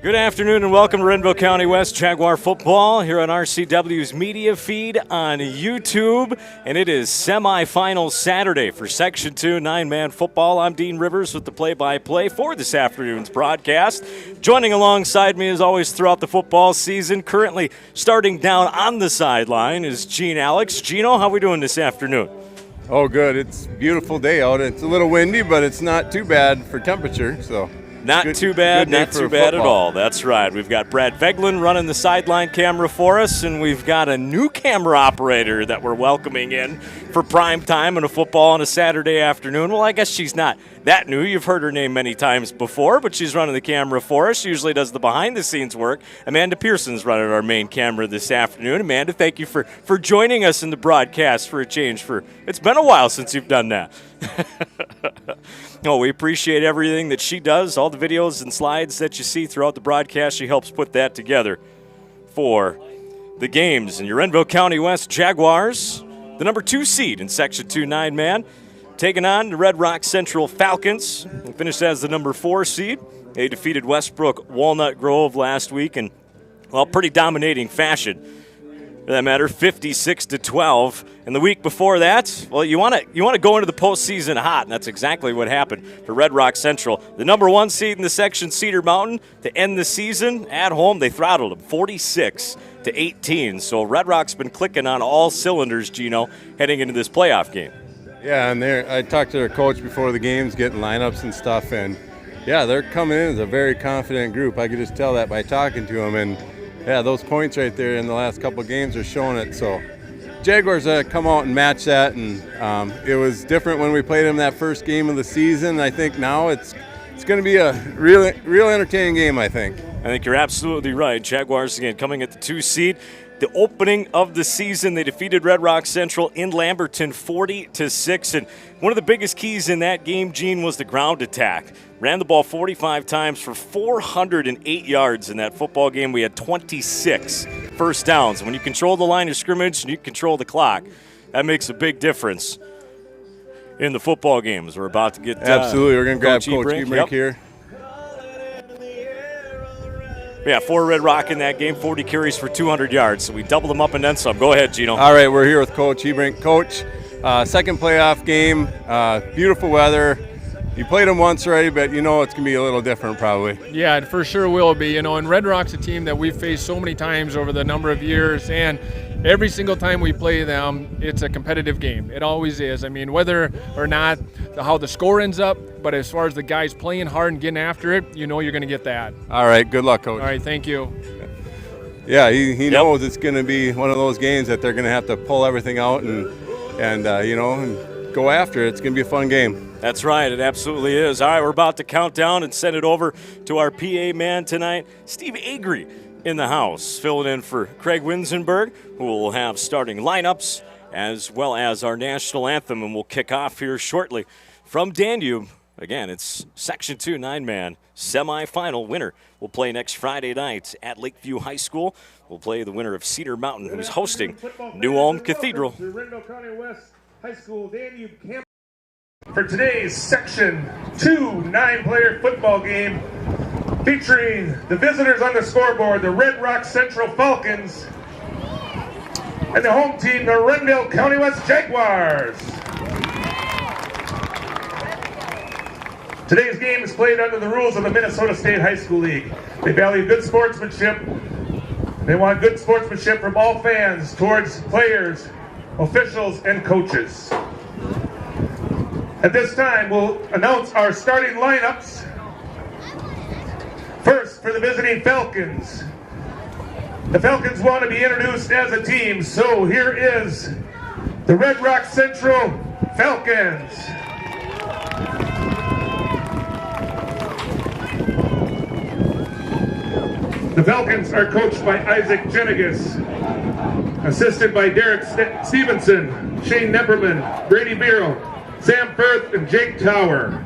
Good afternoon and welcome to Renville County West Jaguar football here on RCW's media feed on YouTube. And it is semifinal Saturday for Section 2 9-man football. I'm Dean Rivers with the play-by-play for this afternoon's broadcast. Joining alongside me as always throughout the football season, currently starting down on the sideline, is Gene Alex. Gino, how are we doing this afternoon? Oh, good. It's a beautiful day out. It's a little windy, but it's not too bad for temperature, so. Not too bad at all. That's right. We've got Brad Veglin running the sideline camera for us, and we've got a new camera operator that we're welcoming in for prime time and a football on a Saturday afternoon. Well, I guess she's not that new. You've heard her name many times before, but she's running the camera for us. She usually does the behind-the-scenes work. Amanda Pearson's running our main camera this afternoon. Amanda, thank you for joining us in the broadcast for a change. It's been a while since you've done that. No, we appreciate everything that she does, all the videos and slides that you see throughout the broadcast. She helps put that together for the games. And your Renville County West Jaguars, the number 2 seed in Section 2 9-man, taking on the Red Rock Central Falcons. They finished as the number 4 seed. They defeated Westbrook Walnut Grove last week in, well, pretty dominating fashion. For that matter, 56-12. And the week before that, well, you want to go into the postseason hot, and that's exactly what happened for Red Rock Central. The number 1 seed in the section, Cedar Mountain, to end the season at home, they throttled them 46-18. So Red Rock's been clicking on all cylinders, Gino, heading into this playoff game. Yeah, and I talked to their coach before the games, getting lineups and stuff, and yeah, they're coming in as a very confident group. I could just tell that by talking to them, and yeah, those points right there in the last couple of games are showing it. So Jaguars come out and match that, and it was different when we played them that first game of the season. I think now it's going to be a real entertaining game, I think. I think you're absolutely right. Jaguars, again, coming at the 2 seed. The opening of the season, they defeated Red Rock Central in Lamberton 40-6. And one of the biggest keys in that game, Gene, was the ground attack. Ran the ball 45 times for 408 yards in that football game. We had 26 first downs. And when you control the line of scrimmage and you control the clock, that makes a big difference in the football games. We're about to get absolutely. We're going to grab Coach Ebrink here. Yeah, 4 Red Rock in that game, 40 carries for 200 yards. So we doubled them up and then some. Go ahead, Gino. All right, we're here with Coach Ebrink. Coach, second playoff game, beautiful weather. You played them once already, but you know it's going to be a little different probably. Yeah, it for sure will be. You know, and Red Rock's a team that we've faced so many times over the number of years, and every single time we play them, it's a competitive game. It always is. I mean, whether or not how the score ends up, but as far as the guys playing hard and getting after it, you know you're going to get that. All right, good luck, Coach. All right, thank you. Yeah, he knows it's going to be one of those games that they're going to have to pull everything out and go after it. It's going to be a fun game. That's right, it absolutely is. All right, we're about to count down and send it over to our PA man tonight, Steve Agri, in the house, filling in for Craig Winsenberg, who will have starting lineups as well as our national anthem, and we'll kick off here shortly from Danube. Again, it's Section 2 9-man semifinal winner. We'll play next Friday night at Lakeview High School. We'll play the winner of Cedar Mountain, who's hosting New Ulm Cathedral. Renville County West High School Danube Camp for today's Section 2 9-player football game, featuring the visitors on the scoreboard, the Red Rock Central Falcons, and the home team, the Renville County West Jaguars. Today's game is played under the rules of the Minnesota State High School League. They value good sportsmanship. They want good sportsmanship from all fans towards players, officials, and coaches. At this time, we'll announce our starting lineups. First, for the visiting Falcons. The Falcons want to be introduced as a team, so here is the Red Rock Central Falcons. The Falcons are coached by Isaac Jenigas, assisted by Derek Stevenson, Shane Nepperman, Brady Biro, Sam Firth, and Jake Tower.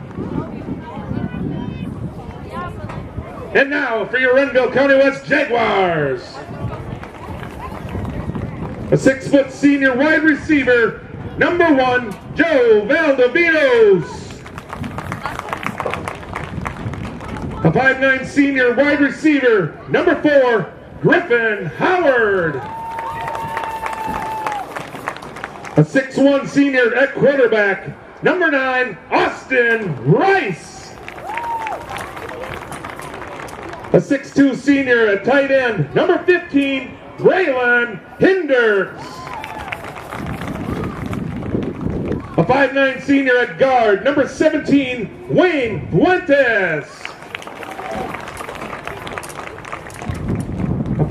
And now for your Renville County West Jaguars. A 6-foot senior wide receiver, number 1, Joe Valdovinos. A 5'9" senior wide receiver, number 4, Griffin Howard. A 6'1" senior at quarterback, number 9, Austin Rice. A 6'2" senior at tight end, number 15, Raylan Hinders. A 5'9" senior at guard, number 17, Wayne Fuentes.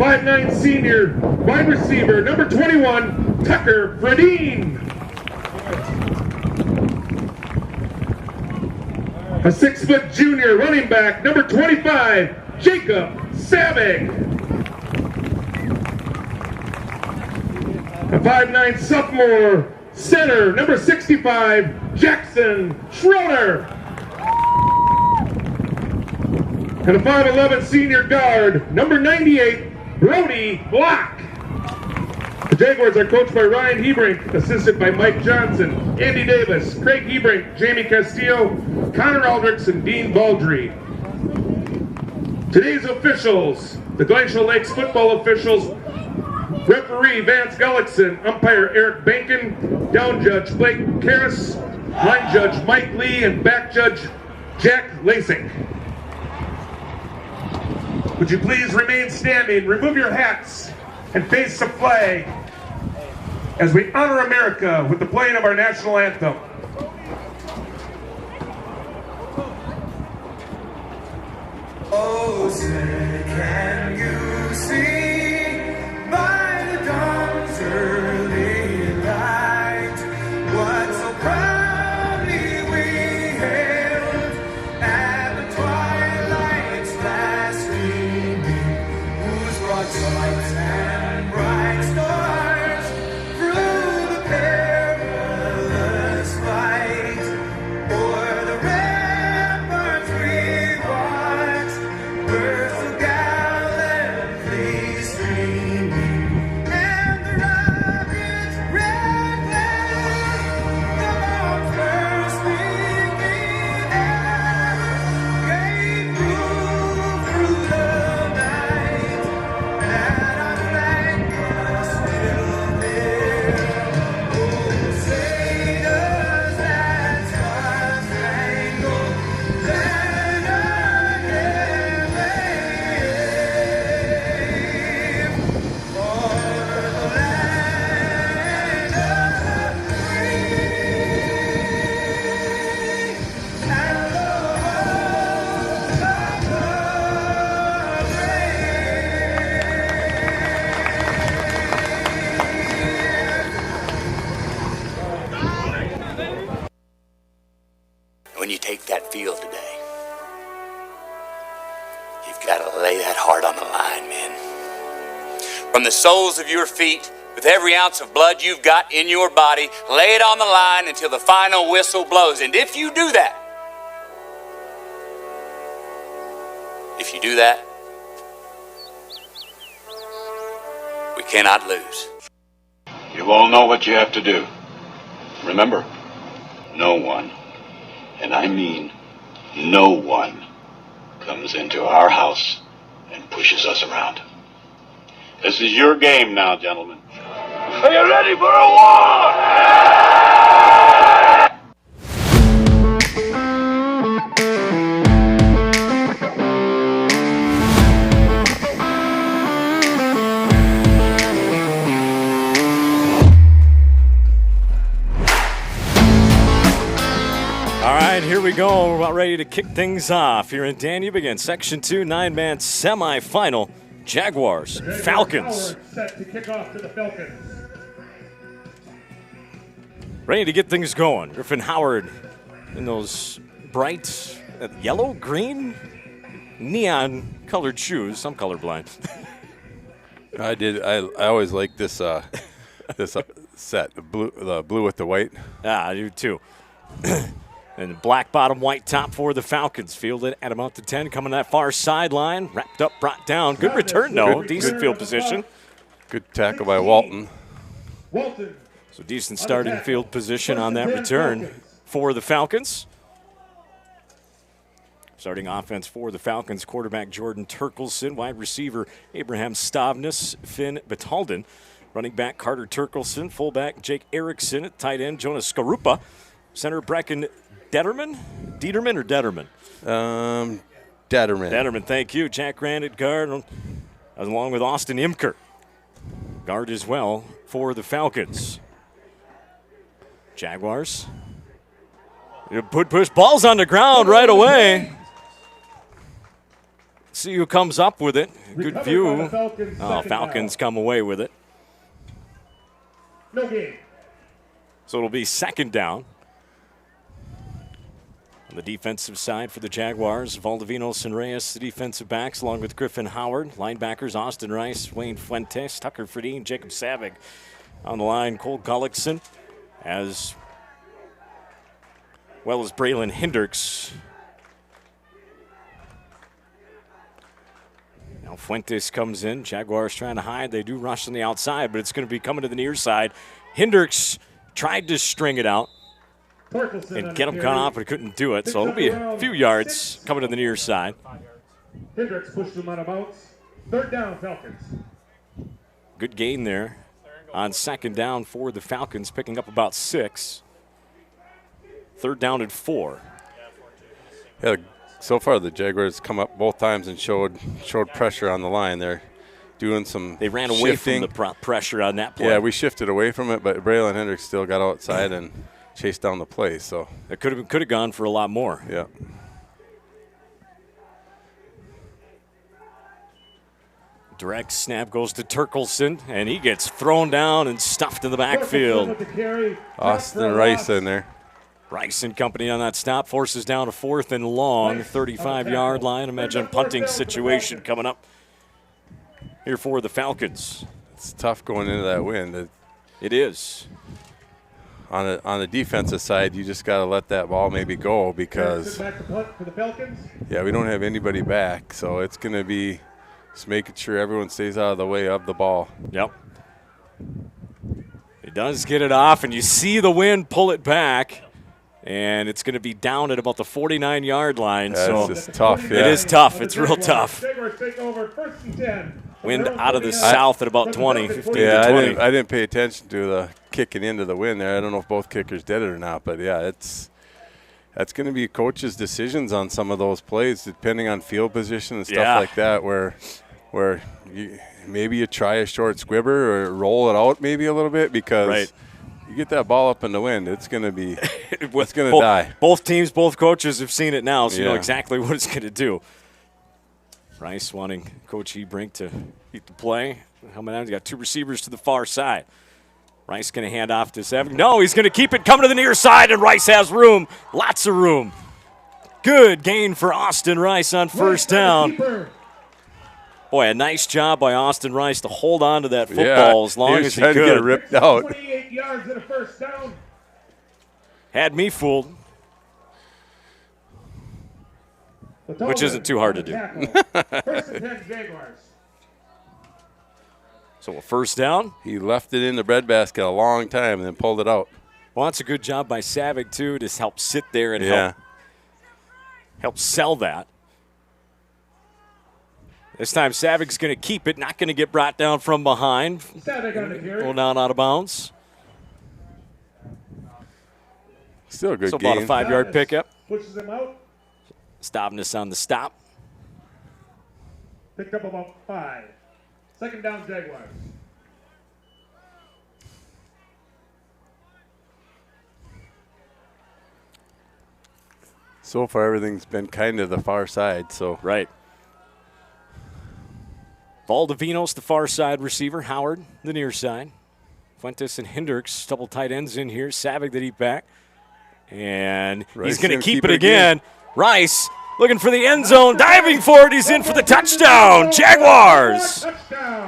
5'9" senior wide receiver, number 21, Tucker Fredine. A 6' junior running back, number 25, Jacob Savig. A 5'9" sophomore center, number 65, Jackson Schroeder. And a 5'11" senior guard, number 98, Brody Block. The Jaguars are coached by Ryan Hebrink, assisted by Mike Johnson, Andy Davis, Craig Hebrink, Jamie Castillo, Connor Aldricks, and Dean Baldry. Today's officials, the Glacial Lakes football officials, referee Vance Gullickson, umpire Eric Bankin, down judge Blake Karras, line judge Mike Lee, and back judge Jack Lasik. Would you please remain standing, remove your hats, and face the flag as we honor America with the playing of our national anthem. Oh, say, can you see by the dawn's early light what so proudly we hailed at the twilight's last gleaming, whose broad lights and bright stars through the perilous fight o'er the ramparts we watched were so gallantly streaming, and the rocket's red flame, the bomb's bursting in air, gave proof through the night that our flag was still there. Oh, say does that star-spangled banner yet wave o'er the land of the free and the home of the brave. When you take that field today, you've got to lay that heart on the line, man. From the soles of your feet, with every ounce of blood you've got in your body, lay it on the line until the final whistle blows. And if you do that, we cannot lose. You all know what you have to do. Remember, no one, and I mean no one, comes into our house and pushes us around. This is your game now, gentlemen. Are you ready for a war? All right, here we go. We're about ready to kick things off here in Danube against Section 2 9-man semifinal. Jaguars, Falcons. Set to kick off to the Falcons. Ready to get things going. Griffin Howard in those bright yellow, green, neon-colored shoes. I'm colorblind. I always like this this set, the blue with the white. Yeah, I do too. And black bottom, white top for the Falcons. Fielded at about the 10, coming that far sideline. Wrapped up, brought down. Good return, though. Decent field position. Good tackle by Walton. So decent starting field position on that return for the Falcons. Starting offense for the Falcons, quarterback Jordan Turkelson, wide receiver Abraham Stavnis, Finn Batalden, running back Carter Turkelson, fullback Jake Erickson, at tight end Jonas Skarupa, center Brecken Detterman? Dieterman or Detterman? Detterman. Detterman, thank you. Jack Grant at guard, along with Austin Imker. Guard as well for the Falcons. Jaguars. Push balls on the ground right away. See who comes up with it. Good Recovered by view. the Falcons, Oh, second Falcons down. come away with it. No game. So it'll be second down. On the defensive side for the Jaguars, Valdivinos and Reyes, the defensive backs, along with Griffin Howard. Linebackers, Austin Rice, Wayne Fuentes, Tucker Fredine, Jacob Savig. On the line, Cole Gullickson, as well as Braylon Hendricks. Now Fuentes comes in. Jaguars trying to hide. They do rush on the outside, but it's going to be coming to the near side. Hendricks tried to string it out and get him caught off, but couldn't do it. So it'll be a few yards coming to the near side. Hendricks pushed him out of bounds. Third down, Falcons. Good gain there on second down for the Falcons, picking up about 6. Third down and 4. Yeah, so far the Jaguars come up both times and showed pressure on the line. They're doing some They ran away shifting. from the pressure on that play. Yeah, we shifted away from it, but Braylon Hendricks still got outside and chased down the play. So it could have gone for a lot more. yeah. Direct snap goes to Turkelson, and he gets thrown down and stuffed in the backfield. With the carry. Austin Rice in there. Rice and company on that stop forces down to 4th and long, 35-yard line. Imagine a punting situation coming up here for the Falcons. It's tough going into that wind. It is. On the defensive side, you just got to let that ball maybe go because, Back to punt for the Falcons. yeah, we don't have anybody back. So it's going to be just making sure everyone stays out of the way of the ball. Yep. He does get it off, and you see the wind pull it back. And it's going to be down at about the 49-yard line. Yeah, so it's just tough. Yeah. It is tough. It's real tough. Jaguars take over 1st and 10. Wind out of the south at about 20, 15 Yeah, to 20. I didn't pay attention to the kicking into the wind there. I don't know if both kickers did it or not, but yeah, that's going to be coaches' decisions on some of those plays, depending on field position and stuff like that, where maybe you try a short squibber or roll it out maybe a little bit because you get that ball up in the wind, it's going to be it's going to die. Both teams, both coaches have seen it now, so you know exactly what it's going to do. Rice wanting Coach Hebrink to keep the play. Helmet on. He's got 2 receivers to the far side. Rice going to hand off to Seven. No, he's going to keep it coming to the near side, and Rice has room. Lots of room. Good gain for Austin Rice on first down. Boy, a nice job by Austin Rice to hold on to that football as long as he could. To get it ripped out. 28 yards and a first down. Had me fooled. Which isn't too hard to do. First and 10 Jaguars. So a first down. He left it in the breadbasket a long time and then pulled it out. Well, that's a good job by Savig, too, to help sit there and help sell that. This time Savig's going to keep it, not going to get brought down from behind. Savig on the carry. Going down out of bounds. Still a good so game. about a 5-yard pickup. Pushes him out. Stavness on the stop. Picked up about 5. Second down, Jaguars. So far, everything's been kind of the far side. So right. Valdivinos, the far side receiver. Howard, the near side. Fuentes and Hendricks, double tight ends in here. Savig, the deep back. And he's going to keep it again. Rice looking for the end zone, diving for it. He's in for the touchdown. Jaguars.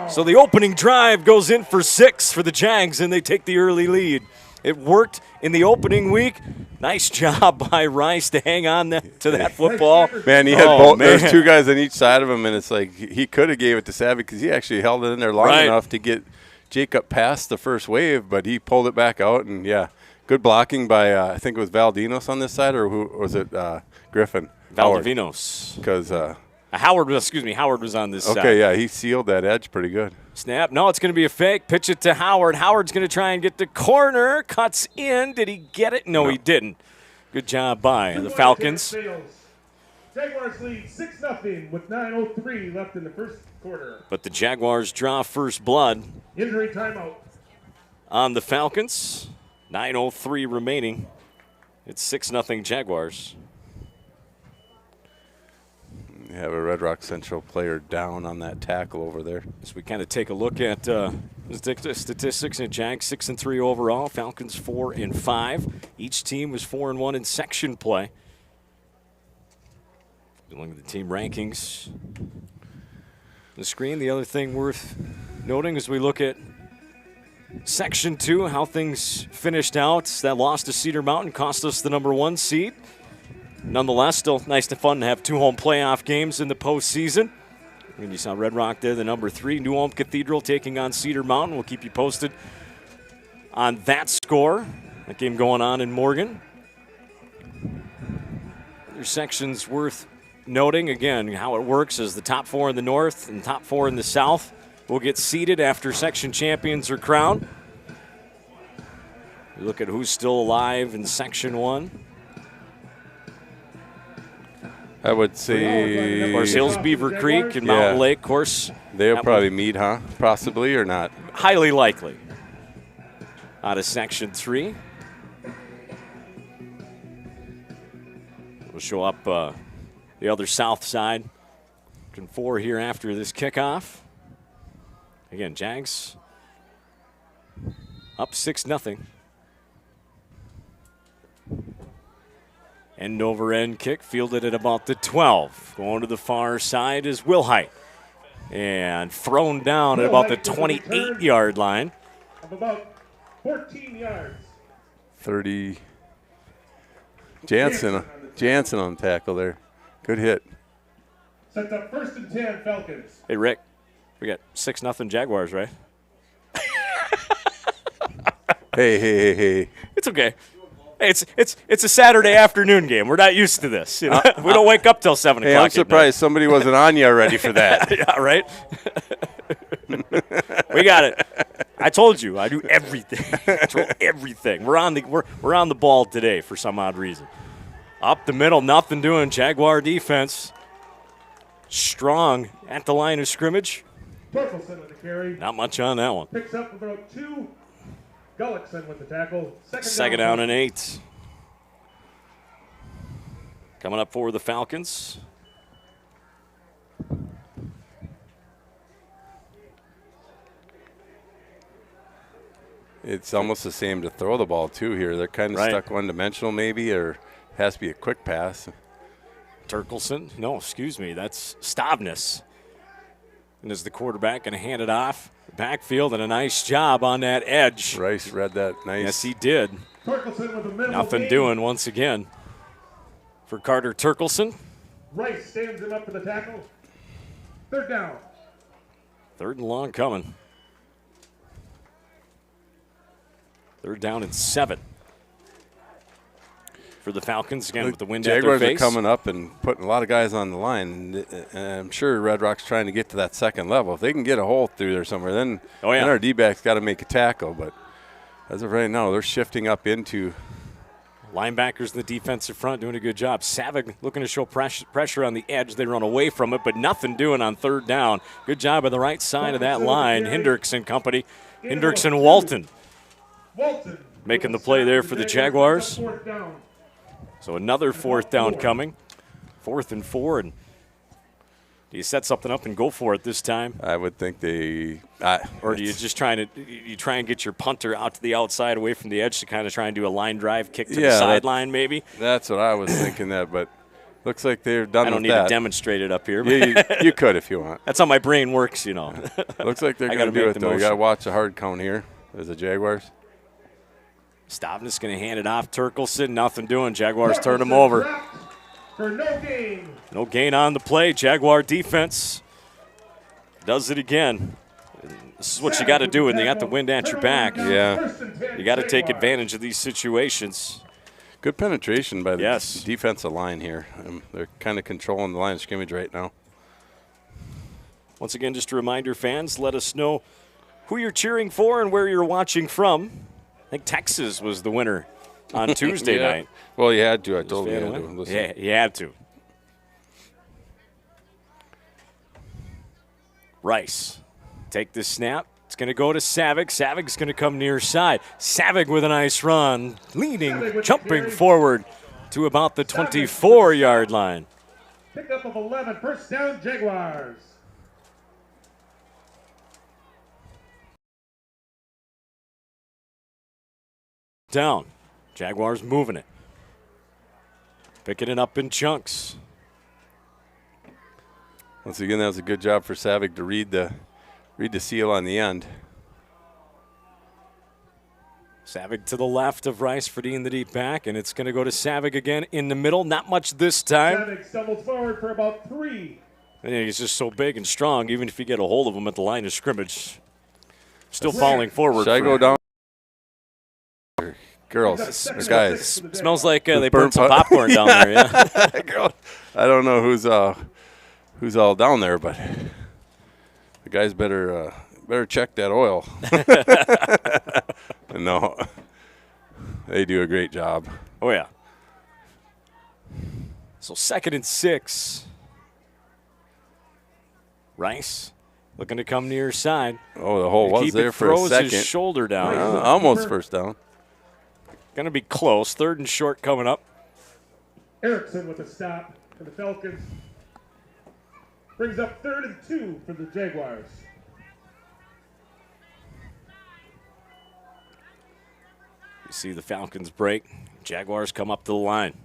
So the opening drive goes in for 6 for the Jags, and they take the early lead. It worked in the opening week. Nice job by Rice to hang on to that football. Man, he had both. There's 2 guys on each side of him, and it's like he could have gave it to Savig because he actually held it in there long enough to get Jacob past the first wave, but he pulled it back out, and good blocking by I think it was Valdinos on this side, or who was it? Griffin. Valdivinos. Because Howard was on this side. Okay, yeah, he sealed that edge pretty good. Snap. No, it's going to be a fake. Pitch it to Howard. Howard's going to try and get the corner. Cuts in. Did he get it? No, he didn't. Good job by the Falcons. Jaguars lead 6-0 with 9:03 left in the first quarter. But the Jaguars draw first blood. Injury timeout. On the Falcons. 9:03 remaining. It's 6-0 Jaguars. You have a Red Rock Central player down on that tackle over there. As we kind of take a look at statistics, and Jags 6-3 overall, Falcons 4-5. Each team was 4-1 in section play. Look at the team rankings. The screen. The other thing worth noting as we look at Section 2, how things finished out. That loss to Cedar Mountain cost us the #1 seed. Nonetheless, still nice and fun to have 2 home playoff games in the postseason. And you saw Red Rock there, the #3. New Ulm Cathedral taking on Cedar Mountain. We'll keep you posted on that score. That game going on in Morgan. Other sections worth noting, again, how it works is the top 4 in the north and top 4 in the south will get seeded after section champions are crowned. We look at who's still alive in Section 1. I would say, Of course, Hills, Beaver Creek, and Mountain Lake, of course. They'll probably meet, huh? Possibly or not? Highly likely. Out of Section 3. We'll show up the other south side. Section 4 here after this kickoff. Again, Jags up 6-0. End over end kick, fielded at about the 12. Going to the far side is Wilhite. And thrown down at about the 28-yard line. Of about 14 yards. 30. Jansen on tackle there. Good hit. Sets up 1st and 10 Falcons. Hey, Rick, we got 6-0 Jaguars, right? Hey. It's okay. Hey, it's a Saturday afternoon game. We're not used to this. You know? We don't wake up till 7 o'clock. I'm surprised somebody wasn't on you already for that. Yeah, right? We got it. I told you, I do everything. Control everything. We're on the ball today for some odd reason. Up the middle, nothing doing. Jaguar defense strong at the line of scrimmage. Torkelson with the carry. Not much on that one. Picks up about 2. Gullickson with the tackle. Second down and 8. Coming up for the Falcons. It's almost the same to throw the ball, too, here. They're kind of stuck one-dimensional maybe, or has to be a quick pass. Turkelson. No, excuse me. That's Stavnis. And is the quarterback going to hand it off? Backfield, and a nice job on that edge. Rice read that nice. Yes, he did. Torkelson with a minimal Nothing gain. doing once again for Carter Turkelson. Rice stands him up for the tackle. 3rd down. 3rd and long coming. 3rd down and 7 for the Falcons, again with the wind at their Jaguars face. are coming up and putting a lot of guys on the line. And I'm sure Red Rock's trying to get to that second level. If they can get a hole through there somewhere, then our D-backs got to make a tackle. But as of right now, they're shifting up into. Linebackers in the defensive front doing a good job. Savig looking to show pressure on the edge. They run away from it, but nothing doing on 3rd down. Good job on the right side of that line. Hendricks and company. Hendricks and Walton making the play there for the Jaguars. So another 4th down coming. 4th and 4. And do you set something up and go for it this time? I would think they. Or do you just try and get your punter out to the outside away from the edge to kind of try and do a line drive kick to the sideline maybe? That's what I was thinking that, but looks like they're done with that. I don't need to demonstrate it up here. Yeah, you could if you want. That's how my brain works, you know. Looks like they're going to do it, though. You got to watch the hard count here as the Jaguars. Stavnis going to hand it off. Turkelson, nothing doing. Jaguars turn him over. For no gain. No gain on the play. Jaguar defense does it again. This is what you got to do when you got the wind at your back. Yeah. You got to take advantage of these situations. Good penetration by the defensive line here. They're kind of controlling the line of scrimmage right now. Once again, just a reminder, fans, let us know who you're cheering for and where you're watching from. I think Texas was the winner on Tuesday night. Well, you had to. I told you. Listen. Yeah, you had to. Rice, take the snap. It's going to go to Savig. Savig's going to come near side. Savig with a nice run, leaning, jumping forward to about the 24-yard line. Pickup of 11, first down, Jaguars. Down. Jaguars moving it. Picking it up in chunks. Once again, that was a good job for Savick to read the seal on the end. Savick to the left of Rice for the deep back, and it's going to go to Savick again in the middle. Not much this time. Savick stumbles forward for about 3. And he's just so big and strong, even if you get a hold of him at the line of scrimmage. Still falling forward. Should I go down? Girls, or guys. Smells like they burnt some popcorn down there, yeah. Girl, I don't know who's all down there, but the guys better check that oil. No, they do a great job. Oh, yeah. So 2nd and 6. Rice looking to come near side. Oh, the hole was there for a second. Throws his shoulder down. Almost first down. Going to be close. 3rd and short coming up. Erickson with a stop for the Falcons. Brings up 3rd and 2 for the Jaguars. You see the Falcons break. Jaguars come up to the line.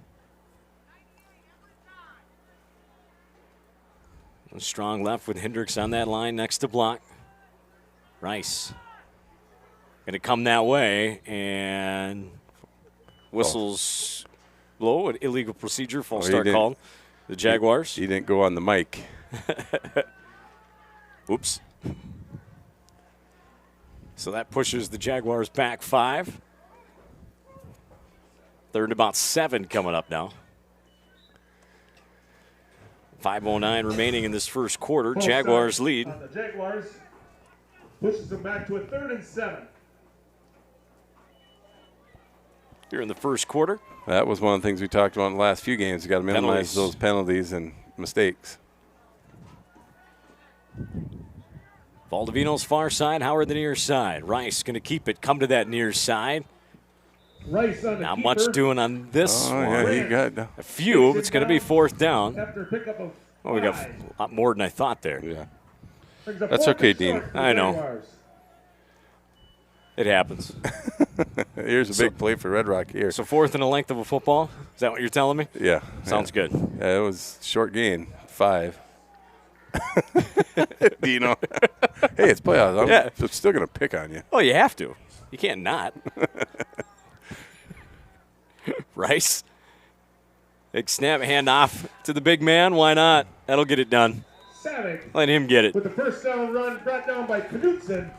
A strong left with Hendricks on that line next to block. Rice going to come that way, and whistles low, an illegal procedure, false start called. The Jaguars. He didn't go on the mic. Oops. So that pushes the Jaguars back 5. 3rd and about 7 coming up now. 5:09 remaining in this first quarter. Jaguars lead. The Jaguars pushes them back to a 3rd and 7. Here in the first quarter. That was one of the things we talked about in the last few games. You got to minimize those penalties and mistakes. Valdivino's far side, Howard the near side. Rice going to keep it, come to that near side. Rice on the Not keeper. much doing on this one. Yeah, he got a few. It's going to be 4th down. After a pickup of Oh, we got a lot more than I thought there. Yeah. That's okay, Dean. I know. It happens. Here's a big play for Red Rock here. So 4th and a length of a football? Is that what you're telling me? Yeah. Sounds good. Yeah, it was short gain, 5. Dino. Hey, it's playoffs. I'm still going to pick on you. Oh, you have to. You can't not. Rice. Big snap, hand off to the big man. Why not? That'll get it done. Savick Let him get it. with the first down run brought down by Knutson.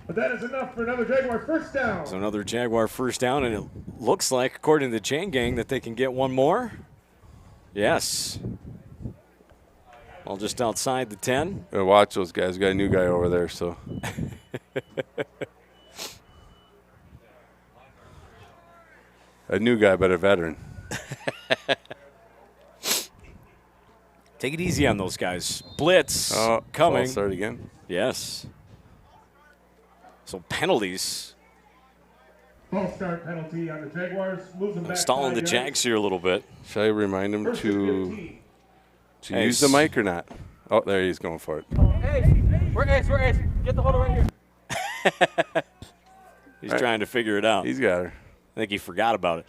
But that is enough for another Jaguar first down. So another Jaguar first down, and it looks like, according to the chain gang, that they can get one more. Yes. Well, just outside the 10. Watch those guys. We got a new guy over there, so. A new guy, but a veteran. Take it easy on those guys. Blitz coming. False start again. Yes. So penalties. False start penalty on the Jaguars. Moves them back Stalling the 5 Jags yards. here a little bit. Should I remind him First and to 15. use the mic or not? Oh, there he's going for it. We're Ace. Get the holder right here. He's trying to figure it out. He's got her. I think he forgot about it.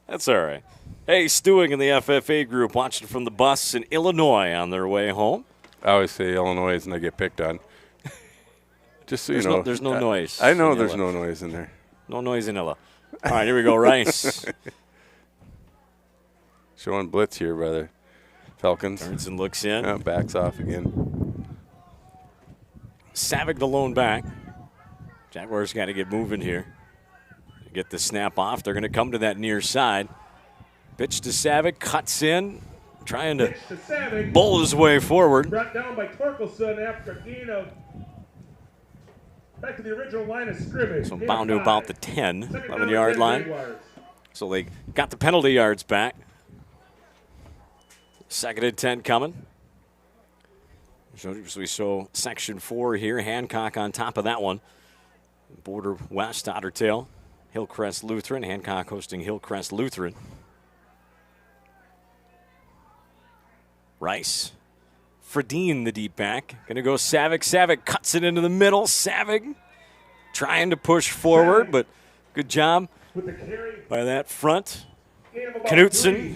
That's all right. Hey, Stewing in the FFA group watching from the bus in Illinois on their way home. I always say Illinois and I get picked on. Just so you know. There's no noise. I know in there's Illa. no noise in there. No noise in Illa. All right, here we go. Rice. Showing blitz here, brother. Falcons. Turns and looks in. Backs off again. Savick the lone back. Jaguars got to get moving here. Get the snap off. They're going to come to that near side. Pitch to Savick. Cuts in. Trying to bull his way forward. Brought down by Torkelson after a gain of back to the original line of scrimmage. So bound to about the 10, 11-yard line. So they got the penalty yards back. 2nd and 10 coming. So we show section 4 here. Hancock on top of that one. Border west, Ottertail. Hillcrest Lutheran. Hancock hosting Hillcrest Lutheran. Rice. Fredine, the deep back. Going to go Savick. Savick cuts it into the middle. Savick trying to push forward, but good job by that front. Knutson.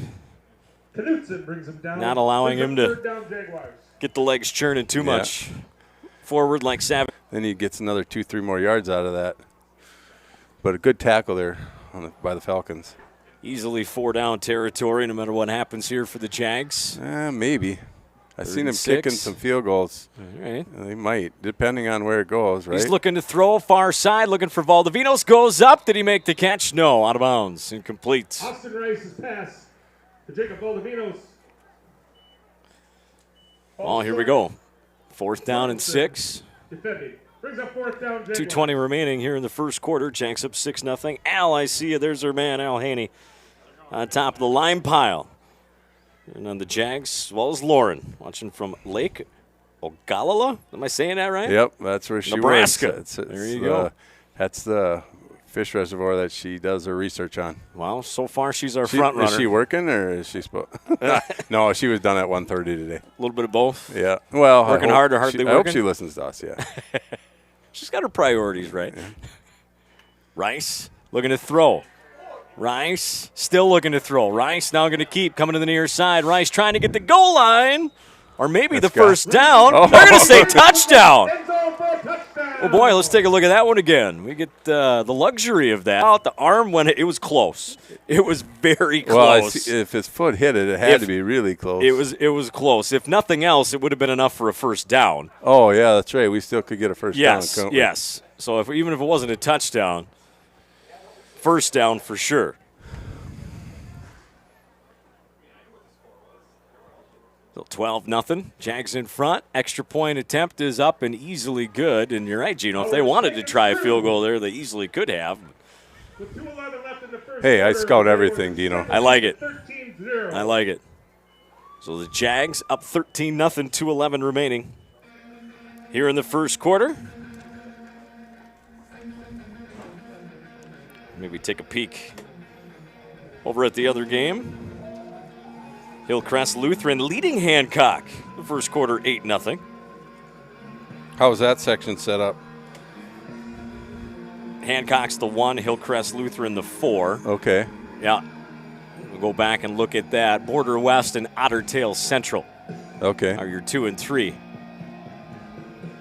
Knutson brings him down. Not allowing him to Third down, Jaguars. get the legs churning too much forward like Savick. Then he gets another 2-3 more yards out of that. But a good tackle there by the Falcons. Easily 4-down territory no matter what happens here for the Jags. Maybe. I've seen him kicking some field goals. All right. They might, depending on where it goes, right? He's looking to throw far side, looking for Valdivinos. Goes up. Did he make the catch? No, out of bounds. Incomplete. Austin Rice's pass to Jacob Valdivinos. Oh, here we go. 4th down and 6. Defending. Brings up 4th down, Jaguars. 2:20 remaining here in the first quarter. Jags up 6-0. Al, I see you. There's our man, Al Haney, on top of the line pile. And on the Jags, as well as Lauren, watching from Lake Ogallala. Am I saying that right? Yep, that's where she Nebraska. works. There you go. That's the fish reservoir that she does her research on. Well, so far she's our front runner. Is she working or is she supposed? No, she was done at 1:30 today. A little bit of both. Yeah. Well, working hard or hardly working? I hope working? she listens to us, yeah. She's got her priorities right. Yeah. Rice looking to throw. Rice still looking to throw. Rice now going to keep coming to the near side. Rice trying to get the goal line. Or maybe the first down. Oh. They're going to say touchdown. Oh, boy, let's take a look at that one again. We get the luxury of that. Out the arm when it was close. It was very close. Well, if his foot hit it, it had to be really close. It was close. If nothing else, it would have been enough for a first down. Oh, yeah, that's right. We still could get a first down. Yes. So even if it wasn't a touchdown, first down for sure. So 12-0. Jags in front. Extra point attempt is up and easily good. And you're right, Gino. If they wanted to try a field goal there, they easily could have. With 2:11 left in the first Hey, I quarter, scout everything, Dino. I like it. 13-0. I like it. So the Jags up 13-0, 2:11 remaining. Here in the first quarter. Maybe take a peek over at the other game. Hillcrest Lutheran leading Hancock. The first quarter, 8-0. How was that section set up? Hancock's the 1, Hillcrest Lutheran the 4. Okay. Yeah. We'll go back and look at that. Border West and Otter Tail Central Okay. are your 2 and 3.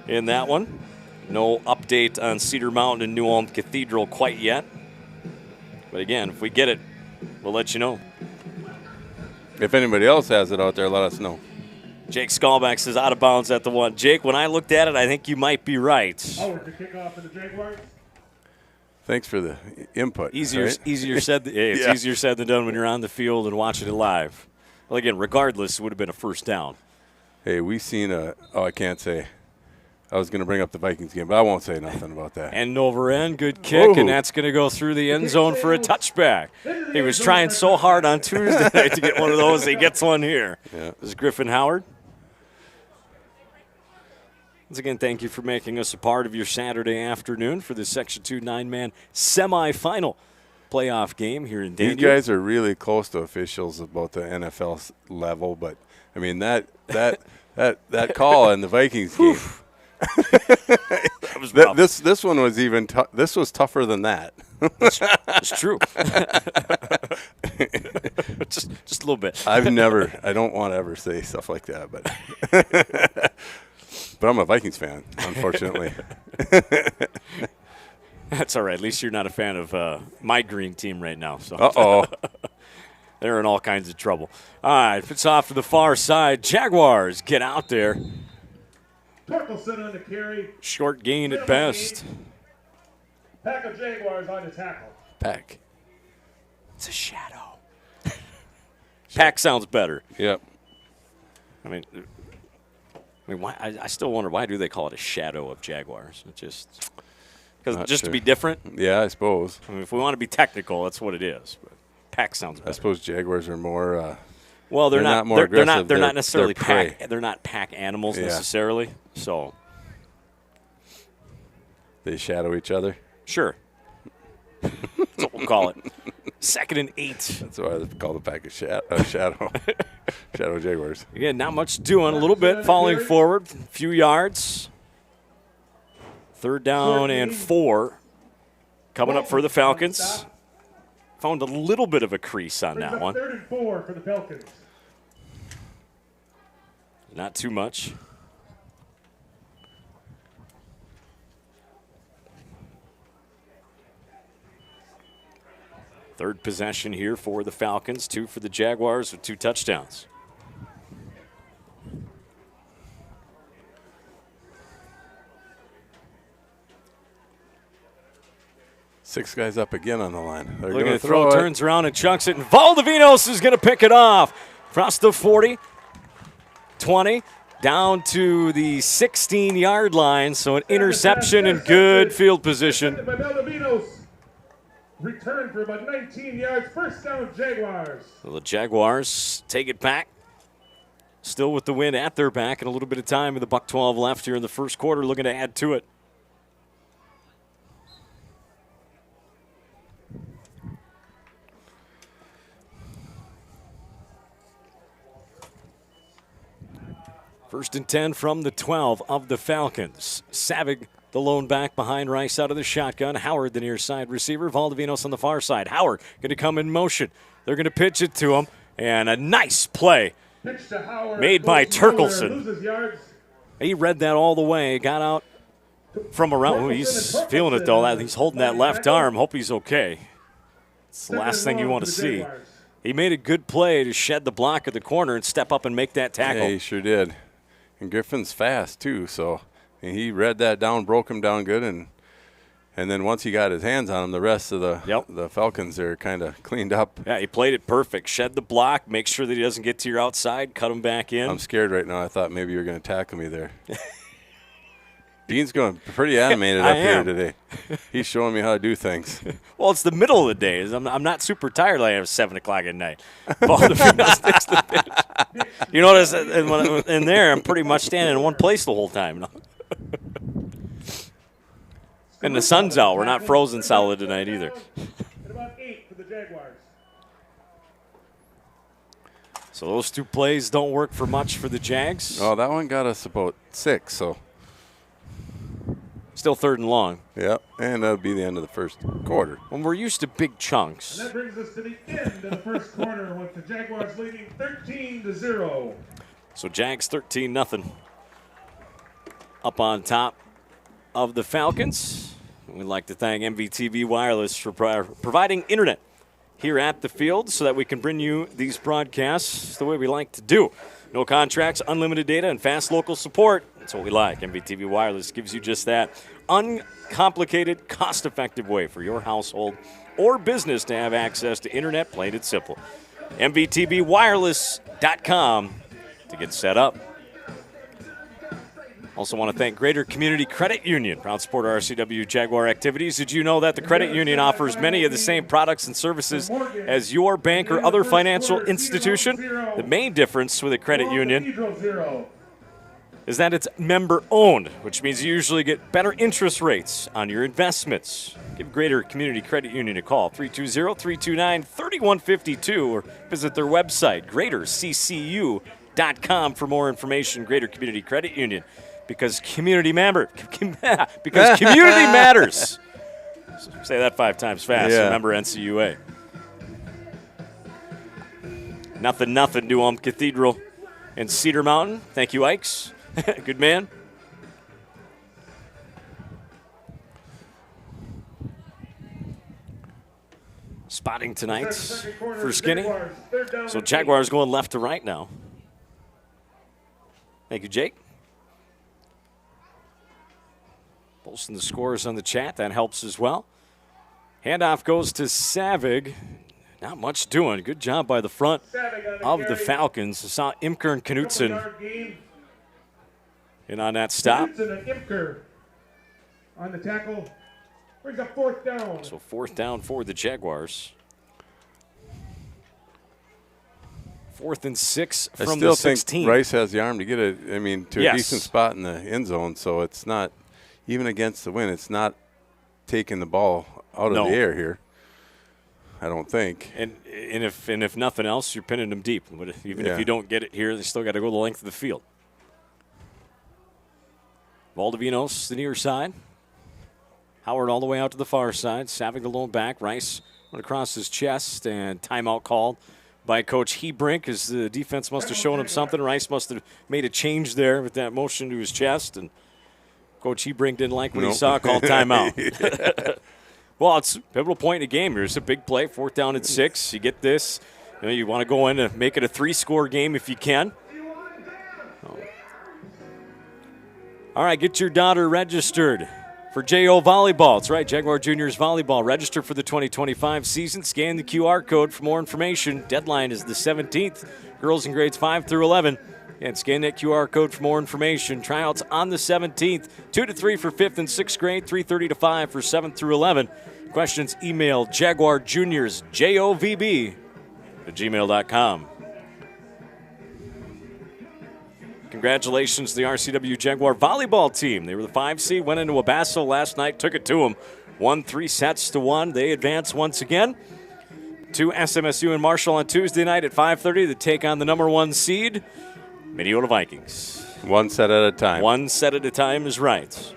In that one, no update on Cedar Mountain and New Ulm Cathedral quite yet. But again, if we get it, we'll let you know. If anybody else has it out there, let us know. Jake Skalbeck says out of bounds at the 1. Jake, when I looked at it, I think you might be right. Howard to kick off for the Jaguars. Thanks for the input. Easier said. Hey, it's Yeah. easier said than done when you're on the field and watching it live. Well, again, regardless, it would have been a first down. Hey, we seen I can't say. I was going to bring up the Vikings game, but I won't say nothing about that. End over end, good kick, Whoa. and that's going to go through the end zone for a touchback. He was trying so hard on Tuesday night to get one of those. He gets one here. Yeah. This is Griffin Howard. Once again, thank you for making us a part of your Saturday afternoon for the Section 2 9-man semifinal playoff game here in Daniel. These guys are really close to officials about the NFL level, but I mean that call in the Vikings game. That was rough. This one was even this was tougher than that. It's true. just a little bit. I don't want to ever say stuff like that, but I'm a Vikings fan, unfortunately. That's all right. At least you're not a fan of my green team right now. So. Uh-oh. They're in all kinds of trouble. All right, it's off to the far side. Jaguars get out there. Torkelson on the carry. Short gain at best. Pack of Jaguars on the tackle. Pack. It's a shadow. Pack sounds better. Yep. I mean, why? I still wonder, why do they call it a shadow of Jaguars? It just to be different. Yeah, I suppose. I mean, if we want to be technical, that's what it is. But pack sounds better. I suppose Jaguars are more. Well, they're not more aggressive. They're not necessarily they're pack. They're not pack animals necessarily. So they shadow each other. Sure. we'll call it. 2nd and 8. That's why it's called a pack of shadow Jaguars. Again, not much doing. A little bit falling forward, a few yards. 3rd down and 4. Coming up for the Falcons. Found a little bit of a crease on that one. 3rd and 4 for the Falcons. Not too much. Third possession here for the Falcons, 2 for the Jaguars with 2 touchdowns. Six guys up again on the line. They're Looking going to to throw it. turns around and chucks it, and Valdivinos is going to pick it off. Across the 40, 20, down to the 16-yard line, so an interception and good field position. By Valdivinos. Return for about 19 yards. First down, Jaguars. So the Jaguars take it back. Still with the win at their back and a little bit of time with the $1:12 left here in the first quarter, looking to add to it. First and 10 from the 12 of the Falcons. Savig, the lone back behind Rice out of the shotgun. Howard, the near side receiver. Valdivinos on the far side. Howard going to come in motion. They're going to pitch it to him. And a nice play made by Turkelson. He read that all the way. Got out from around. Ooh, he's feeling it, though. He's holding that left arm. Hope he's okay. It's the last thing you want to see. He made a good play to shed the block at the corner and step up and make that tackle. Yeah, he sure did. And Griffin's fast, too, so he read that down, broke him down good, and then once he got his hands on him, the rest of the Falcons are kind of cleaned up. Yeah, he played it perfect. Shed the block, make sure that he doesn't get to your outside, cut him back in. I'm scared right now. I thought maybe you were going to tackle me there. Dean's going pretty animated up here today. He's showing me how to do things. Well, it's the middle of the day. I'm not super tired like I was 7 o'clock at night. You notice in there, I'm pretty much standing in one place the whole time. And the sun's out. We're not frozen solid tonight either. And about 8 for the Jaguars. So those 2 plays don't work for much for the Jags. Oh, that one got us about 6, so. Still 3rd and long. Yep, and that'll be the end of the first quarter. When we're used to big chunks. And that brings us to the end of the first quarter with the Jaguars leading 13-0. So Jags 13-0. Up on top of the Falcons. We'd like to thank MVTV Wireless for providing internet here at the field so that we can bring you these broadcasts the way we like to do. No contracts, unlimited data, and fast local support. That's what we like. MVTV Wireless gives you just that. Uncomplicated, cost-effective way for your household or business to have access to internet, plain and simple. MVTVWireless.com to get set up. Also want to thank Greater Community Credit Union, proud supporter of RCW Jaguar activities. Did you know that the credit union offers many of the same products and services as your bank or other financial institution? The main difference with a credit union is that it's member-owned, which means you usually get better interest rates on your investments. Give Greater Community Credit Union a call, 320-329-3152, or visit their website, greaterccu.com, for more information. Greater Community Credit Union. Because community matters. Say that 5 times fast. Yeah. Remember NCUA. Nothing to Cathedral and Cedar Mountain. Thank you, Ikes. Good man. Spotting tonight for Skinny. So Jaguars going left to right now. Thank you, Jake. Posting the scores on the chat. That helps as well. Handoff goes to Savig. Not much doing. Good job by the front of the Falcons. I saw Imker and Knutson in on that stop. Knutson and Imker on the tackle. Brings up 4th down. So 4th down for the Jaguars. 4th and 6 from the 16. I still think Rice has the arm to get it, to a decent spot in the end zone, so it's not, even against the wind, it's not taking the ball out of the air here. I don't think. And if nothing else, you're pinning them deep. Even if Yeah. you don't get it here, they still got to go the length of the field. Valdivinos, the near side. Howard all the way out to the far side. Savvy the lone back. Rice went across his chest, and timeout called by Coach Hebrink as the defense must have shown him something. Rice must have made a change there with that motion to his chest, and Coach Hebrink didn't like what he saw, called timeout. Well, it's a pivotal point in the game. Here's a big play, 4th down and 6. You get this. You want to go in and make it a 3-score game if you can. All right, get your daughter registered for JO Volleyball. That's right, Jaguar Juniors Volleyball. Register for the 2025 season. Scan the QR code for more information. Deadline is the 17th. Girls in grades 5 through 11. And scan that QR code for more information. Tryouts on the 17th. 2 to 3 for 5th and 6th grade. 3:30 to 5 for 7th through 11. Questions, email Jaguar Juniors, JOVB, at gmail.com. Congratulations to the RCW Jaguar volleyball team. They were the 5 seed, went into Wabasso last night, took it to them. Won 3 sets to 1. They advance once again to SMSU in Marshall on Tuesday night at 5:30 to take on the number 1 seed, Minnesota Vikings. 1 set at a time. 1 set at a time is right.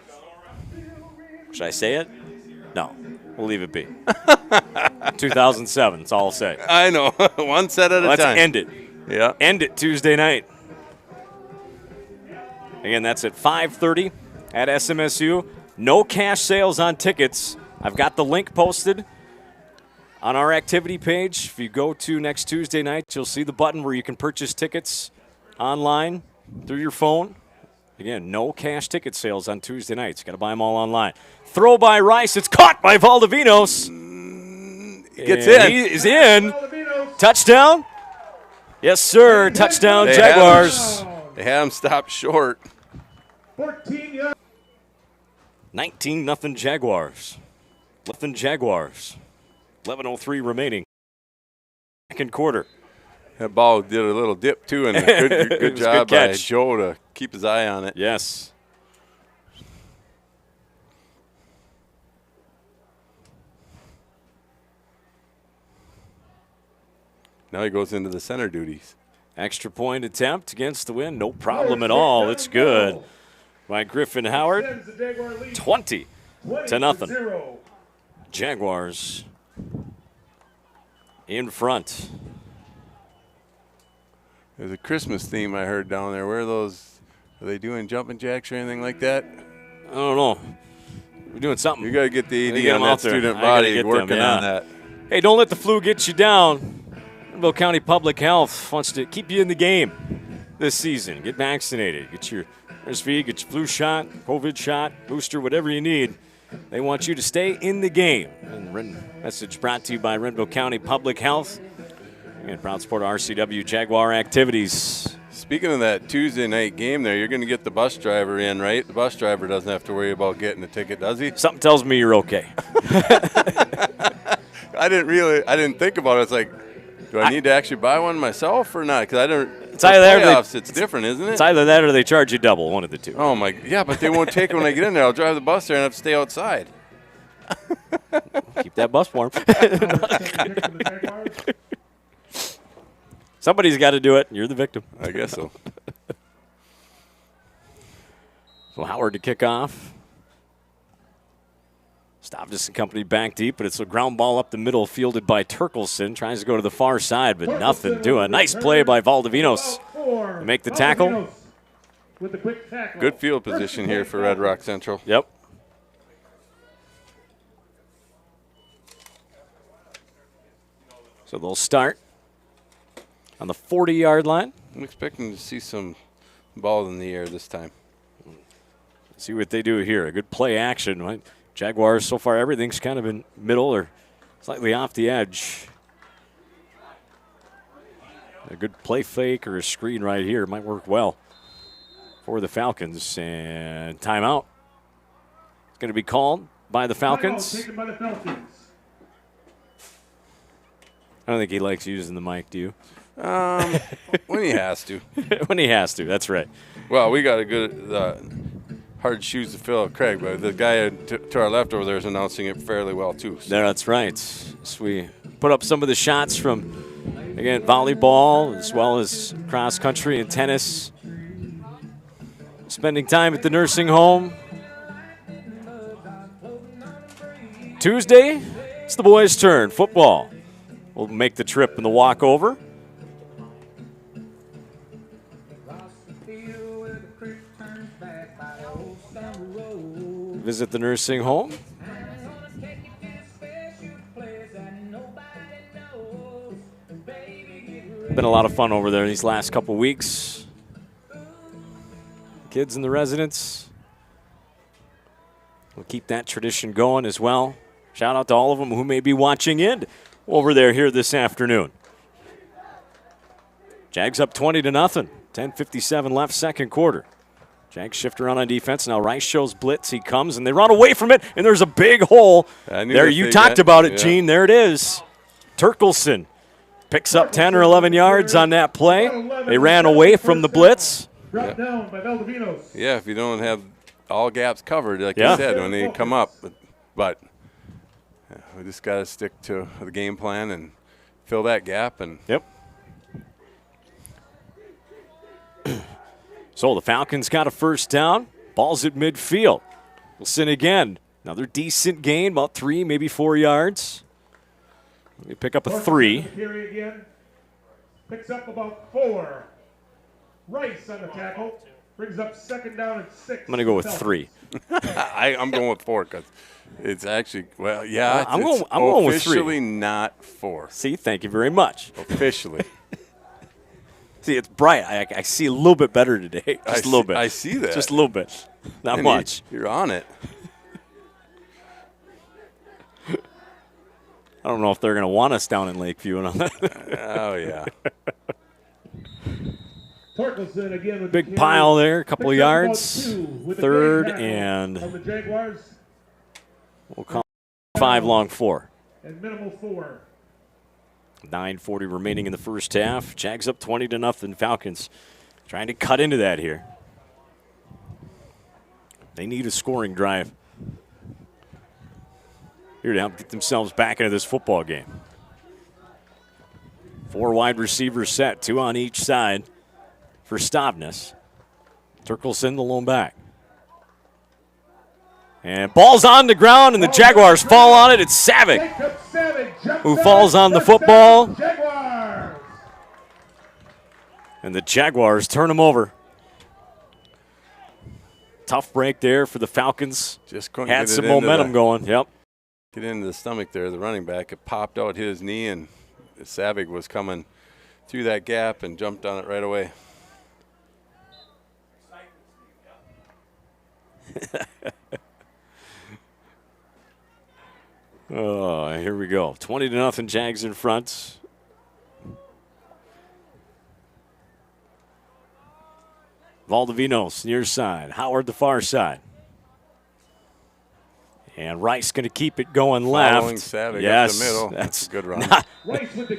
Should I say it? No. We'll leave it be. 2007, that's all I'll say. I know. 1 set at a time. Let's end it. Yeah. End it Tuesday night. Again, that's at 5:30 at SMSU. No cash sales on tickets. I've got the link posted on our activity page. If you go to next Tuesday night, you'll see the button where you can purchase tickets online through your phone. Again, no cash ticket sales on Tuesday nights. Got to buy them all online. Throw by Rice. It's caught by Valdivinos. Gets in. He is in. Touchdown. Yes, sir. Touchdown, Jaguars. They had him stopped short. 14 yards. 19-0 Jaguars. 11:03 remaining. Second quarter. That ball did a little dip, too, and a good job by Joe to keep his eye on it. Yes. Now he goes into the center duties. Extra point attempt against the wind. No problem at all. It's good by Griffin Howard. 20-0. Jaguars in front. There's a Christmas theme I heard down there. Where are those? Are they doing jumping jacks or anything like that? I don't know. We're doing something. You got to get the Get AD on them out that there. student I gotta body get working them, yeah. on that. Hey, don't let the flu get you down. Renville County Public Health wants to keep you in the game this season. Get vaccinated. Get your RSV, get your flu shot, COVID shot, booster, whatever you need. They want you to stay in the game. And message brought to you by Renville County Public Health. And proud support of RCW Jaguar activities. Speaking of that Tuesday night game there, you're going to get the bus driver in, right? The bus driver doesn't have to worry about getting a ticket, does he? Something tells me you're okay. I didn't think about it. It's like, do I need to actually buy one myself or not? Because I don't. It's either that or playoffs, it's different, isn't it? It's either that or they charge you double, one of the two. Oh my, yeah, but they won't take it when I get in there. I'll drive the bus there and have to stay outside. Keep that bus warm. Somebody's got to do it. You're the victim. I guess so. So Howard to kick off. Stavdis and company back deep, but it's a ground ball up the middle fielded by Turkelson. Tries to go to the far side, but nothing doing. Nice play by Valdivinos to make the tackle. With the quick tackle. Good field position here for Red Rock Central. Yep. So they'll start on the 40-yard line. I'm expecting to see some balls in the air this time. See what they do here. A good play action. Right? Jaguars, so far, everything's kind of in middle or slightly off the edge. A good play fake or a screen right here might work well for the Falcons. And timeout. It's going to be called by the Falcons. Taken by the Falcons. I don't think he likes using the mic, do you? When he has to. When he has to, that's right. Well, we got a good hard shoes to fill, Craig, but the guy to our left over there is announcing it fairly well too. So. That's right. So we put up some of the shots from, again, volleyball as well as cross country and tennis. Spending time at the nursing home. Tuesday, it's the boys' turn. Football. We'll make the trip and the walk over. Visit the nursing home. Been a lot of fun over there these last couple weeks. Kids and the residents. We'll keep that tradition going as well. Shout out to all of them who may be watching in over there here this afternoon. Jags up 20-0. 10:57 left, second quarter. Jags shift around on defense. Now Rice shows blitz. He comes, and they run away from it, and there's a big hole. There, you talked about it, Gene. There it is. Turkelson picks up 10 or 11 yards on that play. They ran away from the blitz. Brought down by Valdivinos. Yeah, if you don't have all gaps covered, like you said, when they come up. But we just got to stick to the game plan and fill that gap. And Yep. So the Falcons got a first down. Ball's at midfield. Wilson again. Another decent gain, about 3, maybe 4 yards. They pick up a 3. Carry again. Picks up about 4. Rice on the tackle. Brings up second down and 6. I'm going to go with 3. I'm going with 4 because it's actually, well, yeah, I'm it's going with 3. officially not 4. See, thank you very much. Officially. See, it's bright. I see a little bit better today. Just a little bit. I see that. Just a little bit. Not And much. You're on it. I don't know if they're going to want us down in Lakeview. And all that. Oh, yeah. Torkelson again with Big the pile there, a couple Picks of up about yards. 2 with the Third great tackle and from the Jaguars we'll call 5 long 4. and minimal 4. 9:40 remaining in the first half. Jags up 20-0. Falcons trying to cut into that here. They need a scoring drive here to help get themselves back into this football game. 4 wide receivers set, 2 on each side for Stavnes. Turkelson, the lone back. And ball's on the ground, and the Jaguars fall on it. It's Savick who falls on the football. Jaguars. And the Jaguars turn him over. Tough break there for the Falcons. Just couldn't had get it some into momentum going. Yep. Get into the stomach there, the running back. It popped out, hit his knee, and Savig was coming through that gap and jumped on it right away. Oh, here we go. 20-0 Jags in front. Valdivinos near side. Howard the far side. And Rice going to keep it going Following left. Savig yes, up the middle. That's a good run.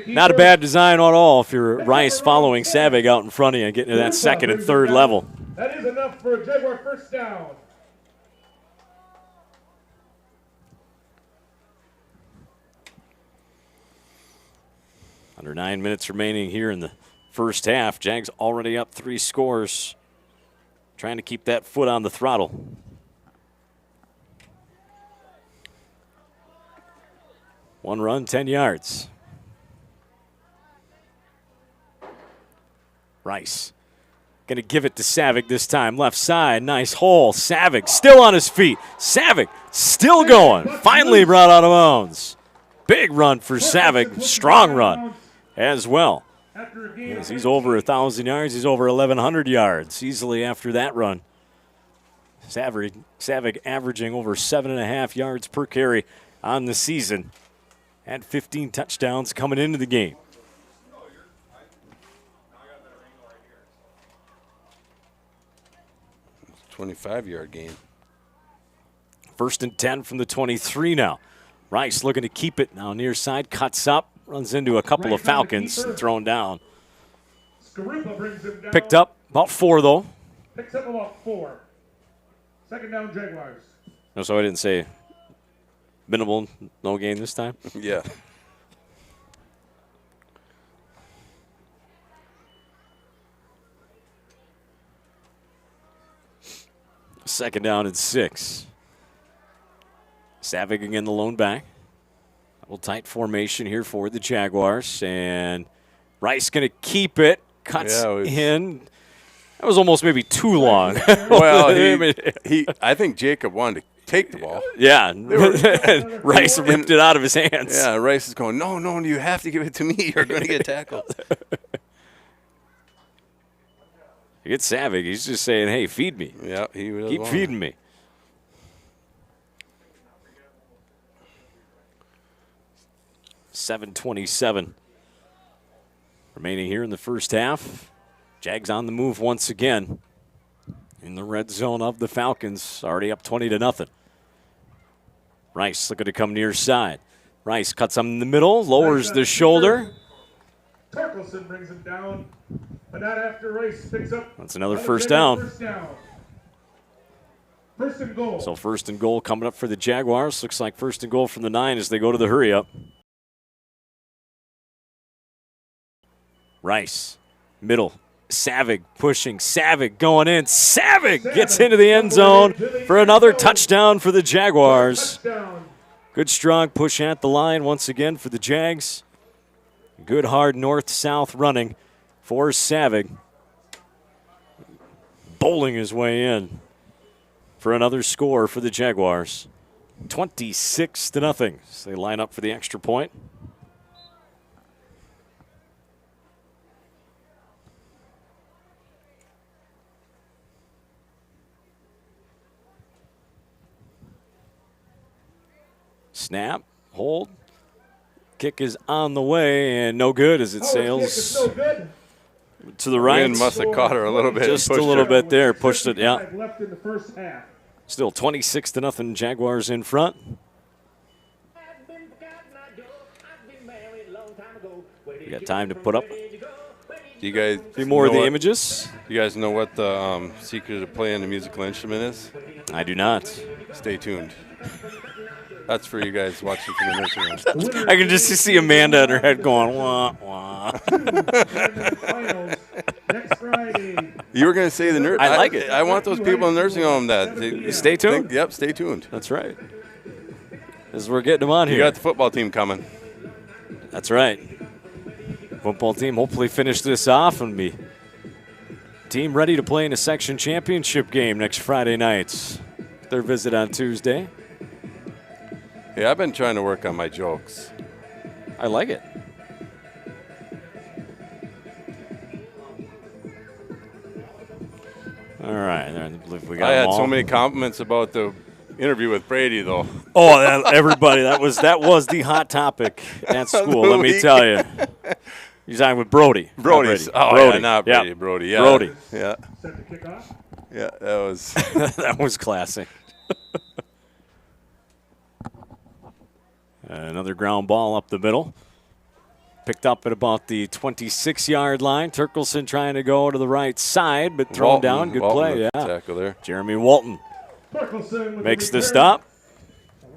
Not a bad design at all if you're Rice following Savig out in front of you and getting to that second and third level. That is enough for a Jaguar first down. Under 9 minutes remaining here in the first half. Jags already up 3 scores. Trying to keep that foot on the throttle. One run, 10 yards. Rice going to give it to Savig this time. Left side, nice hole. Savig still on his feet. Savig still going. Finally brought out of bounds. Big run for Savig. Strong run as well. As he's over 1,000 yards. He's over 1,100 yards easily after that run. Savig averaging over 7.5 yards per carry on the season. Had 15 touchdowns coming into the game. It's a 25-yard gain. 1st and 10 from the 23 now. Rice looking to keep it now near side, cuts up, runs into a couple of Falcons and thrown down. Skarupa brings him down. Picked up about 4 though. Picks up about 4. Second down, Jaguars. No, so I didn't say minimal, no gain this time. Yeah. Second down and 6. Savig again, the lone back. A little tight formation here for the Jaguars. And Rice going to keep it. Cuts in. That was almost maybe too long. Well, I think Jacob wanted to take the ball. Yeah. Rice ripped it out of his hands. Yeah, Rice is going, no, you have to give it to me. You're going to get tackled. You get Savig. He's just saying, hey, feed me. Yeah, he really Keep feeding me. .727 remaining here in the first half. Jags on the move once again in the red zone of the Falcons. Already up 20-0. Rice looking to come near side. Rice cuts him in the middle, lowers the shoulder. Torkelson brings him down, but not after Rice picks up. That's another first down. First and goal. So first and goal coming up for the Jaguars. Looks like first and goal from the 9 as they go to the hurry up. Rice, middle. Savig pushing. Savig going in. Savig gets into the end zone for another touchdown for the Jaguars. Good strong push at the line once again for the Jags. Good hard north-south running for Savig. Bowling his way in for another score for the Jaguars. 26-0. So they line up for the extra point. Snap, hold. Kick is on the way and no good as it sails to the right. Wind must have caught her a little bit. Just a little bit there. Pushed it, yeah. Left in the first half. Still 26-0 Jaguars in front. We got time to put up Do you guys a few more of the what- images. You guys know what the secret of playing a musical instrument is? I do not. Stay tuned. That's for you guys watching from the nursing home. I can just see Amanda in her head going, wah, wah. Finals next Friday. You were going to say the nurse. I like it. I want those people in the nursing home that Stay tuned. Yep, stay tuned. That's right. As we're getting them on You here. got the football team coming. That's right. Football team hopefully finish this off and be team ready to play in a section championship game next Friday night. Their visit on Tuesday. Yeah, I've been trying to work on my jokes. I like it. All right. I believe we got I them had all. so many compliments about the interview with Brady, though. Oh, everybody. That was the hot topic at school, let me tell you. You're talking with Brody. not Brody's. Brady. Oh, Brody. yeah, not Brady. Yep. Brody. Yeah. Brody. Yeah. Set the kickoff. Yeah, that was. That was classic. Another ground ball up the middle. Picked up at about the 26-yard line. Turkelson trying to go to the right side, but thrown down. Good Walton play, with the yeah. tackle there. Jeremy Walton Torkelson with makes the return. stop.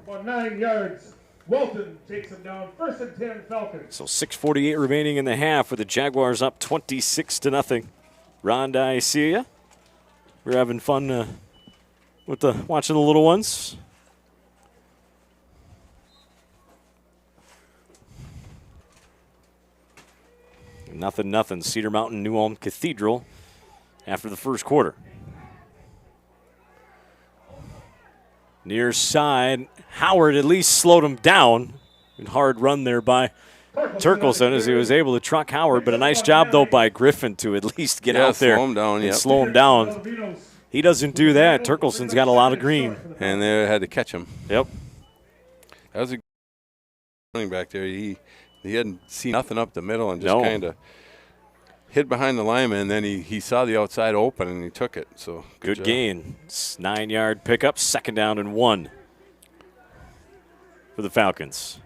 About 9 yards. Walton takes him down. First and 10 Falcons. So 6:48 remaining in the half with the Jaguars up 26-0. Rhonda, I see ya. We're having fun with watching the little ones. Nothing. Cedar Mountain New Ulm Cathedral after the first quarter. Near side, Howard at least slowed him down. Hard run there by Turkelson as he was able to truck Howard, but a nice job though by Griffin to at least get out there slow him down, and yep. slow him down. He doesn't do that. Turkelson's got a lot of green. And they had to catch him. Yep. That was a good running back there. He hadn't seen nothing up the middle and just No. kind of hid behind the lineman, and then he saw the outside open and he took it. So Good job. gain. 9-yard pickup, 2nd down and 1 for the Falcons.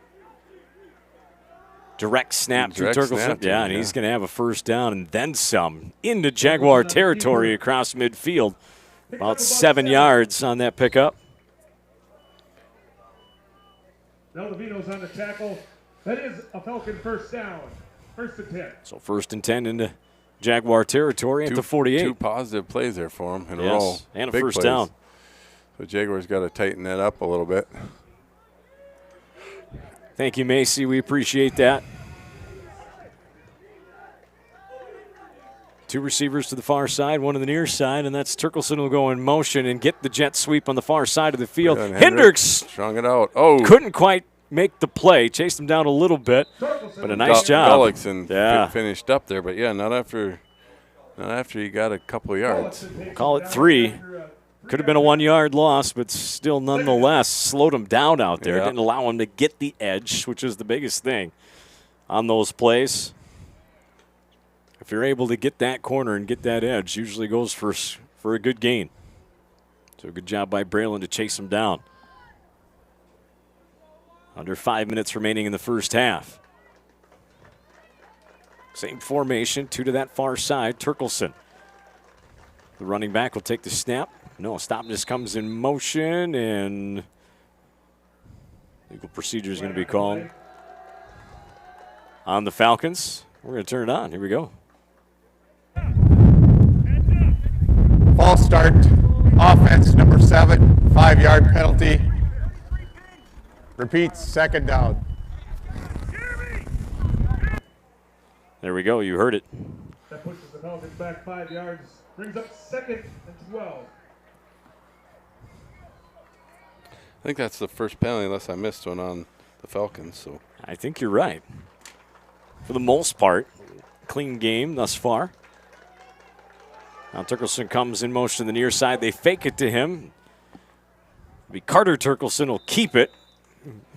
Direct snap to Direct Turkelson. snap to Yeah, him, and yeah. he's going to have a first down and then some into Jaguar territory across midfield. About 7 yards on that pickup. Valdivino's on the tackle. That is a Falcon first down. First and 10. So 1st and 10 into Jaguar territory at the 48. Two positive plays there for him in a Yes, row. and a Big first plays. down. So Jaguars got to tighten that up a little bit. Thank you, Macy. We appreciate that. 2 receivers to the far side, 1 to the near side, and that's Turkelson will go in motion and get the jet sweep on the far side of the field. And Hendricks strung it out. Oh, couldn't quite make the play. Chased him down a little bit, but a nice job. Gullickson Yeah. finished up there, but yeah, not after he got a couple of yards. Call it 3. Could have been a 1-yard loss, but still nonetheless slowed him down out there. Yeah. Didn't allow him to get the edge, which is the biggest thing on those plays. If you're able to get that corner and get that edge, usually goes for a good gain. So a good job by Braylon to chase him down. Under 5 minutes remaining in the first half. Same formation, 2 to that far side. Turkelson. The running back will take the snap. No, Stopness comes in motion, and legal procedure is going to be called on the Falcons. We're going to turn it on. Here we go. False start, offense number 7, 5-yard penalty. Repeats, 2nd down. There we go. You heard it. That pushes the Falcons back 5 yards. Brings up 2nd and 12. I think that's the first penalty, unless I missed one on the Falcons. So I think you're right. For the most part, clean game thus far. Now Turkelson comes in motion to the near side. They fake it to him. It'll be Carter Turkelson will keep it.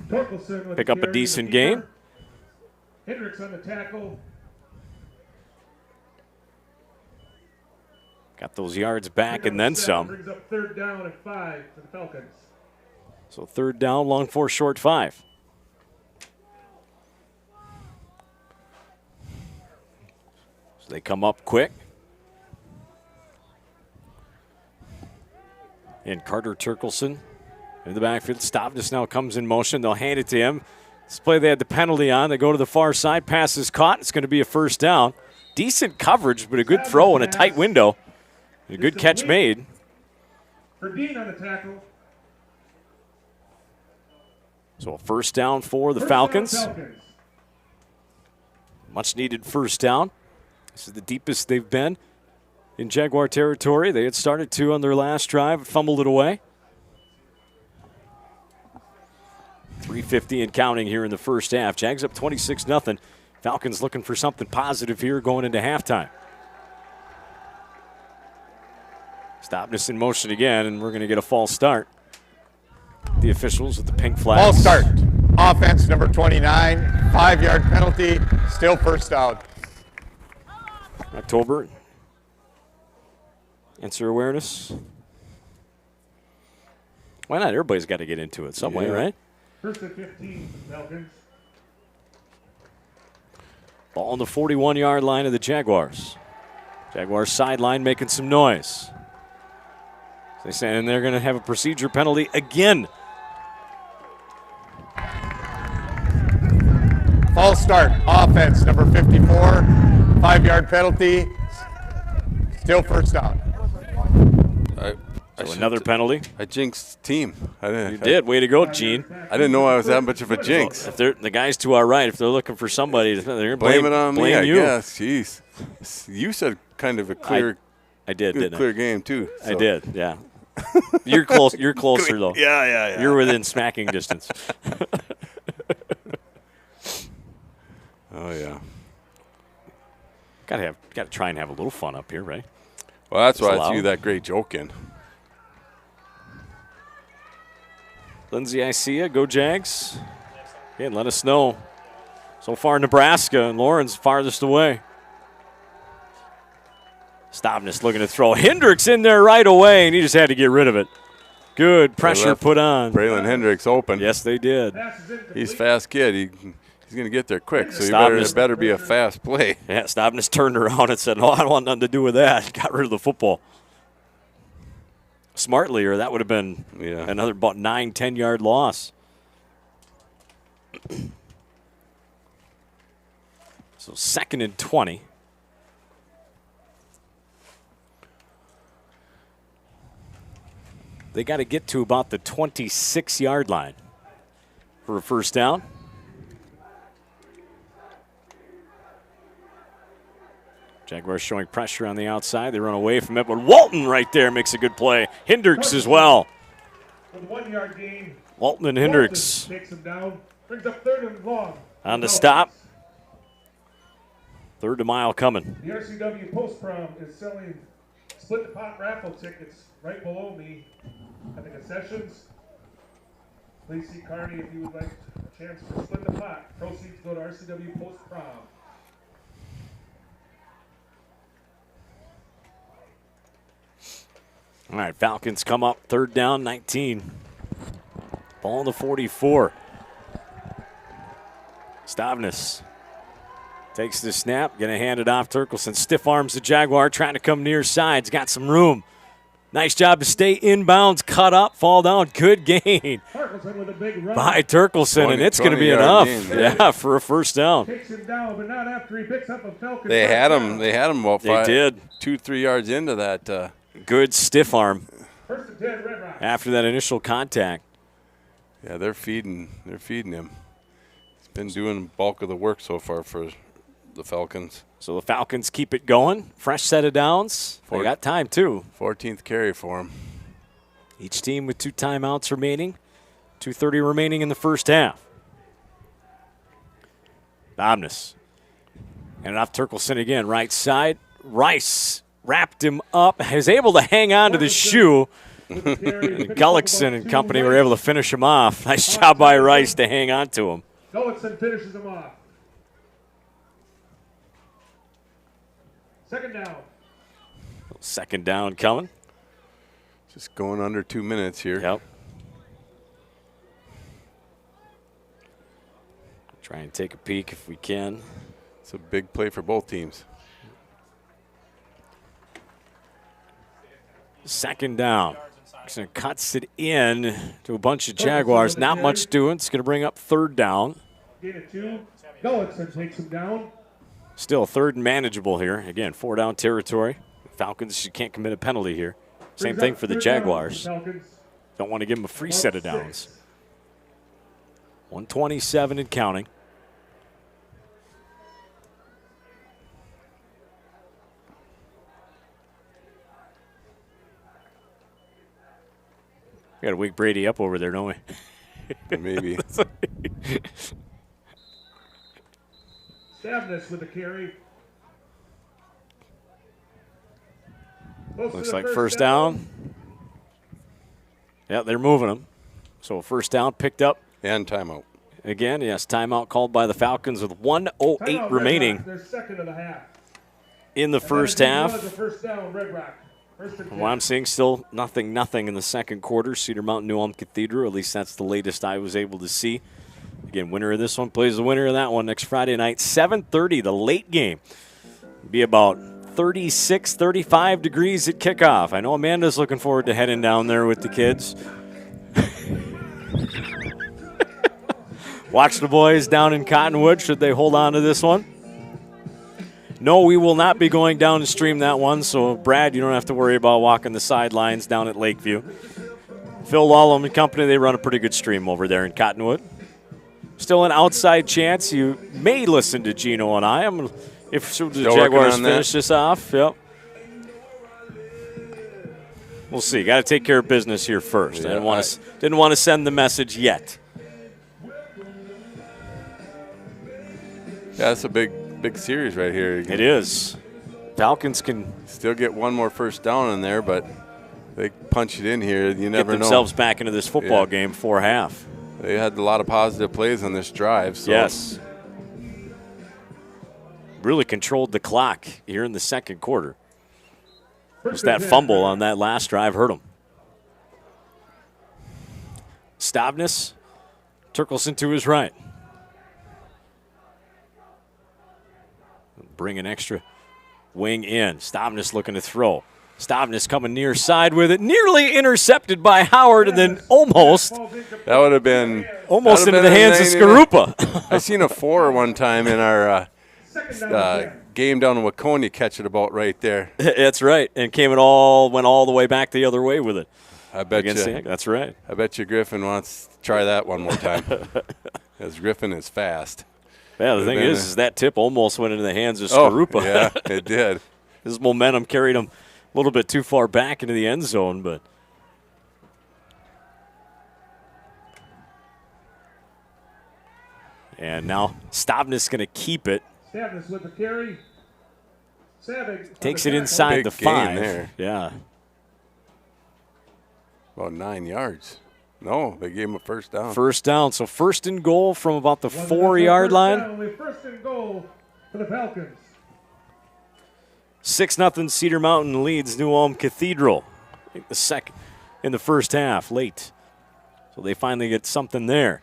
Torkelson with Pick the up a carry, decent the game. keeper. Hendricks on the tackle. Got those yards back and then some. Brings up 3rd down and 5 for the Falcons. So 3rd down, long 4, short 5. So they come up quick. And Carter Turkelson in the backfield. Stopness now comes in motion. They'll hand it to him. This play they had the penalty on. They go to the far side. Pass is caught. It's going to be a first down. Decent coverage, but a good throw in a tight window. A good catch made. Verdeen on the tackle. So a first down for the First down, Falcons. Much needed first down. This is the deepest they've been in Jaguar territory. They had started 2 on their last drive, fumbled it away. 3:50 and counting here in the first half. Jags up 26-0. Falcons looking for something positive here going into halftime. Stopness in motion again, and we're going to get a false start. The officials with the pink flags. False start, offense number 29, 5-yard penalty, still first down. October. Answer awareness. Why not? Everybody's got to get into it some way, right? 1st and 15 for the Falcons. Ball on the 41-yard line of the Jaguars. Jaguars sideline making some noise. They say, and they're going to have a procedure penalty again. False start, offense number 54, 5-yard penalty, still first down. So another penalty. I jinxed team. You did. Way to go, Gene. I didn't know I was that much of a jinx. If they're the guys to our right, if they're looking for somebody, they're Blame it on me, blame I you. guess. Jeez. You said kind of a clear, I did, didn't clear I? game, too. I so. did, yeah. You're close. You're closer, though. Yeah. You're within smacking distance. Oh, yeah. Got to try and have a little fun up here, right? Well, that's why I allowed. threw that great joke in. Lindsay, I see you. Go Jags. Okay, let us know. So far, Nebraska and Lawrence farthest away. Stopness looking to throw. Hendricks in there right away, and he just had to get rid of it. Good pressure put on. Braylon Hendricks open. Yes, they did. He's a fast kid. He's going to get there quick, so Stopness- it better be a fast play. Yeah, Stopness turned around and said, "Oh, I don't want nothing to do with that." Got rid of the football. smartly, or that would have been another about 9-10 yard loss. So 2nd and 20. They got to get to about the 26-yard line for a first down. Jaguars showing pressure on the outside. They run away from it, but Walton right there makes a good play. Hendricks as well. With 1 yard gain. Walton and Hendricks. Takes him down. Brings up 3rd and long. On the stop. 3rd and mile coming. The RCW Post Prom is selling split the pot raffle tickets right below me at the concessions. Please see Carney if you would like a chance for split the pot. Proceeds go to RCW Post Prom. All right, Falcons come up, 3rd down, 19. Ball on the 44. Stavnes takes the snap, going to hand it off. Turkelson stiff arms the Jaguar, trying to come near side. He's got some room. Nice job to stay inbounds, cut up, fall down. Good gain With a big run. by Turkelson, and it's going to be enough. For a first down. Takes him down, but not after he picks up a Falcon. They had him. They had him about They did. 2-3 yards into that. Good stiff arm 1st and 10, Red Rock. after that initial contact. Yeah, they're feeding him. He's been doing the bulk of the work so far for the Falcons. So the Falcons keep it going. Fresh set of downs. They got time, too. 14th carry for him. Each team with 2 timeouts remaining. 2:30 remaining in the first half. Dobness. And off Turkelson again, right side. Rice wrapped him up, is able to hang on to the shoe. Gullickson and company were able to finish him off. Nice job by Rice to hang on to him. Gullickson finishes him off. 2nd down. 2nd down coming. Just going under 2 minutes here. Yep. Try and take a peek if we can. It's a big play for both teams. 2nd down. So cuts it in to a bunch of Jaguars. Not much doing. It's going to bring up 3rd down. Gain of 2. Gullickson takes him down. Still 3rd and manageable here. Again, 4-down territory. Falcons, you can't commit a penalty here. Same thing for the Jaguars. Don't want to give them a free set of downs. 127 and counting. We got to wake Brady up over there, don't we? Maybe. Stavnes with the carry. Looks like first down. Yeah, they're moving them. So first down picked up. And timeout. Again, yes, timeout called by the Falcons with 1:08 remaining They're 2nd of the half. in the first half. First down, Red Rock. From what I'm seeing, still nothing in the 2nd quarter. Cedar Mountain New Ulm Cathedral, at least that's the latest I was able to see. Again, winner of this one plays the winner of that one next Friday night. 7:30, the late game. Be about 36, 35 degrees at kickoff. I know Amanda's looking forward to heading down there with the kids. Watch the boys down in Cottonwood. Should they hold on to this one? No, we will not be going down to stream that one. So, Brad, you don't have to worry about walking the sidelines down at Lakeview. Phil Lawlum and company, they run a pretty good stream over there in Cottonwood. Still an outside chance you may listen to Gino and I. If the Jaguars finish this off, yep. We'll see. Got to take care of business here first. Yeah, didn't want to send the message yet. Yeah, it's a big series right here. It is. Falcons can still get one more first down in there, but they punch it in here. You never know. Get themselves back into this football game for half. They had a lot of positive plays on this drive. So. Yes. Really controlled the clock here in the 2nd quarter. Just that fumble on that last drive hurt them. Stavnes, Turkelson to his right. Bring an extra wing in. Stavnes looking to throw. Stavnis coming near side with it, nearly intercepted by Howard, and then almost That would have been into the hands of Skarupa. I seen a 4 one time in our game down in Waconia catch it about right there. That's right, and went all the way back the other way with it. I bet you. That's right. I bet you Griffin wants to try that one more time, because Griffin is fast. Yeah, the thing is that tip almost went into the hands of Skarupa. Oh, yeah, it did. His momentum carried him a little bit too far back into the end zone, but and now Stavnis going to keep it. Stavnis with the carry. Savage takes it inside the 5 there. Yeah. About 9 yards. No, they gave him a first down. First down. So first and goal from about the 4-yard line. Only first and goal for the Falcons. 6-0 Cedar Mountain leads New Ulm Cathedral. I think the second in the first half, late. So they finally get something there.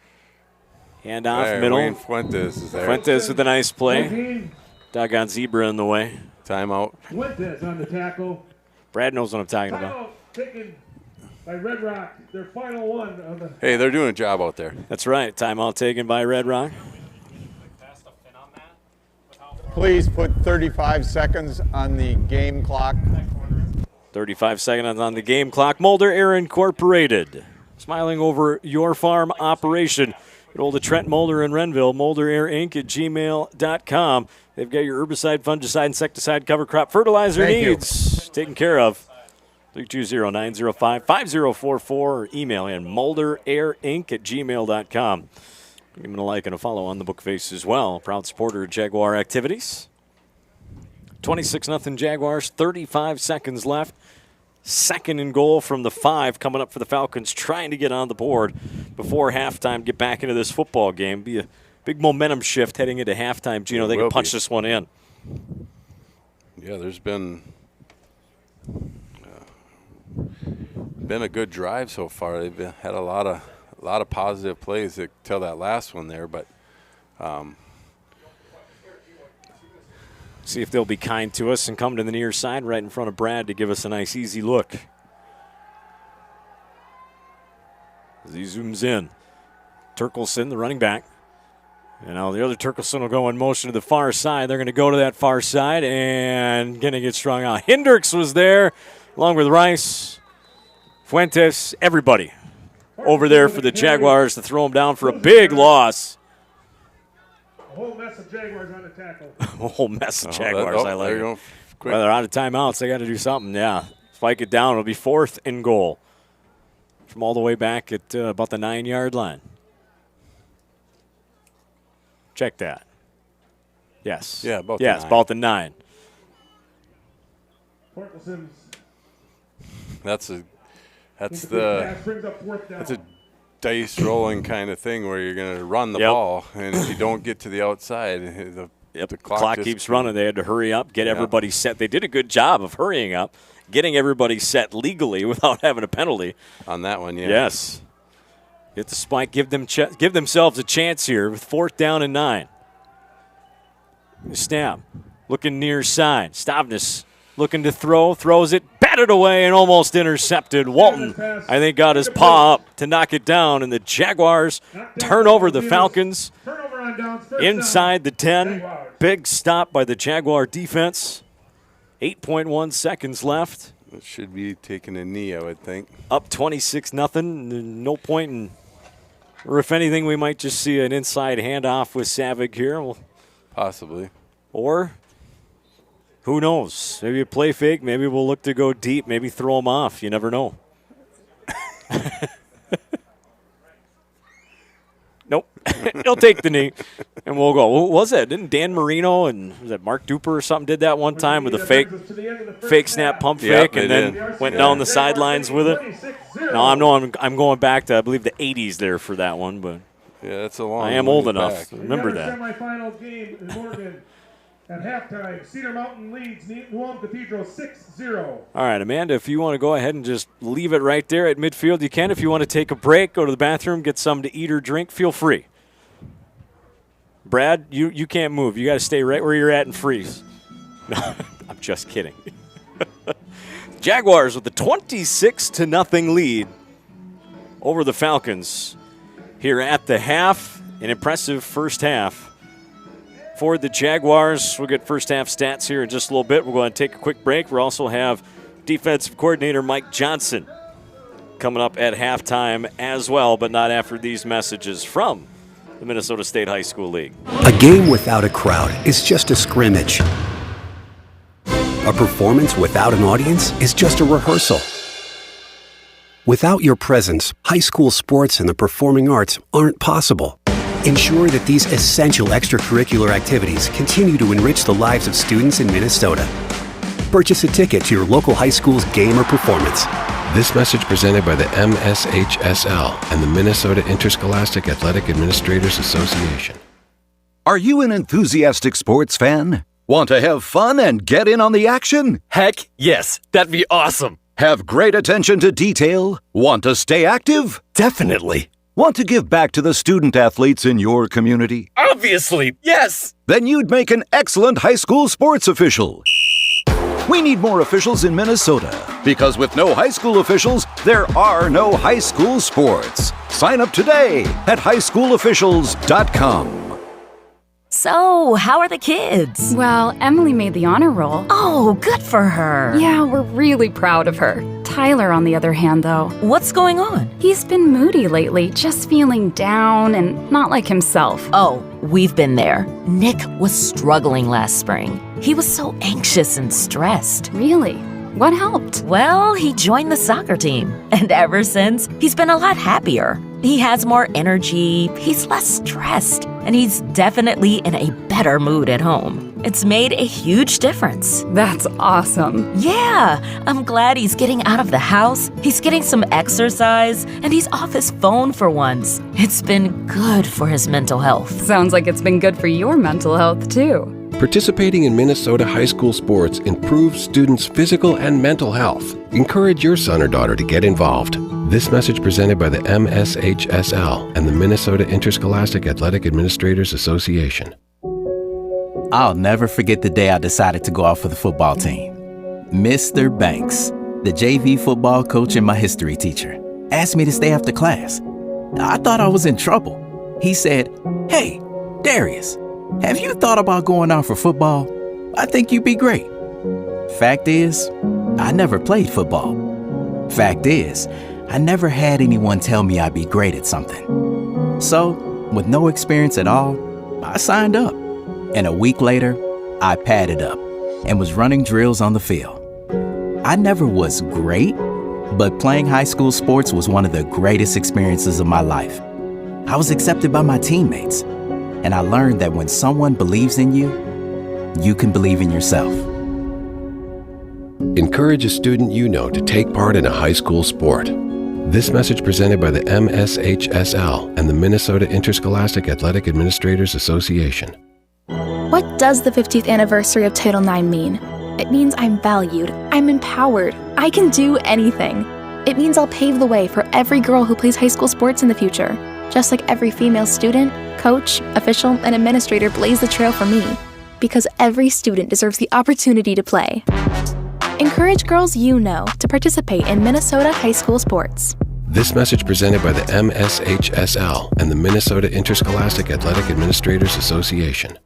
Hand off middle. Wayne Fuentes is there. Fuentes with a nice play. Doggone zebra in the way. Timeout. Fuentes on the tackle. Brad knows what I'm talking about. Timeout taken by Red Rock. Their final one of the. Hey, they're doing a job out there. That's right. Timeout taken by Red Rock. Please put 35 seconds on the game clock. 35 seconds on the game clock. Mulder Air Incorporated. Smiling over your farm operation. Get hold of Trent Mulder in Renville. MulderAirInc at gmail.com. They've got your herbicide, fungicide, insecticide, cover crop fertilizer needs taken care of. 320-905-5044 or email in MulderAirInc at gmail.com. Give them a like and a follow on the book face as well. Proud supporter of Jaguar activities. 26-0 Jaguars, 35 seconds left. Second and goal from the 5 coming up for the Falcons, trying to get on the board before halftime, get back into this football game. Be a big momentum shift heading into halftime, Gino. They can punch this one in. Yeah, there's been a good drive so far. They've had a lot of positive plays till that last one there, but see if they'll be kind to us and come to the near side right in front of Brad to give us a nice easy look. As he zooms in, Turkelson, the running back. And now the other Turkelson will go in motion to the far side. They're going to go to that far side and going to get strung out. Hendricks was there along with Rice, Fuentes, everybody over there for the Jaguars to throw him down for a big loss. A whole mess of Jaguars on the tackle. A whole mess of Jaguars, I like it. Well, Quick. they're out of timeouts. They got to do something, yeah. Spike it down. It'll be 4th and goal from all the way back at about the 9-yard line. Check that. Yes. Yeah, about yes, the 9. about the 9. That's a dice rolling kind of thing where you're going to run the ball, and if you don't get to the outside, the clock keeps running. They had to hurry up, get everybody set. They did a good job of hurrying up, getting everybody set legally without having a penalty. On that one, yeah. Yes. Get the spike, give themselves a chance here with 4th down and 9. Snap, looking near side. Stavnis looking to throws it, batted away and almost intercepted. Walton, I think, got his paw up to knock it down, and the Jaguars turn over the Falcons inside the 10. Big stop by the Jaguar defense. 8.1 seconds left. It should be taking a knee, I would think. Up 26-0. No point in, or if anything, we might just see an inside handoff with Savig here. Possibly. Or who knows? Maybe a play fake. Maybe we'll look to go deep. Maybe throw them off. You never know. Nope. He'll take the knee, and we'll go. What was that? Didn't Dan Marino and was that Mark Duper or something did that one time with a fake snap pump fake, and then went down the sidelines with it? No, I'm going back to, I believe, the 80s there for that one, but yeah, that's a long. I am old enough to remember that. Semifinal game in Morgan. At halftime, Cedar Mountain leads New Ulm Cathedral 6-0. All right, Amanda, if you want to go ahead and just leave it right there at midfield, you can. If you want to take a break, go to the bathroom, get something to eat or drink, feel free. Brad, you can't move. You got to stay right where you're at and freeze. No, I'm just kidding. Jaguars with a 26-0 lead over the Falcons here at the half. An impressive first half for the Jaguars. We'll get first half stats here in just a little bit. We're going to take a quick break. We'll also have defensive coordinator Mike Johnson coming up at halftime as well, but not after these messages from the Minnesota State High School League. A game without a crowd is just a scrimmage. A performance without an audience is just a rehearsal. Without your presence, high school sports and the performing arts aren't possible. Ensure that these essential extracurricular activities continue to enrich the lives of students in Minnesota. Purchase a ticket to your local high school's game or performance. This message presented by the MSHSL and the Minnesota Interscholastic Athletic Administrators Association. Are you an enthusiastic sports fan? Want to have fun and get in on the action? Heck, yes. That'd be awesome. Have great attention to detail? Want to stay active? Definitely. Want to give back to the student athletes in your community? Obviously, yes. Then you'd make an excellent high school sports official. We need more officials in Minnesota, because with no high school officials, there are no high school sports. Sign up today at highschoolofficials.com. So, how are the kids? Well, Emily made the honor roll. Oh, good for her. Yeah, we're really proud of her. Tyler, on the other hand, though. What's going on? He's been moody lately, just feeling down and not like himself. Oh, we've been there. Nick was struggling last spring. He was so anxious and stressed. Really? What helped? Well, he joined the soccer team. And ever since, he's been a lot happier. He has more energy, he's less stressed, and he's definitely in a better mood at home. It's made a huge difference. That's awesome. Yeah, I'm glad he's getting out of the house, he's getting some exercise, and he's off his phone for once. It's been good for his mental health. Sounds like it's been good for your mental health, too. Participating in Minnesota high school sports improves students' physical and mental health. Encourage your son or daughter to get involved. This message presented by the MSHSL and the Minnesota Interscholastic Athletic Administrators Association. I'll never forget the day I decided to go out for the football team. Mr. Banks, the JV football coach and my history teacher, asked me to stay after class. I thought I was in trouble. He said, "Hey, Darius, have you thought about going out for football? I think you'd be great." Fact is, I never played football. Fact is, I never had anyone tell me I'd be great at something. So, with no experience at all, I signed up. And a week later, I padded up and was running drills on the field. I never was great, but playing high school sports was one of the greatest experiences of my life. I was accepted by my teammates, and I learned that when someone believes in you, you can believe in yourself. Encourage a student you know to take part in a high school sport. This message presented by the MSHSL and the Minnesota Interscholastic Athletic Administrators Association. What does the 50th anniversary of Title IX mean? It means I'm valued, I'm empowered, I can do anything. It means I'll pave the way for every girl who plays high school sports in the future, just like every female student, coach, official, and administrator blazed the trail for me, because every student deserves the opportunity to play. Encourage girls you know to participate in Minnesota high school sports. This message presented by the MSHSL and the Minnesota Interscholastic Athletic Administrators Association.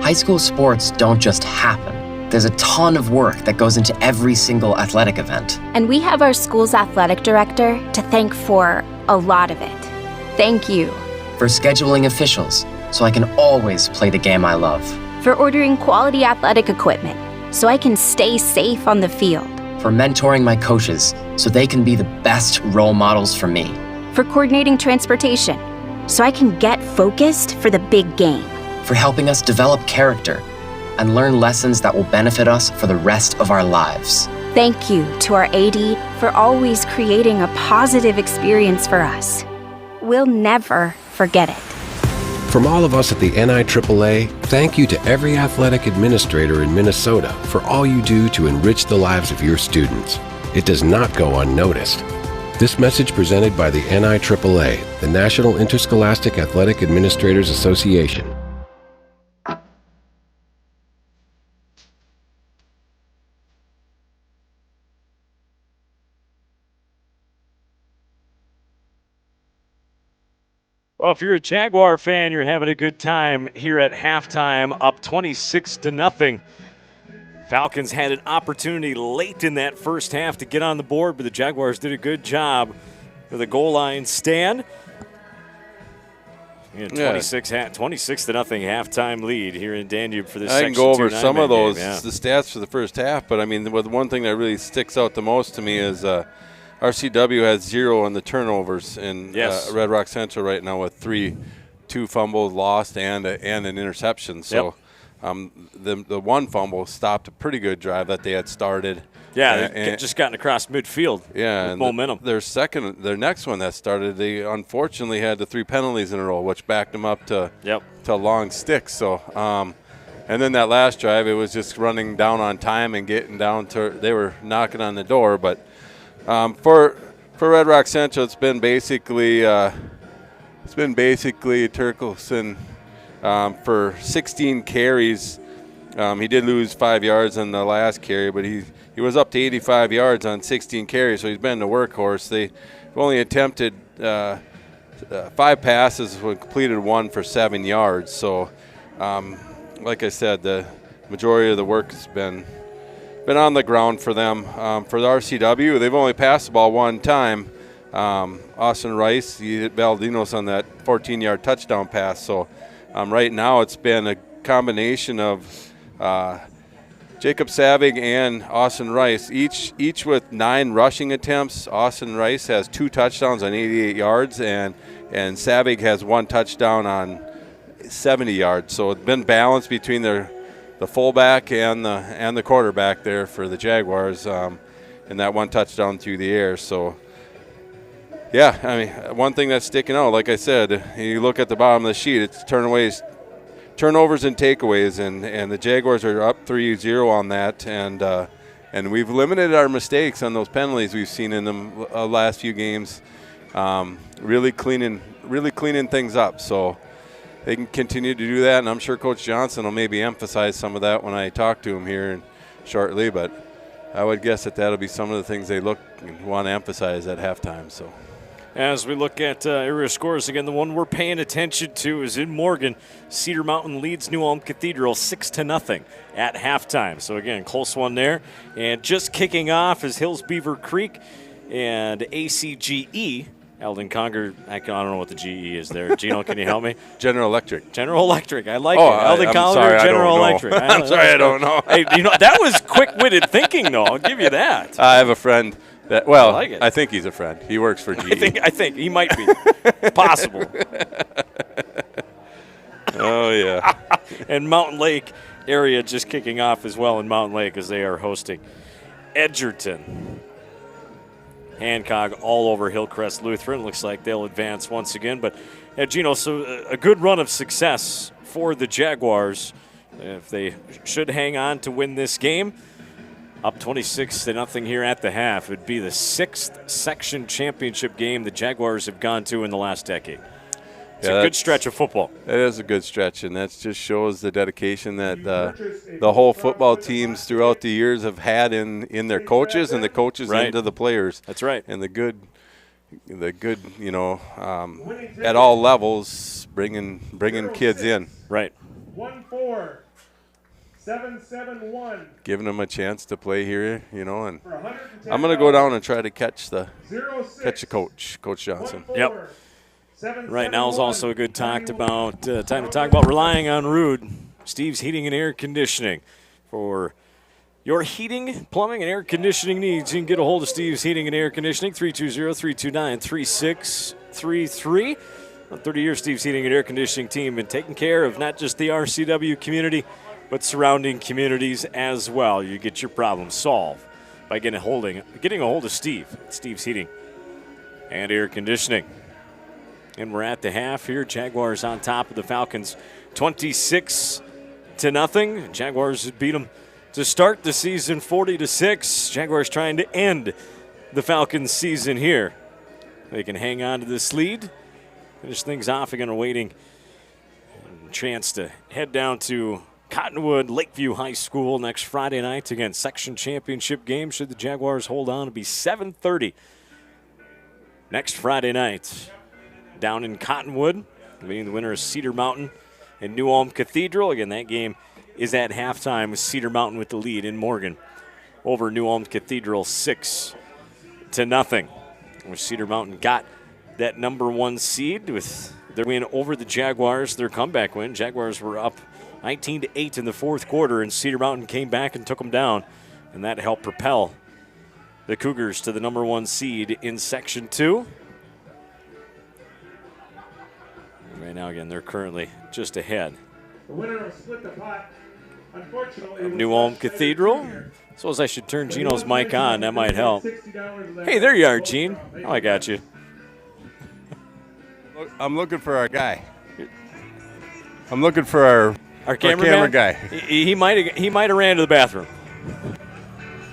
High school sports don't just happen. There's a ton of work that goes into every single athletic event. And we have our school's athletic director to thank for a lot of it. Thank you. For scheduling officials, so I can always play the game I love. For ordering quality athletic equipment, so I can stay safe on the field. For mentoring my coaches, so they can be the best role models for me. For coordinating transportation, so I can get focused for the big game. For helping us develop character and learn lessons that will benefit us for the rest of our lives. Thank you to our AD for always creating a positive experience for us. We'll never forget it. From all of us at the NIAAA, thank you to every athletic administrator in Minnesota for all you do to enrich the lives of your students. It does not go unnoticed. This message presented by the NIAAA, the National Interscholastic Athletic Administrators Association. Well, if you're a Jaguar fan, you're having a good time here at halftime, up 26-0. Falcons had an opportunity late in that first half to get on the board, but the Jaguars did a good job with a goal line stand. 26-0 halftime lead here in Danube for this I Section can go over 2 some of those, game, yeah. the stats for the first half, but I mean, the one thing that really sticks out the most to me is RCW has 0 on the turnovers in Red Rock Central right now with 2 fumbles lost and an interception. So the one fumble stopped a pretty good drive that they had started. Yeah, they just gotten across midfield with momentum. Their next one that started, they unfortunately had the 3 penalties in a row, which backed them up to long sticks. So, and then that last drive, it was just running down on time and getting down to. They were knocking on the door, but for Red Rock Central, it's been basically Turkelson for 16 carries. He did lose 5 yards on the last carry, but he was up to 85 yards on 16 carries, so he's been the workhorse. They've only attempted 5 passes, completed 1 for 7 yards. So, like I said, the majority of the work has been on the ground for them. For the RCW, they've only passed the ball 1 time. Austin Rice, he hit Baldinos on that 14-yard touchdown pass. So, right now it's been a combination of Jacob Savig and Austin Rice, each with 9 rushing attempts. Austin Rice has 2 touchdowns on 88 yards, and Savig has 1 touchdown on 70 yards. So it's been balanced between the fullback and the quarterback there for the Jaguars, and that 1 touchdown through the air. So, yeah, I mean, one thing that's sticking out, like I said, you look at the bottom of the sheet, it's turnovers and takeaways, and the Jaguars are up 3-0 on that, and we've limited our mistakes on those penalties we've seen in the last few games, really cleaning things up. So they can continue to do that, and I'm sure Coach Johnson will maybe emphasize some of that when I talk to him here shortly. But I would guess that'll be some of the things they want to emphasize at halftime. So. As we look at area scores again, the one we're paying attention to is in Morgan. Cedar Mountain leads New Ulm Cathedral 6-0 at halftime. So again, close one there. And just kicking off is Hills Beaver Creek and ACGE. Eldon Conger, I don't know what the GE is there. Gino, can you help me? General Electric. General Electric. I like it. Eldon Conger, General Electric. I'm sorry, I don't know. Hey, that was quick-witted thinking, though. I'll give you that. I have a friend. I think he's a friend. He works for GE. I think he might be. Possible. Oh, yeah. And Mountain Lake area just kicking off as well in Mountain Lake as they are hosting Edgerton. Hancock all over Hillcrest Lutheran. Looks like they'll advance once again. But, Gino, so a good run of success for the Jaguars. If they should hang on to win this game, up 26-0 here at the half. It would be the 6th section championship game the Jaguars have gone to in the last decade. It's a good stretch of football. It is a good stretch, and that just shows the dedication that the whole football teams throughout the years have had in their coaches and the coaches into the players. That's right. And the good, at all levels, bringing kids in. Right. 771. Giving them a chance to play here, and I'm going to go down and try to catch the Coach Johnson. Yep. Right now is also a good time to talk about relying on Rude, Steve's Heating and Air Conditioning. For your heating, plumbing, and air conditioning needs, you can get a hold of Steve's Heating and Air Conditioning, 320-329-3633. 30 years, Steve's Heating and Air Conditioning team been taking care of not just the RCW community, but surrounding communities as well. You get your problem solved by getting a hold of Steve at Steve's Heating and Air Conditioning. And we're at the half here. Jaguars on top of the Falcons 26-0. Jaguars beat them to start the season 40-6. Jaguars trying to end the Falcons season here. They can hang on to this lead. Finish things off again, awaiting a chance to head down to Cottonwood Lakeview High School next Friday night. Again, section championship game. Should the Jaguars hold on, it'll be 7:30 next Friday night down in Cottonwood. Being the winner is Cedar Mountain and New Ulm Cathedral. Again, that game is at halftime with Cedar Mountain with the lead in Morgan over New Ulm Cathedral 6-0. Where Cedar Mountain got that number 1 seed with their win over the Jaguars, their comeback win. Jaguars were up 19-8 in the fourth quarter, and Cedar Mountain came back and took them down, and that helped propel the Cougars to the number 1 seed in Section 2. Right now, again, they're currently just ahead The winner of Split the Pot, unfortunately, of New Ulm Cathedral. Suppose I should turn Gino's mic on. That might help. Hey, there you are, Gene. Oh, I got you. I'm looking for our guy. I'm looking for our camera guy. He might have ran to the bathroom.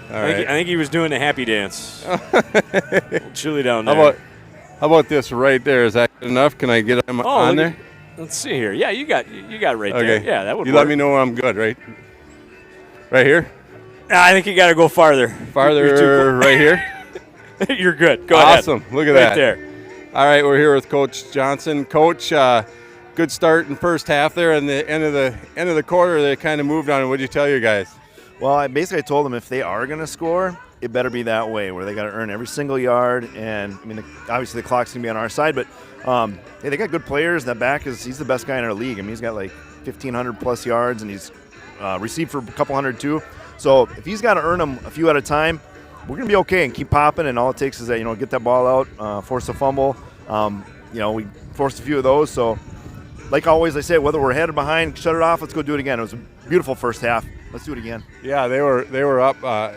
Right. I think he was doing the happy dance. Chilly down there. How about this right there? Is that good enough? Can I get him on there? Let's see here. Yeah, you got it right Okay. there. Yeah, that would You work. let me know when I'm good, right? Right here? I think you got to go farther. Farther right here? You're good. Go ahead. Awesome. Look at right that. there. All right, we're here with Coach Johnson. Coach, good start in first half there. And the end of the quarter, they kind of moved on. What did you tell your guys? Well, I basically told them if they are going to score, it better be that way, where they got to earn every single yard. And I mean, obviously the clock's going to be on our side, but hey, they got good players. That back he's the best guy in our league. I mean, he's got like 1,500 plus yards, and he's received for a couple hundred too. So if he's got to earn them a few at a time, we're going to be okay and keep popping. And all it takes is that, get that ball out, force a fumble. We forced a few of those. So like always, I say, whether we're ahead or behind, shut it off. Let's go do it again. It was a beautiful first half. Let's do it again. Yeah, they were up.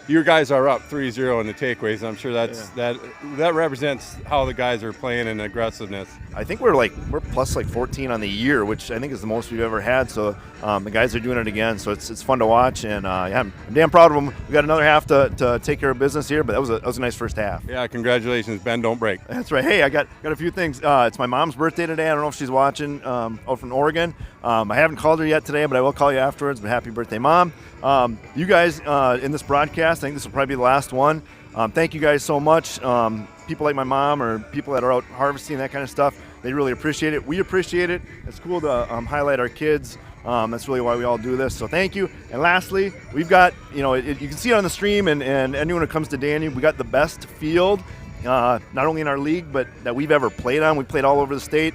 Your guys are up 3-0 in the takeaways. I'm sure that represents how the guys are playing in aggressiveness. I think we're plus 14 on the year, which I think is the most we've ever had. So the guys are doing it again. So it's fun to watch, and I'm damn proud of them. We got another half to take care of business here, but that was a nice first half. Yeah, congratulations, Ben. Don't break. That's right. Hey, I got a few things. It's my mom's birthday today. I don't know if she's watching out from Oregon. I haven't called her yet today, but I will call you afterwards. But happy birthday, Mom. You guys in this broadcast, I think this will probably be the last one. Thank you guys so much. People like my mom or people that are out harvesting, that kind of stuff, they really appreciate it. We appreciate it. It's cool to highlight our kids. That's really why we all do this. So thank you. And lastly, we've got, you can see it on the stream and anyone who comes to Danube, we got the best field, not only in our league, but that we've ever played on. We played all over the state.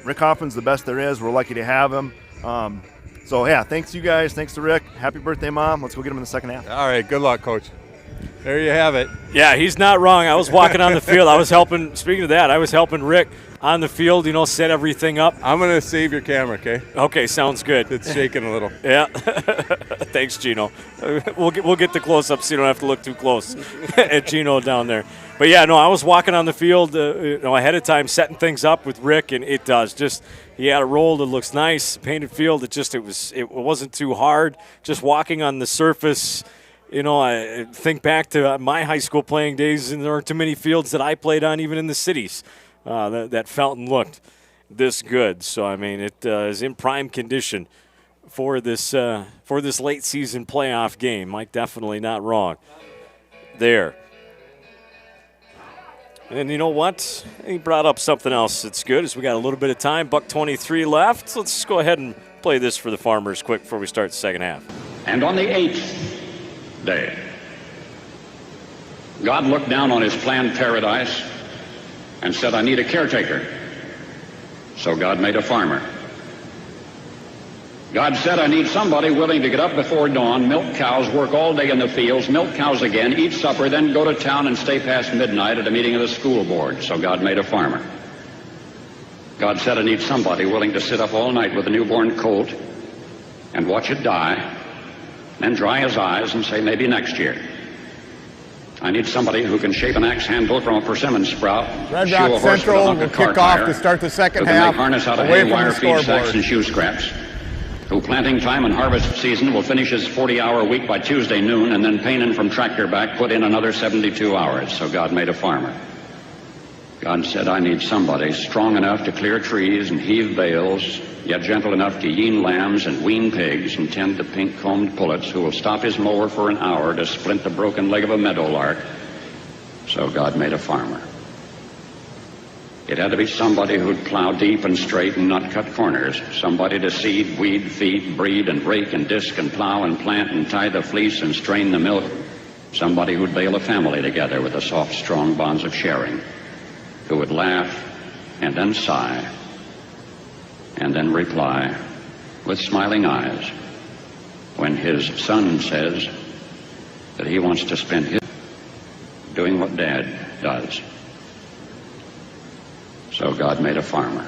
Rick Hoffman's the best there is. We're lucky to have him. So, yeah, thanks to you guys. Thanks to Rick. Happy birthday, Mom. Let's go get him in the second half. All right, good luck, Coach. There you have it. Yeah, he's not wrong. I was walking on the field. I was helping Rick on the field, set everything up. I'm going to save your camera, okay? Okay, sounds good. It's shaking a little. Yeah. Thanks, Gino. We'll get the close-up so you don't have to look too close at Gino down there. But, yeah, no, I was walking on the field ahead of time, setting things up with Rick, and it does. He had a roll that looks nice, painted field. It wasn't too hard. Just walking on the surface. I think back to my high school playing days, and there aren't too many fields that I played on, even in the cities, that felt and looked this good. So, I mean, it is in prime condition for this late season playoff game. Mike definitely not wrong there. And you know what? He brought up something else that's good as we got a little bit of time. $1:23 left. Let's go ahead and play this for the Farmers quick before we start the second half. And on the 8th day, God looked down on his planned paradise and said, I need a caretaker. So God made a farmer. God said, I need somebody willing to get up before dawn, milk cows, work all day in the fields, milk cows again, eat supper, then go to town and stay past midnight at a meeting of the school board. So God made a farmer. God said, I need somebody willing to sit up all night with a newborn colt and watch it die, then dry his eyes and say, maybe next year. I need somebody who can shape an axe handle from a persimmon sprout, Red shoe Rock a horse Central with a will car kick off tire, to start the second who can half make harness out of away hay, from the wire, feed sacks, scoreboard. and shoe scraps, who planting time and harvest season will finish his 40-hour week by Tuesday noon, and then pain in from tractor back, put in another 72 hours. So God made a farmer. God said, I need somebody strong enough to clear trees and heave bales, yet gentle enough to yean lambs and wean pigs and tend the pink-combed pullets, who will stop his mower for an hour to splint the broken leg of a meadowlark. So God made a farmer. It had to be somebody who'd plow deep and straight and not cut corners. Somebody to seed, weed, feed, breed, and rake and disc and plow and plant and tie the fleece and strain the milk. Somebody who'd bail a family together with the soft, strong bonds of sharing. Who would laugh and then sigh and then reply with smiling eyes when his son says that he wants to spend his doing what Dad does. So God made a farmer.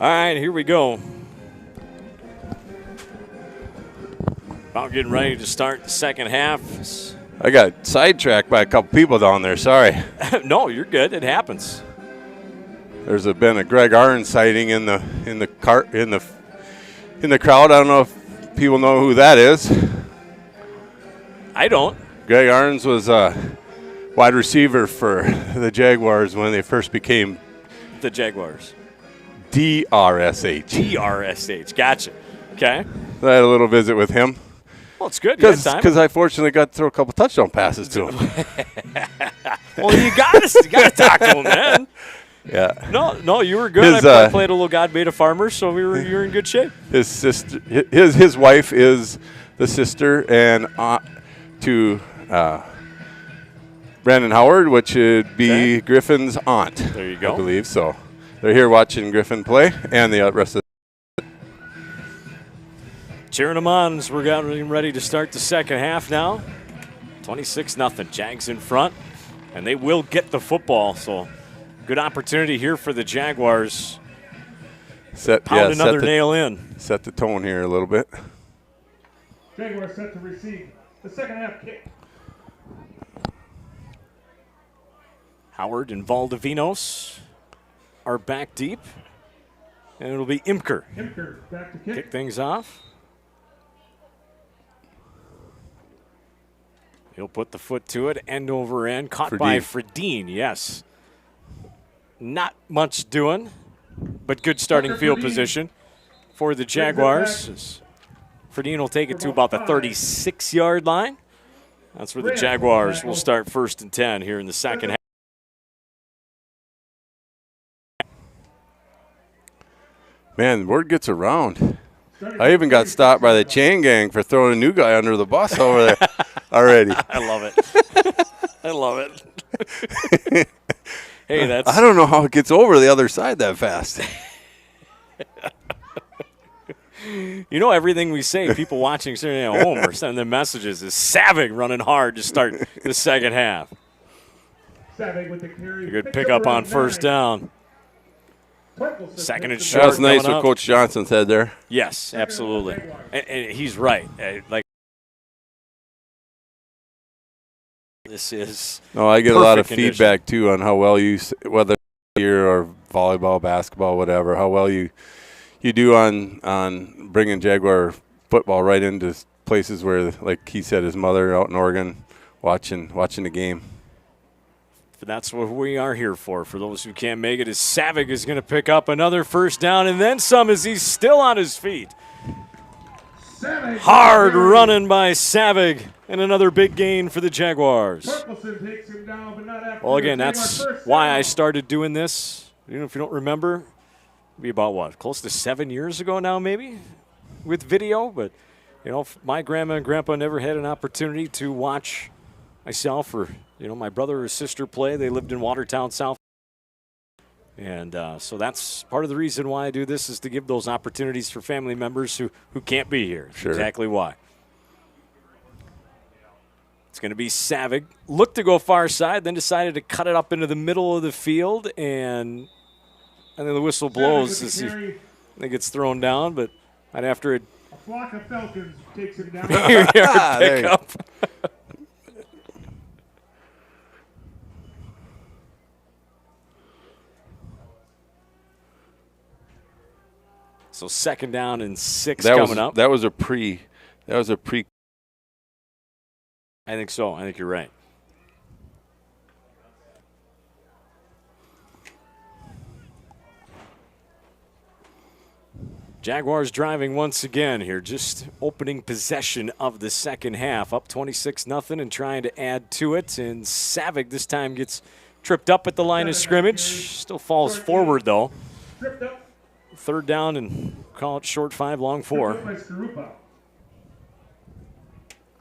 All right, here we go. About getting ready to start the second half. I got sidetracked by a couple people down there. Sorry. No, you're good. It happens. There's been a Greg Arns sighting in the crowd. I don't know if people know who that is. I don't. Greg Arns was a wide receiver for the Jaguars when they first became the Jaguars. DRSH. DRSH. Gotcha. Okay. I had a little visit with him. Well, it's good. Because I fortunately got to throw a couple touchdown passes to him. Well, you got to talk to him, man. Yeah. No, you were good. I played a little God Made a Farmer, so you're in good shape. His sister, his wife is the sister and aunt to Brandon Howard, which would be Griffin's aunt. There you go. I believe so. They're here watching Griffin play, and the rest of. Cheering them on as we're getting ready to start the second half now. 26-0. Jags in front, and they will get the football. So good opportunity here for the Jaguars. Pound another nail in. Set the tone here a little bit. Jaguars set to receive the second half kick. Howard and Valdivinos are back deep, and it'll be Imker. Imker back to kick. Kick things off. He'll put the foot to it, end over end, caught by Fredine, yes. Not much doing, but good starting field position for the Jaguars. Fredine will take it to about the 36-yard line. That's where the Jaguars will start 1st and 10 here in the second half. Man, word gets around. I even got stopped by the chain gang for throwing a new guy under the bus over there already. I love it. I love it. Hey, that's. I don't know how it gets over the other side that fast. You know, everything we say, people watching sitting at home or sending them messages is Savig running hard to start the second half. Savig with the carry. Good pickup on first down. Second and short. That's nice what Coach Johnson said there. Yes, absolutely. And he's right. Like this is. No, I get a lot of feedback too on how well you, whether here or volleyball, basketball, whatever, how well you do on bringing Jaguar football right into places where, like he said, his mother out in Oregon watching the game. But that's what we are here for. For those who can't make it, as Savig is going to pick up another first down and then some as he's still on his feet. Hard running by Savig and another big gain for the Jaguars. Takes him down, but not after. Well, again, that's why I started doing this. You know, if you don't remember, it'd be about what, close to 7 years ago now, maybe, with video. But you know, my grandma and grandpa never had an opportunity to watch myself or my brother or sister play. They lived in Watertown, South. And so that's part of the reason why I do this, is to give those opportunities for family members who can't be here. Sure. Exactly why. It's going to be Savig. Looked to go far side, then decided to cut it up into the middle of the field, and then the whistle blows as he gets thrown down, but right after it. A flock of Falcons takes him down. Pick up. So 2nd down and 6 coming up. That was a pre. I think so. I think you're right. Jaguars driving once again here, just opening possession of the second half, up 26-0 and trying to add to it. And Savick this time gets tripped up at the line of scrimmage. Still falls forward, though. Third down and call it short 5, long 4.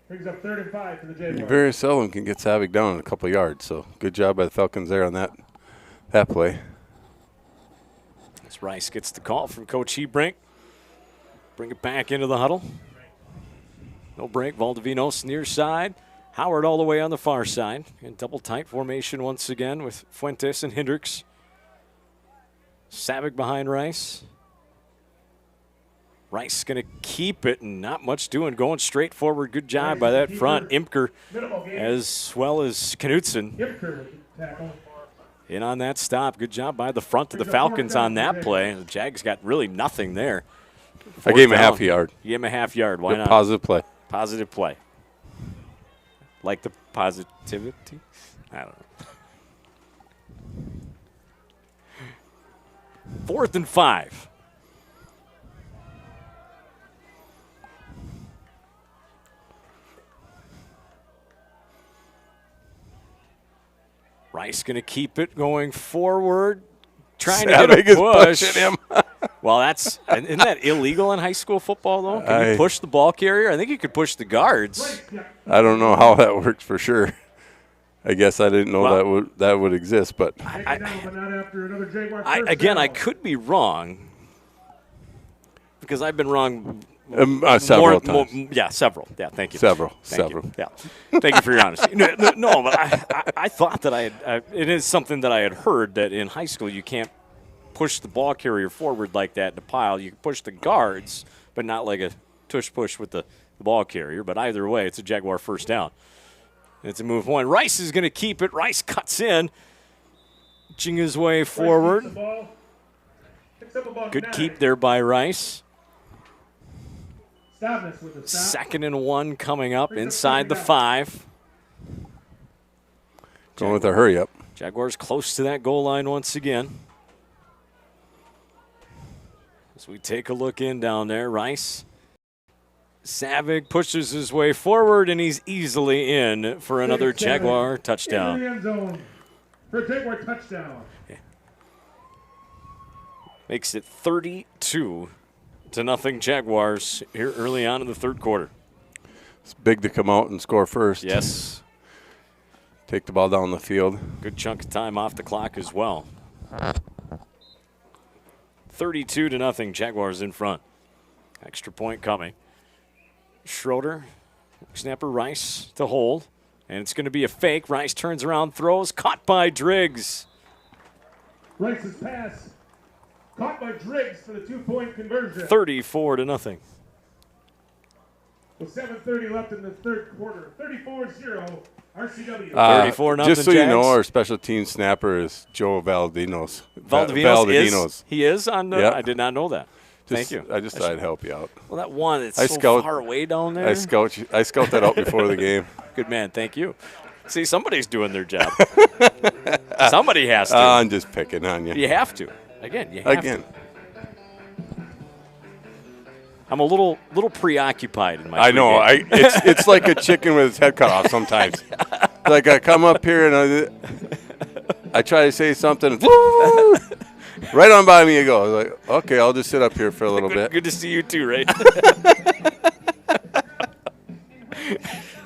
Brings up 3rd and 5 for the Jaguars. Very seldom can get Savick down in a couple yards, so good job by the Falcons there on that play. As Rice gets the call from Coach Hebrink. Bring it back into the huddle. No break. Valdivinos near side. Howard all the way on the far side. In double tight formation once again with Fuentes and Hendricks. Savick behind Rice. Rice going to keep it and not much doing. Going straight forward. Good job by that front. Imker as well as Knutson. In on that stop. Good job by the front of the Falcons on that play. The Jags got really nothing there. I gave him a half yard. You gave him a half yard. Why not? Positive play. Positive play. Like the positivity? I don't know. 4th and 5. Rice going to keep it going forward. Trying to get a push. Him. Well, isn't that illegal in high school football, though? Can you push the ball carrier? I think you could push the guards. I don't know how that works for sure. I guess I didn't know that would exist, but I could be wrong because I've been wrong several times. Yeah, several. Yeah, thank you. Several. Yeah, thank you for your honesty. No, but I thought that it is something that I had heard that in high school you can't push the ball carrier forward like that in a pile. You can push the guards, but not like a tush push with the ball carrier. But either way, it's a Jaguar first down. It's a move one. Rice is going to keep it. Rice cuts in, inching his way forward. Good keep there by Rice. 2nd and 1 coming up inside the 5. Going with a hurry up. Jaguars close to that goal line once again. As we take a look in down there, Rice. Savick pushes his way forward, and he's easily in for another Jaguar touchdown. In the end zone for a Jaguar touchdown. Yeah. Makes it 32-0 Jaguars here early on in the third quarter. It's big to come out and score first. Yes. Take the ball down the field. Good chunk of time off the clock as well. 32-0, Jaguars in front. Extra point coming. Schroeder, snapper Rice to hold. And it's going to be a fake. Rice turns around, throws, caught by Driggs. Rice's pass caught by Driggs for the 2-point conversion. 34-0. With 7:30 left in the third quarter. 34-0 RCW. 34-0 Just so Jags. you know, our special team snapper is Joe Valdivinos. Valdivinos is on the. Yep. I did not know that. Thank you. I just thought I'd help you out. Well, that one, it's so far away down there. I scout that out before the game. Good man, thank you. See, somebody's doing their job. Somebody has to. I'm just picking on you. You have to. Again, you have to. I'm a little preoccupied in my. I know. It's like a chicken with its head cut off sometimes. Like I come up here and I try to say something. Right on by me you go. Like, okay, I'll just sit up here for a little bit. Good to see you too, right?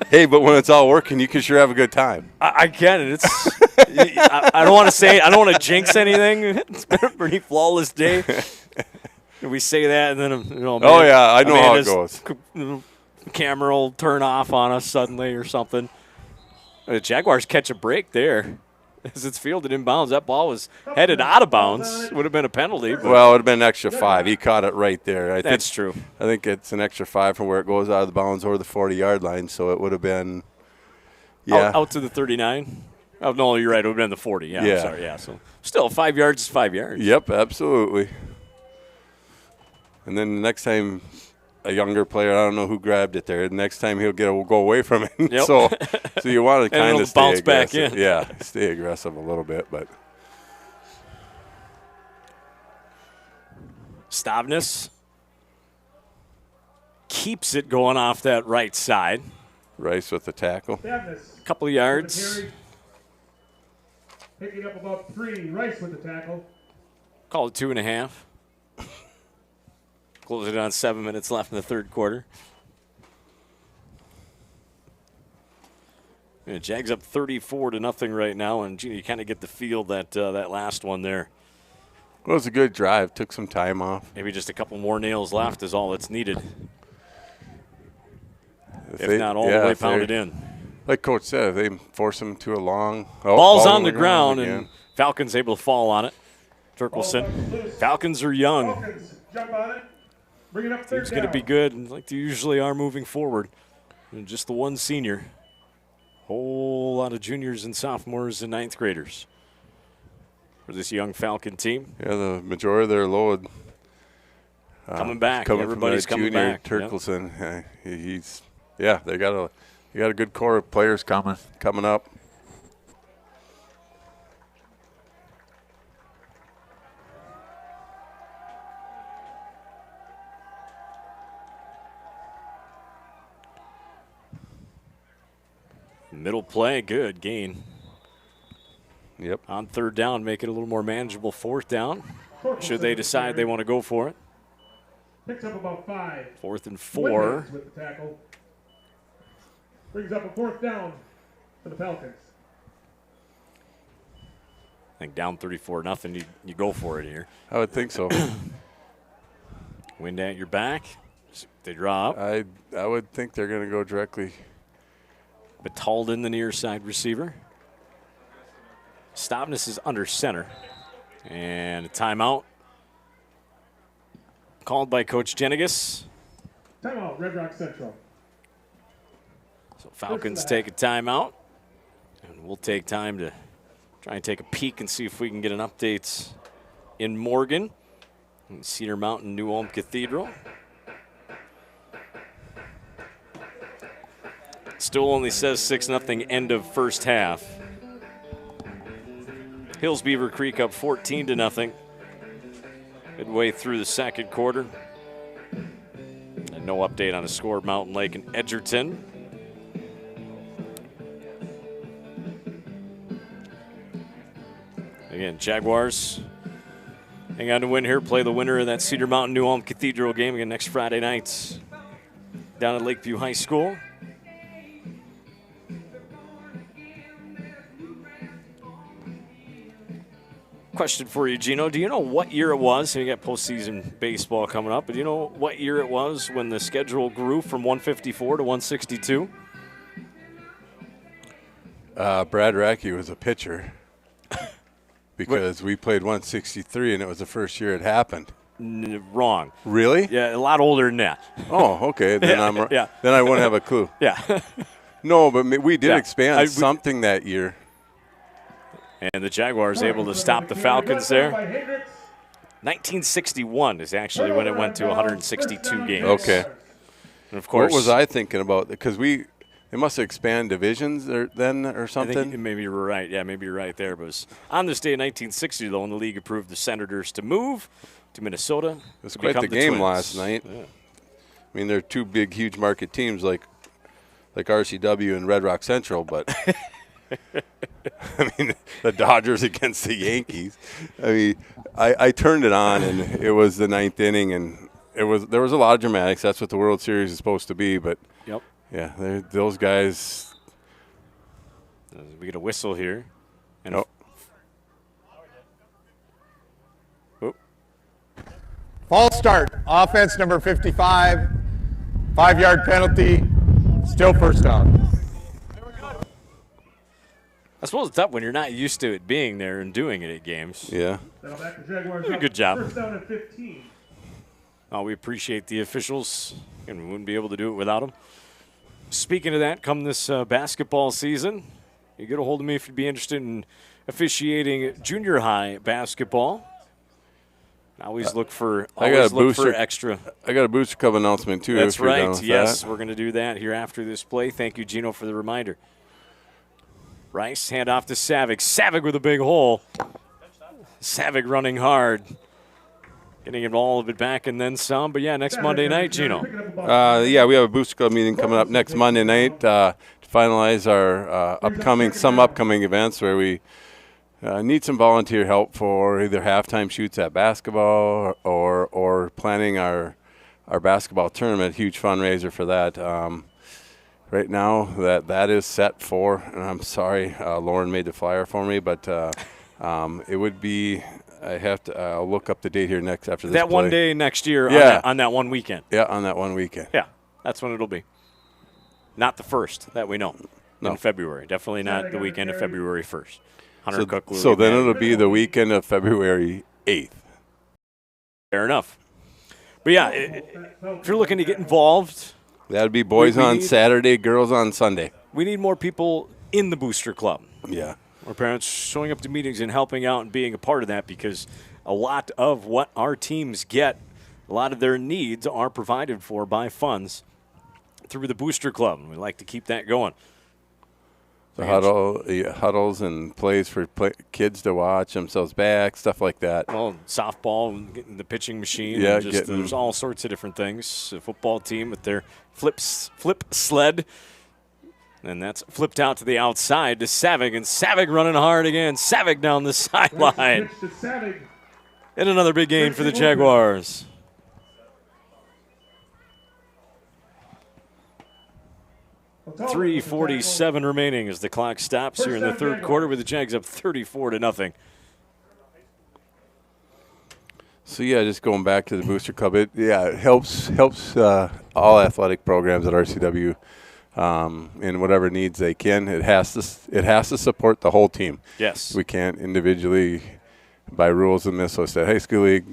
Hey, but when it's all working, you can sure have a good time. I can. And it's. I don't want to say. I don't want to jinx anything. It's been a pretty flawless day. We say that, and then oh yeah, I know how it goes. Camera will turn off on us suddenly or something. The Jaguars catch a break there. As it's fielded inbounds, that ball was headed out of bounds. Would have been a penalty. Well, it would have been an extra 5. He caught it right there. That's true. I think it's an extra 5 from where it goes out of the bounds or the 40-yard line, so it would have been, out to the 39. Oh, no, you're right. It would have been the 40. Yeah, I'm sorry. Yeah, so still 5 yards is 5 yards. Yep, absolutely. And then the next time a younger player, I don't know who grabbed it there. The next time he'll go away from it. Yep. so you want to kind of stay bounce aggressive. back in. Yeah, stay aggressive a little bit, but Stavnis keeps it going off that right side. Rice with the tackle. A couple of yards. Picking up about 3. Rice with the tackle. Call it 2.5. Close it on 7 minutes left in the third quarter. Yeah, Jags up 34-0 right now, and you kind of get the feel that that last one there. Well, it was a good drive. Took some time off. Maybe just a couple more nails left is all that's needed. If not all the way pounded in. Like Coach said, they force them to a long. Ball's on the ground, and Falcons able to fall on it. Turkelson. Falcons are young. Falcons, jump on it. Bring it up third Team's going to be good, like they usually are moving forward. And just the one senior. Whole lot of juniors and sophomores and ninth graders for this young Falcon team. Yeah, the majority of their load coming back. Everybody's coming junior, back. Turkelson, he's they got a good core of players coming up. Middle play, good gain. Yep. On third down, make it a little more manageable fourth down. Should they decide they want to go for it. Picks up about 5. 4th and 4. With the tackle. Brings up a 4th down for the Falcons. I think down 34-0, you go for it here. I would think so. Wind at your back. They draw up. I would think they're going to go directly. Batalden, the near side receiver. Stavnes is under center. And a timeout. Called by Coach Jenigas. Timeout, Red Rock Central. So Falcons take a timeout. And we'll take time to try and take a peek and see if we can get an update in Morgan. In Cedar Mountain, New Ulm Cathedral. Still only says 6-0 end of first half. Hills Beaver Creek up 14-0. Midway through the second quarter. And no update on the score of Mountain Lake and Edgerton. Again, Jaguars hang on to win here. Play the winner of that Cedar Mountain New Ulm Cathedral game again next Friday night down at Lakeview High School. Question for you, Gino. Do you know what year it was? So you got postseason baseball coming up, but do you know what year it was when the schedule grew from 154 to 162? Brad Racky was a pitcher because we played 163, and it was the first year it happened. Wrong. Really? Yeah, a lot older than that. Oh, okay. Then Then I wouldn't have a clue. Yeah. No, but we did expand something that year. And the Jaguars able to stop the Falcons there. 1961 is actually when it went to 162 games. Okay. And of course, what was I thinking about? Because they must have expanded divisions then or something. I think maybe you were right. Yeah, maybe you're right there. But it was on this day in 1960, though, when the league approved the Senators to move to Minnesota. It was quite the game last night. Yeah. I mean, they're two big, huge market teams like RCW and Red Rock Central, but I mean, the Dodgers against the Yankees. I mean, I turned it on, and it was the ninth inning, and there was a lot of dramatics. That's what the World Series is supposed to be, but yeah, those guys. We get a whistle here. And False start. Offense number 55. 5-yard penalty. Still first down. I suppose it's tough when you're not used to it being there and doing it at games. Yeah. Good job. First down at 15. We appreciate the officials, and we wouldn't be able to do it without them. Speaking of that, come this basketball season, you get a hold of me if you'd be interested in officiating junior high basketball. I always look for extra. I got a Booster Club announcement too. That's right. Yes, we're going to do that here after this play. Thank you, Gino, for the reminder. Rice, hand off to Savig. Savig with a big hole. Savig running hard. getting all of it back and then some. But, yeah, next Monday night, Gino. Yeah, we have a Booster Club meeting coming up next Monday night to finalize our upcoming events where we need some volunteer help for either halftime shoots at basketball or planning our basketball tournament. Huge fundraiser for that. Right now, that is set for, and I'm sorry, Lauren made the flyer for me, but it would be. I'll look up the date here next after this. That one day next year on that one weekend. Yeah, on that one weekend. Yeah, that's when it'll be. Not the first that we know in February. Definitely not the weekend of February 1st. Hunter Cook. So then it'll be the weekend of February 8th. Fair enough. But, yeah, if you're looking to get involved. That would be boys on Saturday, girls on Sunday. We need more people in the Booster Club. Yeah. Our parents showing up to meetings and helping out and being a part of that, because a lot of what our teams get, a lot of their needs are provided for by funds through the Booster Club. And we like to keep that going. The huddles and plays for kids to watch themselves back, stuff like that. Well, softball, getting the pitching machine. Yeah, there's all sorts of different things. A football team with their flip sled. And that's flipped out to the outside to Savig, and Savig running hard again. Savig down the sideline. And another big gain for the Jaguars. .347 remaining as the clock stops here in the third quarter, with the Jags up 34-0. So, yeah, just going back to the Booster Club, it helps all athletic programs at RCW in whatever needs they can. It has to support the whole team. Yes. We can't individually, by rules of the Minnesota State High School League,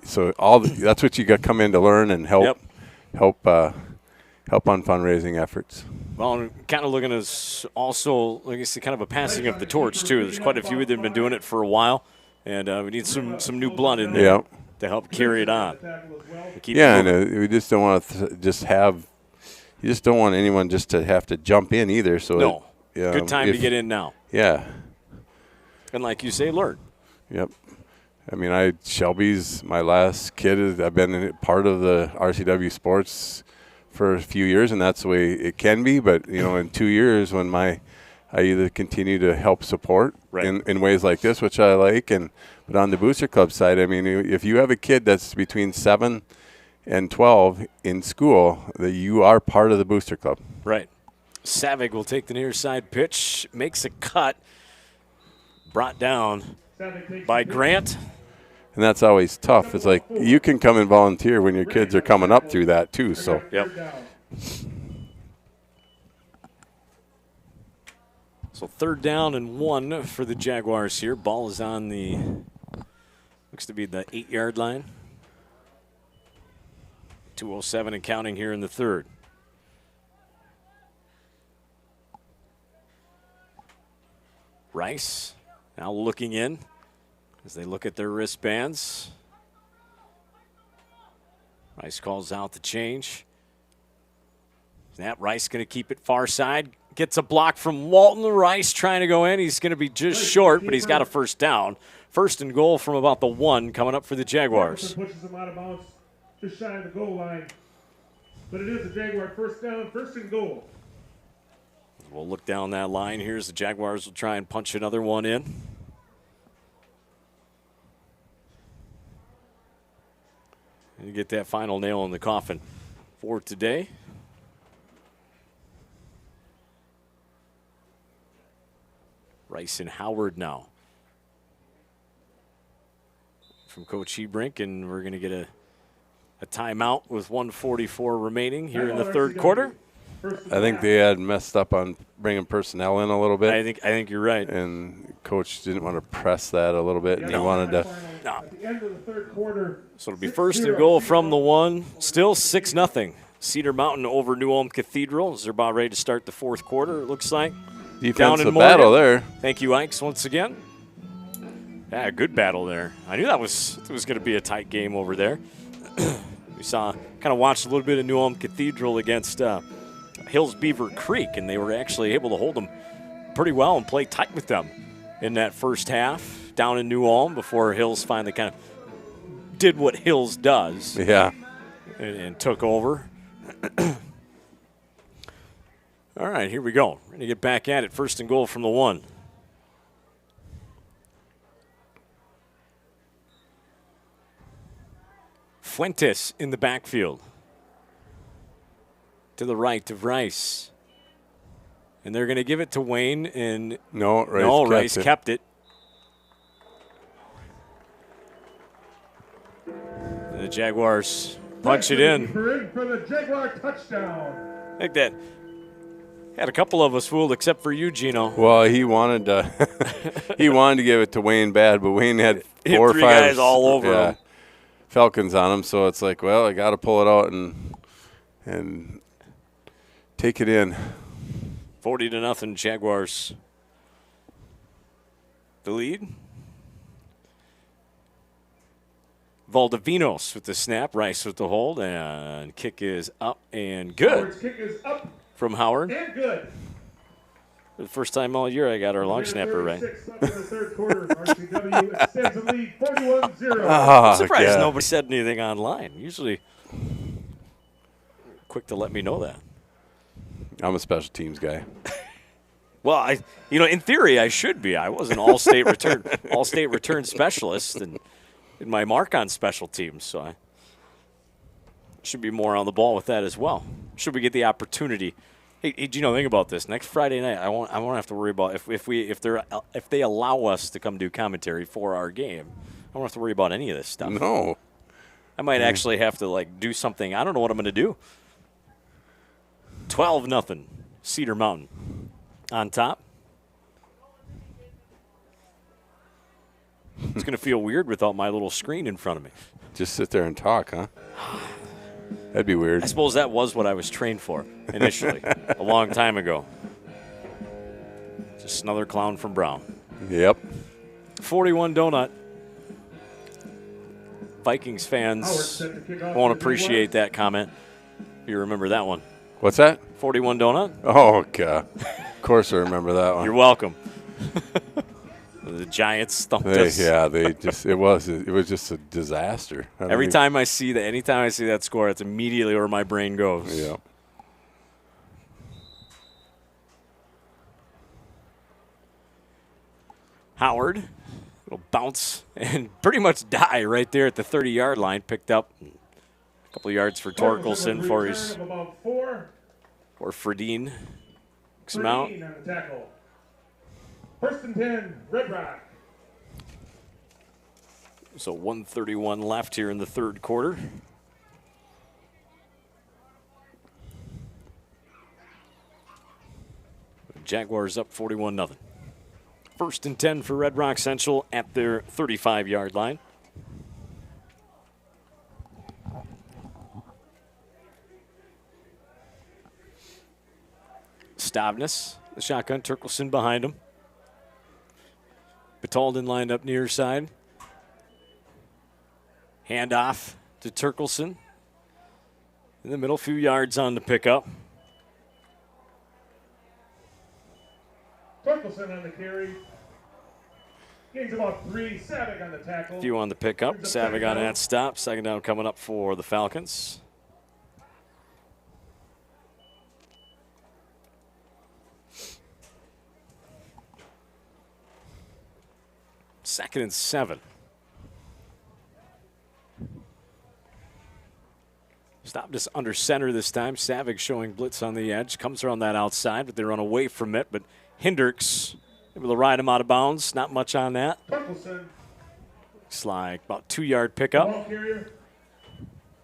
so that's what you got come in to learn and help on fundraising efforts. Well, I'm kind of looking as also, like I said, kind of a passing of the torch, too. There's quite a few that have been doing it for a while, and we need some new blood in there to help carry it on. And we just don't want to you just don't want anyone just to have to jump in either. So good time to get in now. Yeah. And like you say, learn. Yep. I mean, Shelby's my last kid. I've been part of the RCW sports for a few years, and that's the way it can be. But, in 2 years when I either continue to help support in ways like this, which I like, but on the Booster Club side, I mean, if you have a kid that's between 7 and 12 in school, that you are part of the Booster Club. Right. Savig will take the near side pitch, makes a cut, brought down by Grant. And that's always tough. It's like you can come and volunteer when your kids are coming up through that too. So. Yep. So 3rd down and 1 for the Jaguars here. Ball is on looks to be the 8-yard line. 2:07 and counting here in the third. Rice now looking in as they look at their wristbands. Rice calls out the change. Snap, Rice going to keep it far side. Gets a block from Walton. Rice trying to go in. He's going to be just short, but he's got a first down. 1st and goal from about the 1 coming up for the Jaguars. Pushes him out of bounds, just shy of the goal line. But it is a Jaguar 1st down, 1st and goal. We'll look down that line here as the Jaguars will try and punch another one in. And get that final nail in the coffin for today. Rice and Howard now from Coach Hebrink, and we're going to get a timeout with 1:44 remaining here in the third quarter. I think they had messed up on bringing personnel in a little bit. I think you're right. And Coach didn't want to press that a little bit, and he wanted to. At the end of the third quarter. So it'll be 1st and goal from the 1. Still 6-0. Cedar Mountain over New Ulm Cathedral as they're about ready to start the 4th quarter, it looks like. Defensive battle there. Thank you, Ikes, once again. Yeah, good battle there. I knew it was going to be a tight game over there. We kind of watched a little bit of New Ulm Cathedral against Hills Beaver Creek, and they were actually able to hold them pretty well and play tight with them in that first half down in New Ulm before Hills finally kind of did what Hills does. Yeah. And took over. All right, here we go. We're going to get back at it. First and goal from the 1. Fuentes in the backfield. To the right of Rice. And they're going to give it to Wayne. And Rice kept it. And the Jaguars punch it in. For the Jaguar touchdown. Like that. Had a couple of us fooled except for you, Gino. Well, he wanted to give it to Wayne bad, but Wayne had 4 or 5 guys all over him. Falcons on him, so it's like, well, I got to pull it out and take it in. 40-0 Jaguars. The lead. Valdivinos with the snap, Rice with the hold, and kick is up and good. Howard's kick is up from Howard. and good. For the first time all year I got our long snapper right. Left in the third quarter, RCW extends the lead 41-0. I'm surprised nobody said anything online. Usually quick to let me know that. I'm a special teams guy. Well, in theory I should be. I was an all-state return specialist and did my mark on special teams, so I should be more on the ball with that as well. Should we get the opportunity? Hey, Gino, think about this. Next Friday night, I won't have to worry about if they allow us to come do commentary for our game. I won't have to worry about any of this stuff. No, I might actually have to do something. I don't know what I'm going to do. 12-0, Cedar Mountain on top. It's going to feel weird without my little screen in front of me. Just sit there and talk, huh? That'd be weird. I suppose that was what I was trained for initially, a long time ago. Just another clown from Brown. Yep. 41 donut. Vikings fans won't appreciate that comment. You remember that one. What's that? 41 donut? Oh, God. Of course I remember that one. You're welcome. The Giants stumped us. Yeah, it was just a disaster. Anytime I see that score, that's immediately where my brain goes. Yeah. Howard will bounce and pretty much die right there at the 30-yard line. Picked up a couple of yards for Torkelson or Fredine. Kicks him out. On the tackle. First and 10, Red Rock. So 1:31 left here in the third quarter. Jaguars up 41-0. First and 10 for Red Rock Central at their 35-yard line. Stavnes, the shotgun, Turkelson behind him. Batalden lined up near side. Handoff to Turkelson. In the middle, few yards on the pickup. Torkelson on the carry. Gains about 3. Savig on the tackle. Few on the pickup. Savig on that stop. Second down coming up for the Falcons. Second and 7. Stopped us under center this time. Savig showing blitz on the edge. Comes around that outside, but they run away from it. But Hendricks able to ride him out of bounds. Not much on that. Looks like about 2-yard pickup. Ball carrier.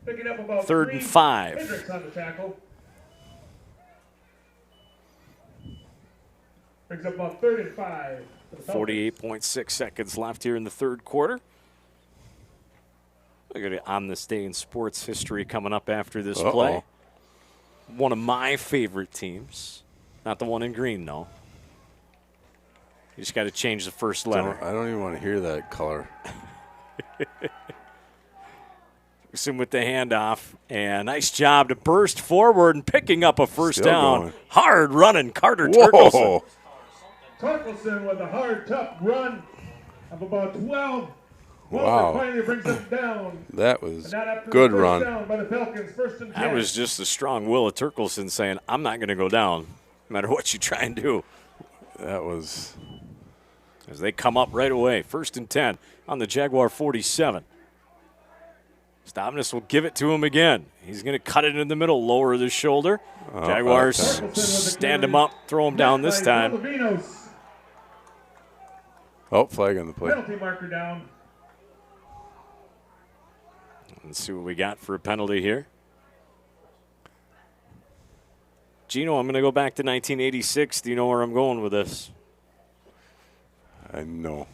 Picking up about 3rd and 5. Hendricks on the tackle. Brings up about 3rd and 5. 48.6 seconds left here in the third quarter. We're going to on this day in sports history coming up after this play. One of my favorite teams. Not the one in green, though. You just got to change the first letter. I don't even want to hear that color. Ferguson with the handoff. And nice job to burst forward and picking up a first down. Going. Hard running Carter Turkelson. Torkelson with a hard, tough run of about 12 Wow. Finally brings them down. That was And that after good the first run. down by the Falcons, 1st and 10. That was just the strong will of Turkelson saying, I'm not going to go down, no matter what you try and do. That was. As they come up right away, 1st and 10 on the Jaguar 47. Stavnis will give it to him again. He's going to cut it in the middle, lower the shoulder. Jaguars stand him up, throw him down this time. Oh, flag on the play. Penalty marker down. Let's see what we got for a penalty here. Gino, I'm going to go back to 1986. Do you know where I'm going with this? I know.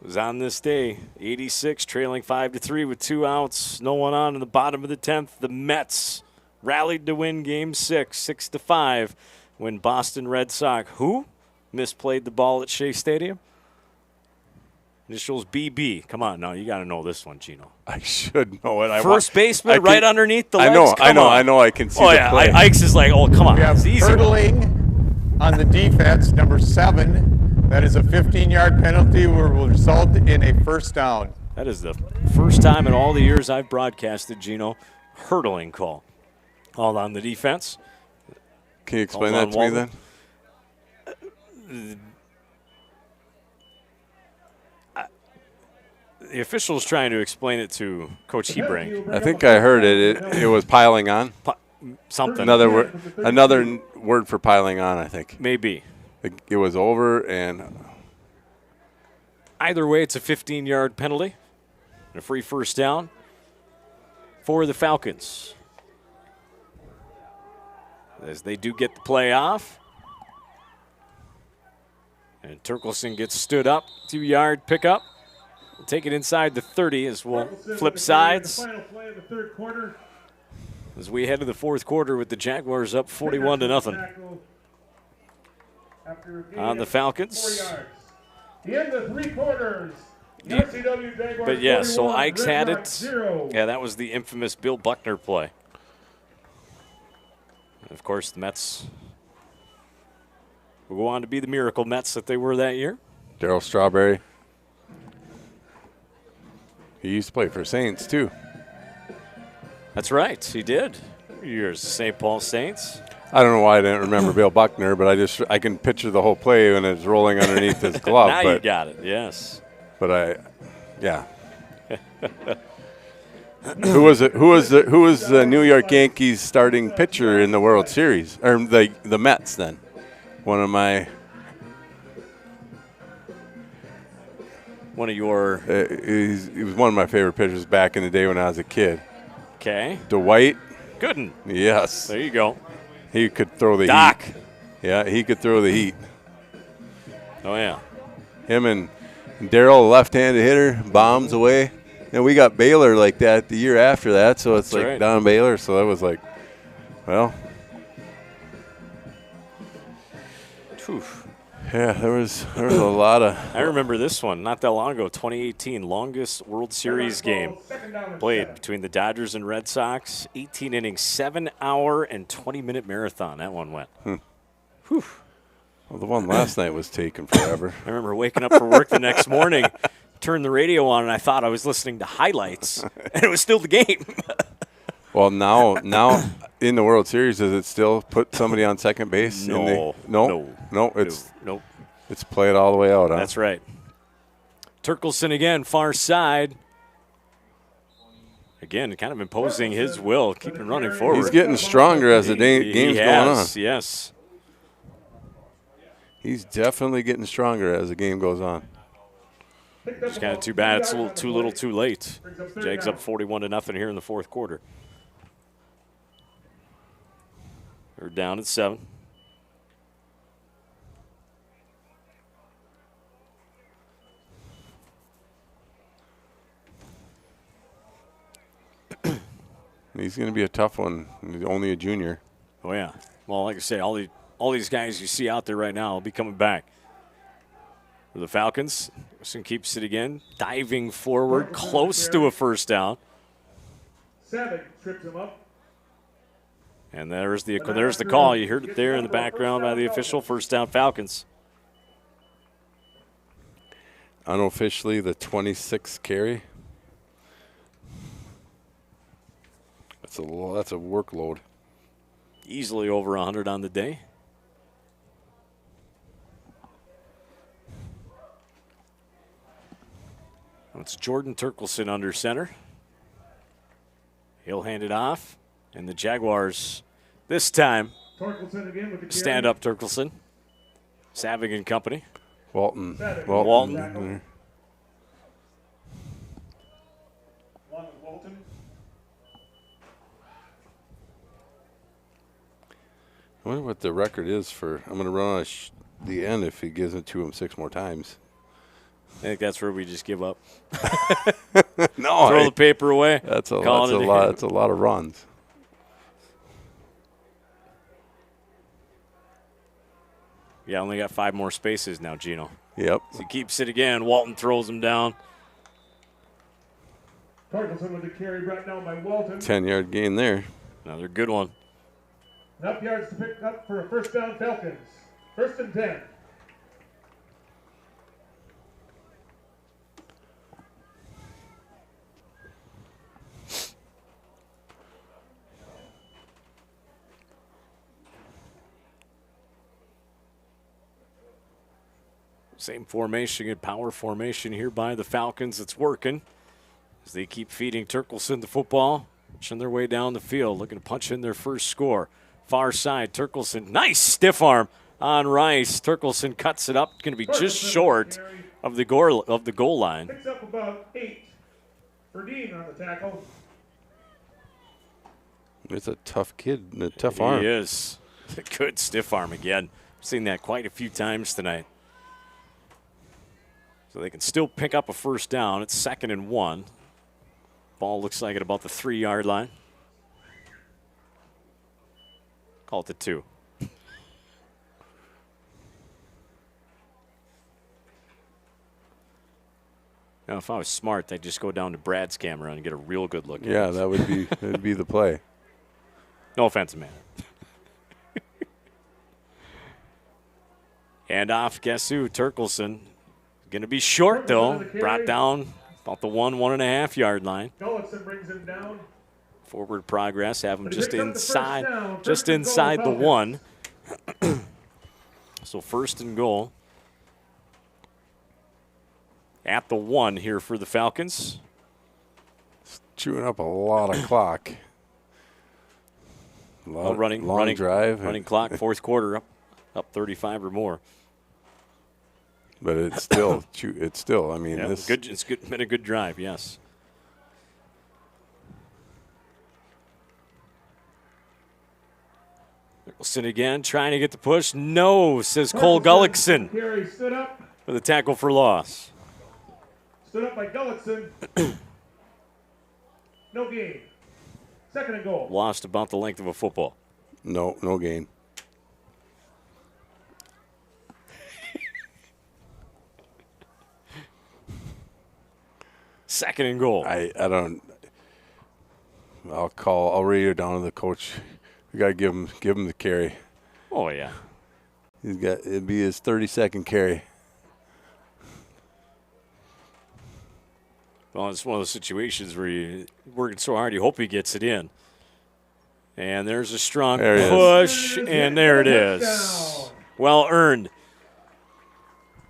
It was on this day, 86, trailing 5-3 with 2 outs, no one on in the bottom of the 10th. The Mets rallied to win Game 6, 6-5, when Boston Red Sox, who misplayed the ball at Shea Stadium? Initials BB. Come on, now you got to know this one, Gino. I should know it. First baseman right underneath the legs. I know. I can see oh, the yeah, play. Ike's is like, oh, come on. We have It's easy. hurdling on the defense, number 7. That is a 15-yard penalty, which will result in a first down. That is the first time in all the years I've broadcasted, Gino, hurdling call. All on the defense. Can you explain that to me then? The official's trying to explain it to Coach Hebring. I think I heard it. It was piling on. Something. Another word for piling on, I think. Maybe. It was over, and either way, it's a 15-yard penalty. A free first down for the Falcons. As they do get the play off. And Turkelson gets stood up, 2-yard pickup. We'll take it inside the 30 as we'll flip sides. As we head to the fourth quarter with the Jaguars up 41-0 on the Falcons. The end of 3 quarters. The RCW Jaguars But yeah, so 41, Ike's Red had Rock it. 0. Yeah, that was the infamous Bill Buckner play. And of course, the Mets will go on to be the miracle Mets that they were that year. Darryl Strawberry. He used to play for Saints, too. That's right, he did. Years, St. Paul Saints. I don't know why I didn't remember Bill Buckner, but I can picture the whole play when it's rolling underneath his glove. Now you got it, yes. But yeah. Who was the New York Yankees starting pitcher in the World Series, or the Mets then? One of your. He was one of my favorite pitchers back in the day when I was a kid. Okay. Dwight Gooden. Yes. There you go. He could throw the Doc. heat. Yeah, he could throw the heat. Oh, yeah. Him and Darryl, left-handed hitter, bombs away. And we got Baylor like that the year after that, so it's That's like right. Don Baylor. So that was like, well. Yeah, there was a lot of. I remember this one not that long ago, 2018, longest World Series game played between the Dodgers and Red Sox. 18 innings, 7-hour and 20-minute marathon. That one went. Whew. Well, the one last night was taking forever. I remember waking up for work the next morning, turned the radio on, and I thought I was listening to highlights, and it was still the game. Well, now in the World Series, does it still put somebody on second base? No. It's play it all the way out. Huh? That's right. Turkelson again, far side. Again, kind of imposing his will, keeping running forward. He's getting stronger as the game's going on. Yes. He's definitely getting stronger as the game goes on. It's kind of too bad. It's a little too little, too late. Jags up 41-0 here in the fourth quarter. They're down at 7. He's going to be a tough one. He's only a junior. Oh, yeah. Well, like I say, all these guys you see out there right now will be coming back. For the Falcons, Wilson keeps it again, diving forward, close to a first down. Savage trips him up. And there's the call. You heard it there in the background by the official. First down, Falcons. unofficially the 26th carry. That's a workload. Easily over 100 on the day. It's Jordan Turkelson under center. He'll hand it off, and the Jaguars this time stand up Turkelson. Savig and company. Walton. Walton. I wonder what the record is for. I'm going to run on the end if he gives it to him 6 more times. I think that's where we just give up. No, throw the paper away. That's a lot. That's a lot of runs. Yeah, only got 5 more spaces now, Gino. Yep. So he keeps it again. Walton throws him down. Torkelson with the carry brought down by Walton. 10-yard gain there. Another good one. Enough yards to pick up for a first down Falcons. 1st and 10. Same formation and power formation here by the Falcons. It's working as they keep feeding Turkelson the football, punching their way down the field, looking to punch in their first score. Far side, Turkelson, nice stiff arm on Rice. Turkelson cuts it up, going to be just short of the goal line. Picks up about 8 for Dean on the tackle. It's a tough kid and a tough arm. He is. Good stiff arm again. I've seen that quite a few times tonight. So they can still pick up a first down. It's 2nd and 1. Ball looks like at about the 3-yard line. Call it the 2. Now, if I was smart, they'd just go down to Brad's camera and get a real good look. Yeah, that would be that'd be the play. No offense, man. Hand off, guess who? Turkelson. Going to be short, though. Brought down about the 1.5 yard line. Gullickson brings him down. Forward progress, have him just inside the 1. So 1st and goal. At the 1 here for the Falcons. It's chewing up a lot of clock. Running drive. Running clock, 4th quarter, up 35 or more. But it's still, I mean, yeah, this. It's been a good drive, yes. Nicholson again, trying to get the push. No, says Cole Gullickson. Carey stood up. For the tackle for loss. Stood up by Gullickson. No gain. 2nd and goal. Lost about the length of a football. No gain. Second and goal. I'll radio down to the coach. We gotta give him the carry. Oh yeah. It'd be his 32nd carry. Well, it's one of those situations where you're working so hard, you hope he gets it in. And there's a strong push, and there it is. Well earned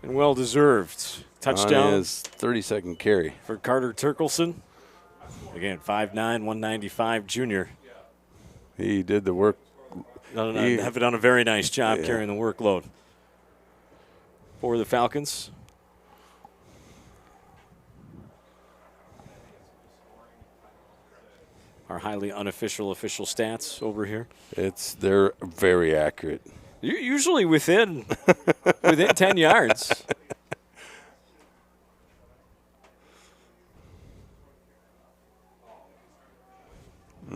and well deserved. Touchdown. On his 32nd carry. For Carter Turkelson. Again, 5'9", 195 junior. He did the work. Have done a very nice job carrying the workload for the Falcons. Our highly unofficial official stats over here. They're very accurate. Usually within 10 yards.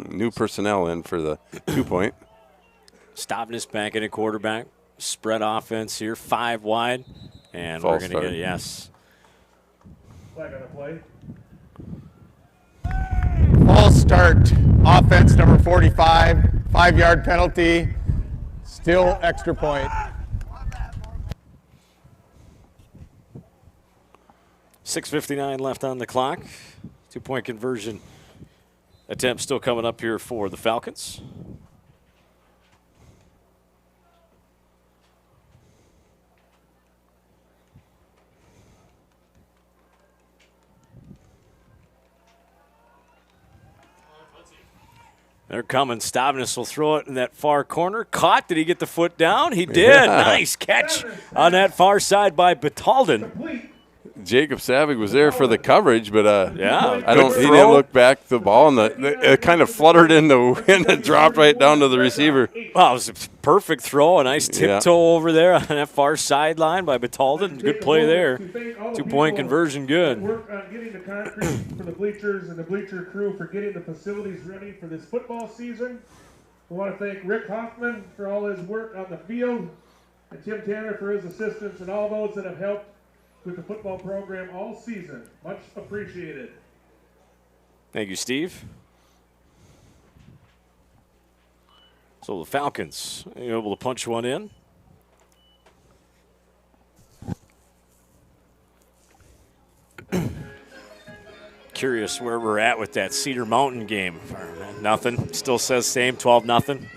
New personnel in for the 2-point. Stavnis back in at quarterback. Spread offense here, 5 wide. And we're going to get yes. Flag on the play. False start. Offense number 45. 5-yard penalty. Still extra point. 6:59 left on the clock. 2-point conversion attempt still coming up here for the Falcons. They're coming. Stavnis will throw it in that far corner. Caught. Did he get the foot down? He did. Yeah. Nice catch on that far side by Batalden. Jacob Savig was there for the coverage, but yeah, he didn't look back the ball, and it kind of fluttered in the wind and dropped right down to the receiver. Wow, it was a perfect throw. A nice tiptoe over there on that far sideline by Batalden. Good play there. 2-point conversion good. Work on getting the concrete for the bleachers and the bleacher crew for getting the facilities ready for this football season. I want to thank Rick Hoffman for all his work on the field, and Tim Tanner for his assistance, and all those that have helped with the football program all season. Much appreciated. Thank you, Steve. So the Falcons able to punch one in. Curious where we're at with that Cedar Mountain game. Nothing. Still says same, 12-0.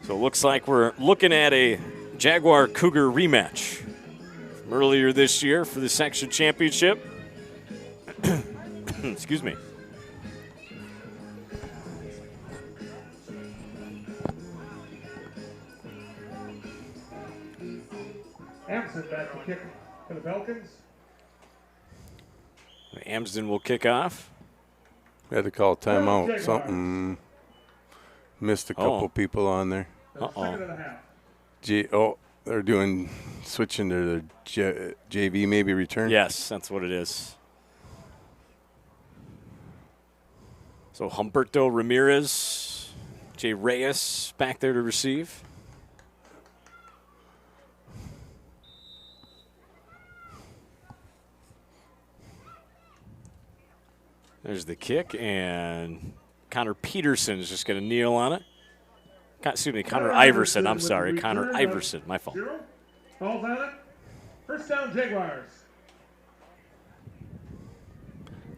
So it looks like we're looking at a Jaguar Cougar rematch from earlier this year for the section championship. Excuse me. Amson back to kick for the Falcons. Amsden will kick off. Had to call timeout. Something missed a couple people on there. They're switching to their JV maybe return. Yes, that's what it is. So Humberto Ramirez, Jay Reyes back there to receive. There's the kick, and Connor Peterson is just going to kneel on it. Excuse me, Connor Iverson. I'm sorry, Connor Iverson. My fault. Falls on it. First down, Jaguars.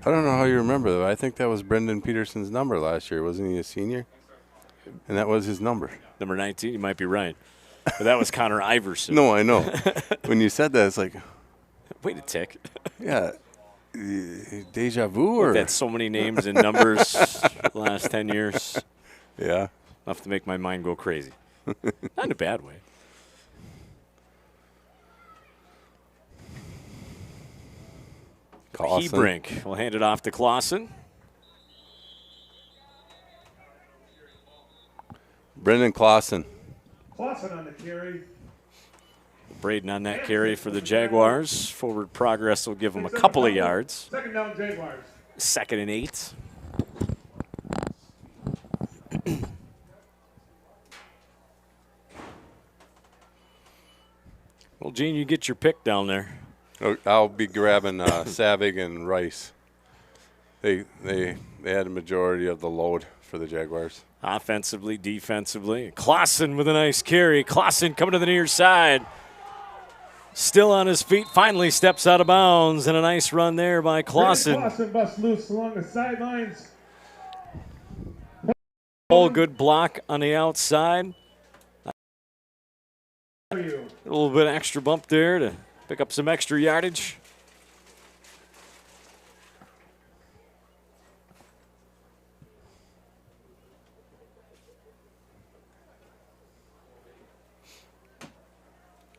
I don't know how you remember that. I think that was Brendan Peterson's number last year. Wasn't he a senior? And that was his number. Number 19, you might be right. But that was Connor Iverson. No, I know. When you said that, it's like. Wait a tick. Yeah. Deja vu? Or? That's so many names and numbers the last 10 years. Yeah. Enough to make my mind go crazy. Not in a bad way. Hebrink will hand it off to Clausen. Brendan Clausen. Clausen on the carry. Braden on that carry for the Jaguars. Forward progress will give him a couple of yards. Second down, Jaguars. 2nd and 8. Well, Gene, you get your pick down there. I'll be grabbing Savig and Rice. They had a majority of the load for the Jaguars. Offensively, defensively. Clausen with a nice carry. Clausen coming to the near side. Still on his feet. Finally steps out of bounds. And a nice run there by Clausen. Clausen busts loose along the sidelines. All good block on the outside. A little bit extra bump there to pick up some extra yardage.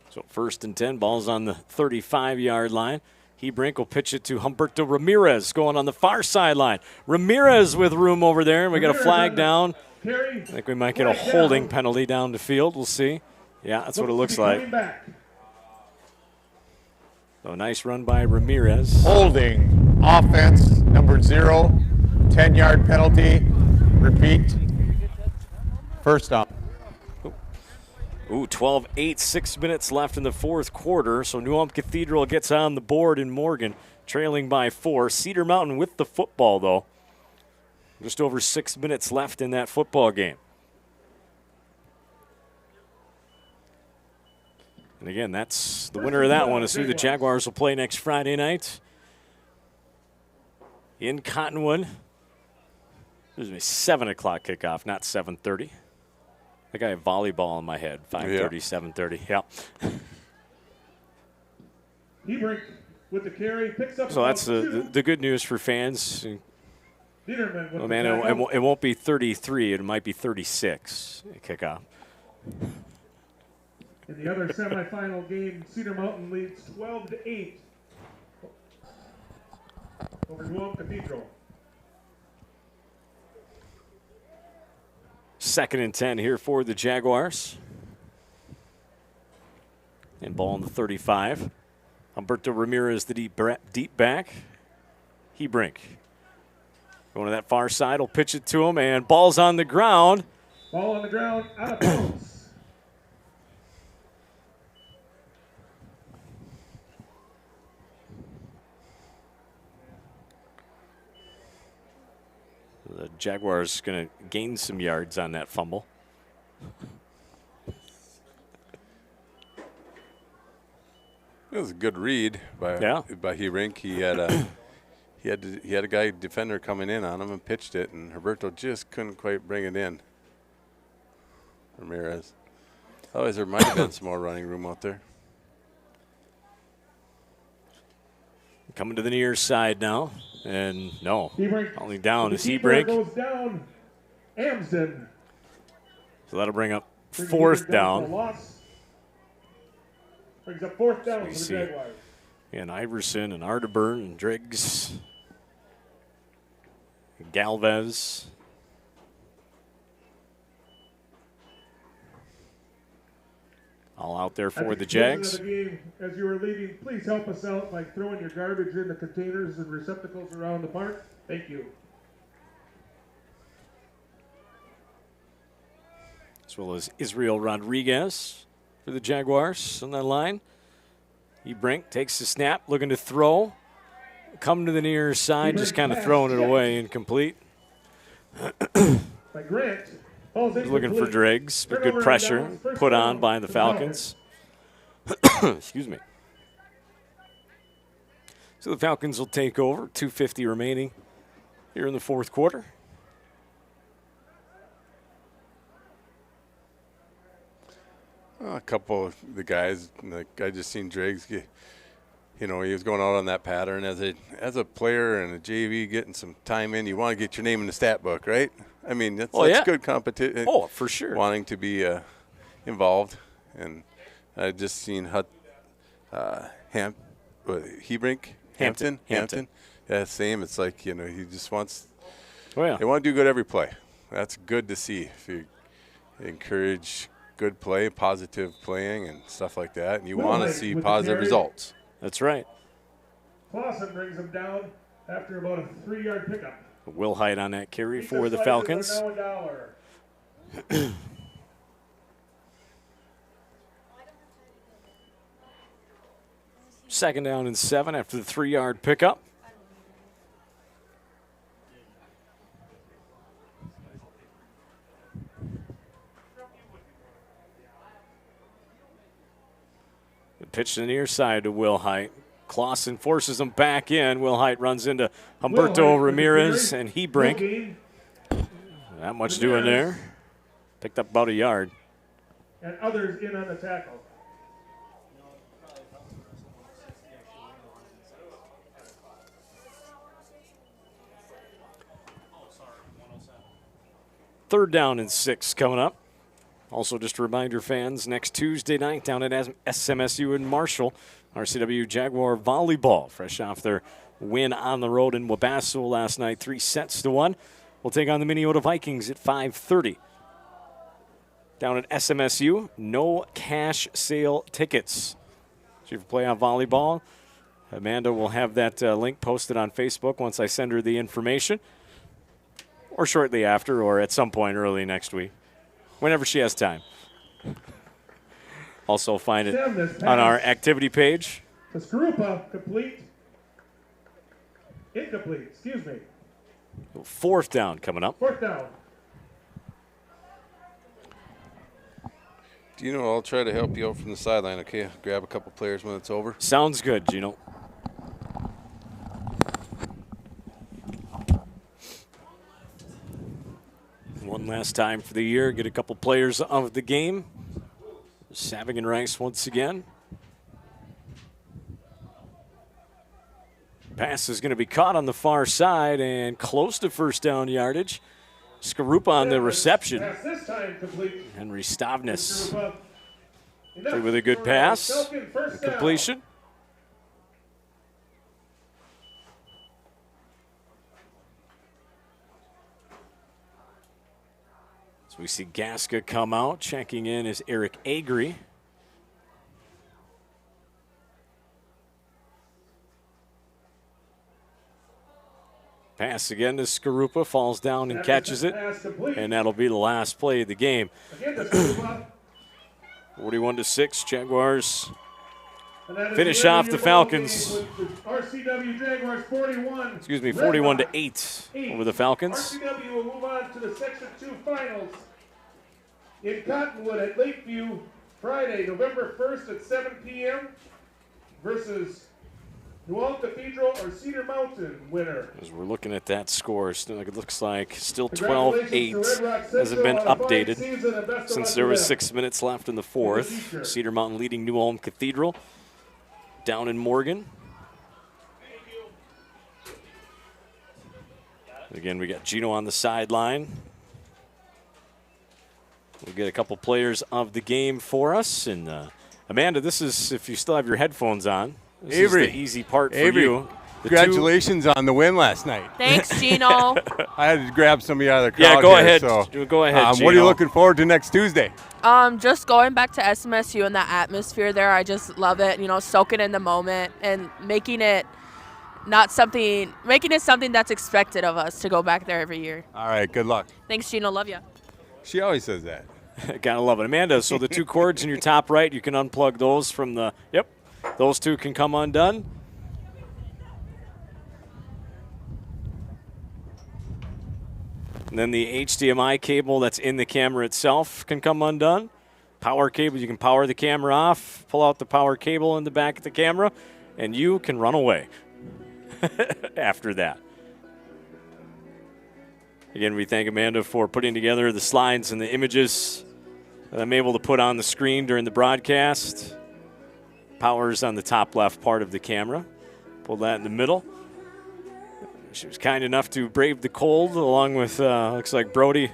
So 1st and 10, ball's on the 35-yard line. Hebrink will pitch it to Humberto Ramirez going on the far sideline. Ramirez with room over there, and we got a flag down. I think we might get a holding penalty down the field. We'll see. Yeah, that's what it looks like. So nice run by Ramirez. Holding, offense, number 0, 10-yard penalty. Repeat. First down. Ooh, 12-8, 6 minutes left in the 4th quarter. So New Ulm Cathedral gets on the board in Morgan, trailing by 4. Cedar Mountain with the football, though. Just over 6 minutes left in that football game. And again, that's the winner of that one is who the Jaguars will play next Friday night in Cottonwood. There's a 7 o'clock kickoff, not 7:30. I think I have volleyball in my head. 5:30, 7:30. Yep. Hebrink with the carry, picks up. So that's the good news for fans. Niederman with Oh man, it won't be 33. It might be 36 kickoff. In the other semifinal game, Cedar Mountain leads 12-8 over Guam Cathedral. 2nd and 10 here for the Jaguars. And ball on the 35. Humberto Ramirez, the deep back. Hebrink going to that far side. Will pitch it to him, and ball's on the ground. Ball on the ground, out of bounds. The Jaguars going to gain some yards on that fumble. It was a good read by Hebrink. He had a guy defender coming in on him and pitched it, and Humberto just couldn't quite bring it in. Ramirez. Otherwise, there might have been some more running room out there. Coming to the near side now, and no, only down is The Hebrink. goes down, Amsden. So that'll bring up 4th down. Brings up 4th down We for the see Jaguars. and Iverson and Arterburn and Driggs, and Galvez. All out there for At the conclusion Jags. of the game, as you are leaving, please help us out by throwing your garbage in the containers and receptacles around the park. Thank you. As well as Israel Rodriguez for the Jaguars on that line. Hebrink takes the snap, looking to throw. Come to the near side, just kind of throwing it away, incomplete. By Grant. He's looking for Driggs, but good pressure put on by the Falcons. Excuse me. So the Falcons will take over, 2:50 remaining here in the 4th quarter. A couple of the guys, like I just seen Driggs, he was going out on that pattern. As a player and a JV getting some time in, you want to get your name in the stat book, right? I mean, that's good competition. Oh, for sure. Wanting to be involved. And I just seen Hebrink? Hampton. Yeah, same. It's like, he just wants – they want to do good every play. That's good to see. If you encourage good play, positive playing and stuff like that, and you want to see positive results. That's right. Clausen brings him down after about a 3-yard pickup. Will Height on that carry for the Falcons. Now $1. 2nd down and 7 after the 3-yard pickup. The pitch to the near side to Will Height. Clausen forces him back in. Will Height runs into Humberto Ramirez and Hebrink. Not much doing there. Picked up about a yard. And others in on the tackle. Third down and 6 coming up. Also, just a reminder, fans, next Tuesday night down at SMSU in Marshall, RCW Jaguar volleyball, fresh off their win on the road in Wabasso last night, 3-1. We'll take on the Minnesota Vikings at 5:30. Down at SMSU, no cash sale tickets. So if you play on volleyball, Amanda will have that link posted on Facebook once I send her the information, or shortly after, or at some point early next week, whenever she has time. Also find it on our activity page. Skarupa complete. Incomplete, excuse me. 4th down coming up. 4th down. Gino, I'll try to help you out from the sideline, okay? Grab a couple players when it's over. Sounds good, Gino. One last time for the year, get a couple players of the game. Saving and Rice once again. Pass is going to be caught on the far side and close to first down yardage. Skarupa on the reception. Henry Stavnis with a good pass. Completion. So we see Gasca come out. Checking in is Eric Agri. Pass again to Skarupa, falls down and catches it, and that'll be the last play of the game. 41-6, Jaguars finish off the Falcons. RCW Jaguars 41. Excuse me, 41-8 over the Falcons. RCW will move on to the Section 2 finals in Cottonwood at Lakeview Friday, November 1st at 7 p.m. versus New Ulm Cathedral or Cedar Mountain winner. As we're looking at that score, it looks like still 12-8. Hasn't been updated since there was 6 minutes left in the fourth. Cedar Mountain leading New Ulm Cathedral down in Morgan. Again, we got Gino on the sideline. We'll get a couple players of the game for us. And Amanda, this is, if you still have your headphones on, this Avery, is the easy part for Avery, you. Congratulations on the win last night. Thanks, Gino. I had to grab some of you out of the crowd. Yeah, go here, ahead. So, go ahead, Gino. what are you looking forward to next Tuesday? Just going back to SMSU and that atmosphere there, I just love it. You know, soaking in the moment and making it something that's expected of us to go back there every year. All right, good luck. Thanks, Gino. Love you. She always says that. Gotta love it. Amanda, so the two cords in your top right, you can unplug those from the, yep, those two can come undone. And then the HDMI cable that's in the camera itself can come undone. Power cable, you can power the camera off, pull out the power cable in the back of the camera, and you can run away after that. Again, we thank Amanda for putting together the slides and the images that I'm able to put on the screen during the broadcast. Power's on the top left part of the camera. Pull that in the middle. She was kind enough to brave the cold along with, looks like Brody,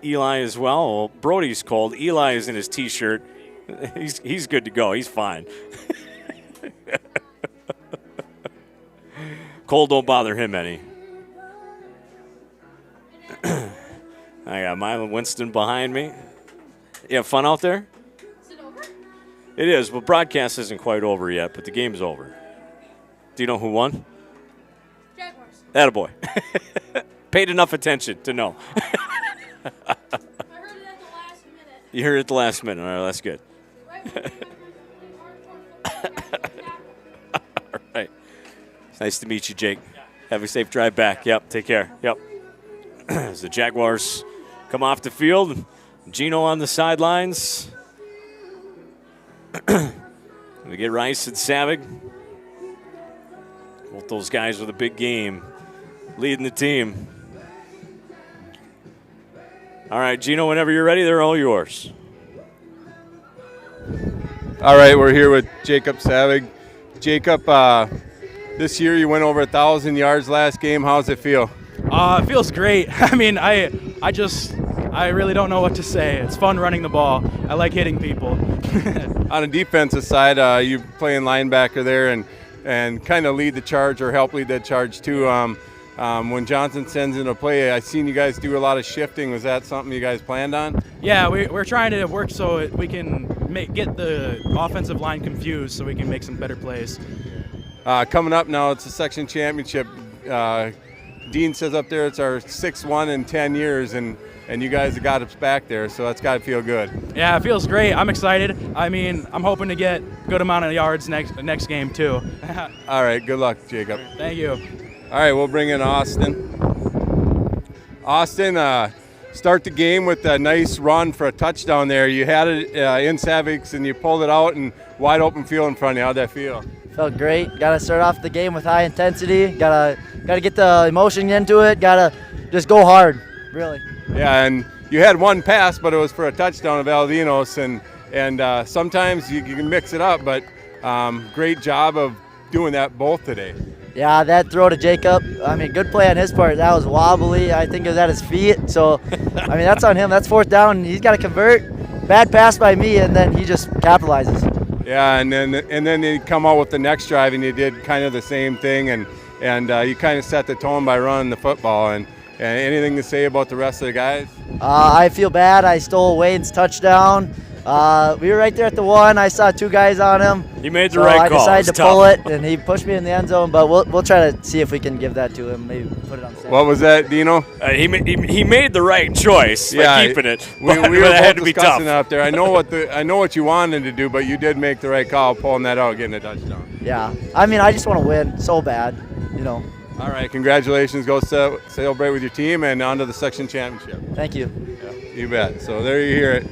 Eli as well. Well, Brody's cold. Eli is in his T-shirt. He's good to go. He's fine. Cold don't bother him any. I got Mylon Winston behind me. You have fun out there? Is it over? It is. Well, broadcast isn't quite over yet, but the game's over. Do you know who won? Jaguars. Attaboy. Paid enough attention to know. I heard it at the last minute. You heard it at the last minute. All right, that's good. All right. It's nice to meet you, Jake. Have a safe drive back. Yep, take care. Yep. As the Jaguars come off the field, Gino on the sidelines. We get Rice and Savig. Both those guys with a big game, leading the team. All right, Gino, whenever you're ready, they're all yours. All right, we're here with Jacob Savig. Jacob, this year you went over 1,000 yards last game. How's it feel? It feels great. I mean, I really don't know what to say. It's fun running the ball. I like hitting people. On the defensive side, you playing linebacker there and kind of lead the charge or help lead that charge too. When Johnson sends in a play, I've seen you guys do a lot of shifting. Was that something you guys planned on? Yeah, we're trying to work so we can get the offensive line confused so we can make some better plays. Coming up now, it's a section championship. Dean says up there it's our 6th one in 10 years, and you guys have got us back there, so that's got to feel good. Yeah, it feels great. I'm excited. I mean, I'm hoping to get a good amount of yards next game, too. All right, good luck, Jacob. Thank you. All right, we'll bring in Austin. Austin, start the game with a nice run for a touchdown there. You had it in Savix and you pulled it out and wide open field in front of you. How'd that feel? Felt great. Got to start off the game with high intensity. Got to get the emotion into it. Got to just go hard, really. Yeah, and you had one pass, but it was for a touchdown of Aldinos, and sometimes you can mix it up, but great job of doing that both today. Yeah, that throw to Jacob, I mean, good play on his part. That was wobbly. I think it was at his feet. So, I mean, that's on him. That's 4th down. He's got to convert. Bad pass by me, and then he just capitalizes. Yeah, and then they come out with the next drive, and you did kind of the same thing, and you kind of set the tone by running the football. And anything to say about the rest of the guys? I feel bad. I stole Wade's touchdown. We were right there at the 1. I saw 2 guys on him. He made the right call. I decided to pull it, and he pushed me in the end zone. But we'll try to see if we can give that to him. Maybe put it on second. What was that, Dino? He made the right choice by keeping it. We were had to both be discussing tough. out there. I know what you wanted to do, but you did make the right call, pulling that out, getting a touchdown. Yeah, I mean, I just want to win so bad, you know. All right, congratulations. Go celebrate with your team and on to the section championship. Thank you. Yeah, you bet. So there you hear it.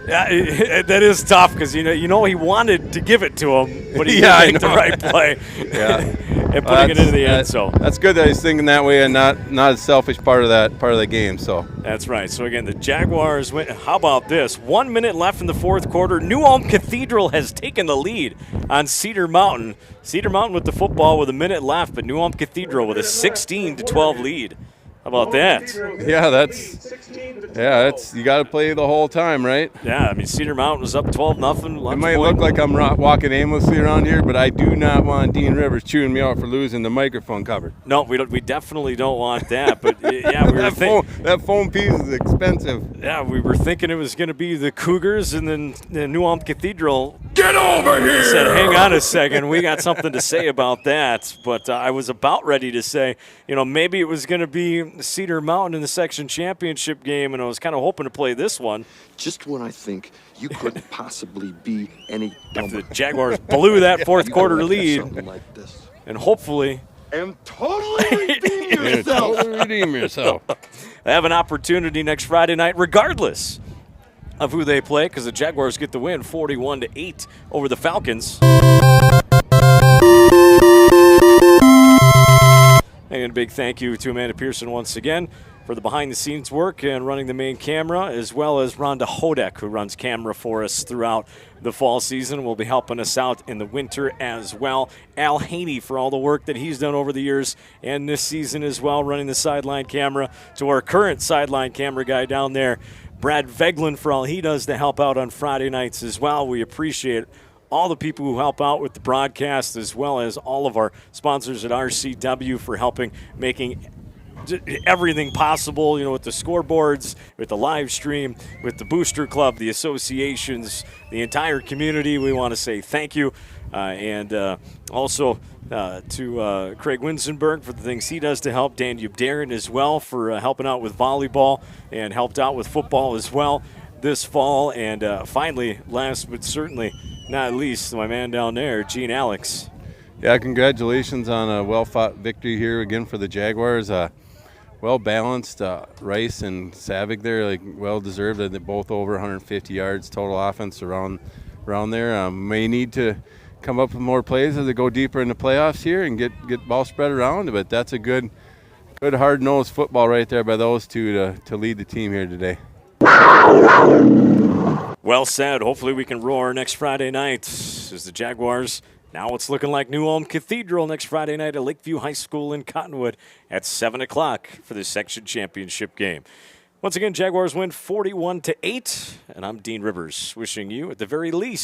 Yeah, that is tough because you know he wanted to give it to him, but he Yeah, didn't make the right play. Yeah, and putting it into the end zone. That's good that he's thinking that way and not a selfish part of the game. So that's right. So again, the Jaguars win. How about this? 1 minute left in the 4th quarter. New Ulm Cathedral has taken the lead on Cedar Mountain. Cedar Mountain with the football with a minute left, but New Ulm Cathedral with a 16-12 lead. How about that? Yeah, that's you got to play the whole time, right? Yeah, I mean Cedar Mountain was up 12-0. It might look like I'm walking aimlessly around here, but I do not want Dean Rivers chewing me out for losing the microphone cover. No, we don't. We definitely don't want that. But yeah, we were that foam piece is expensive. Yeah, we were thinking it was going to be the Cougars, and then the New Ulm Cathedral. Get over here! Said, hang on a second, we got something to say about that. But I was about ready to say, maybe it was going to be Cedar Mountain in the section championship game, and I was kind of hoping to play this one. Just when I think you couldn't possibly be any dumber. After the Jaguars blew that 4th quarter lead, like this. And hopefully, and totally redeem yourself. They have an opportunity next Friday night, regardless of who they play, because the Jaguars get the win 41-8 over the Falcons. And a big thank you to Amanda Pearson once again for the behind-the-scenes work and running the main camera, as well as Rhonda Hodek, who runs camera for us throughout the fall season, will be helping us out in the winter as well. Al Haney for all the work that he's done over the years and this season as well, running the sideline camera. To our current sideline camera guy down there, Brad Veglin, for all he does to help out on Friday nights as well. We appreciate all the people who help out with the broadcast, as well as all of our sponsors at RCW for helping making everything possible, with the scoreboards, with the live stream, with the Booster Club, the associations, the entire community. We want to say thank you. And also to Craig Winsenberg for the things he does to help. Dan Yubdarin as well for helping out with volleyball and helped out with football as well this fall. And finally, last but certainly not least, my man down there, Gene Alex. Yeah, congratulations on a well-fought victory here again for the Jaguars. Well-balanced, Rice and Savig there, well-deserved. They're both over 150 yards total offense around there. May need to come up with more plays as they go deeper in the playoffs here and get ball spread around. But that's a good hard-nosed football right there by those two to lead the team here today. Well said. Hopefully we can roar next Friday night as the Jaguars. Now it's looking like New Ulm Cathedral next Friday night at Lakeview High School in Cottonwood at 7 o'clock for the section championship game. Once again, Jaguars win 41-8, and I'm Dean Rivers, wishing you, at the very least,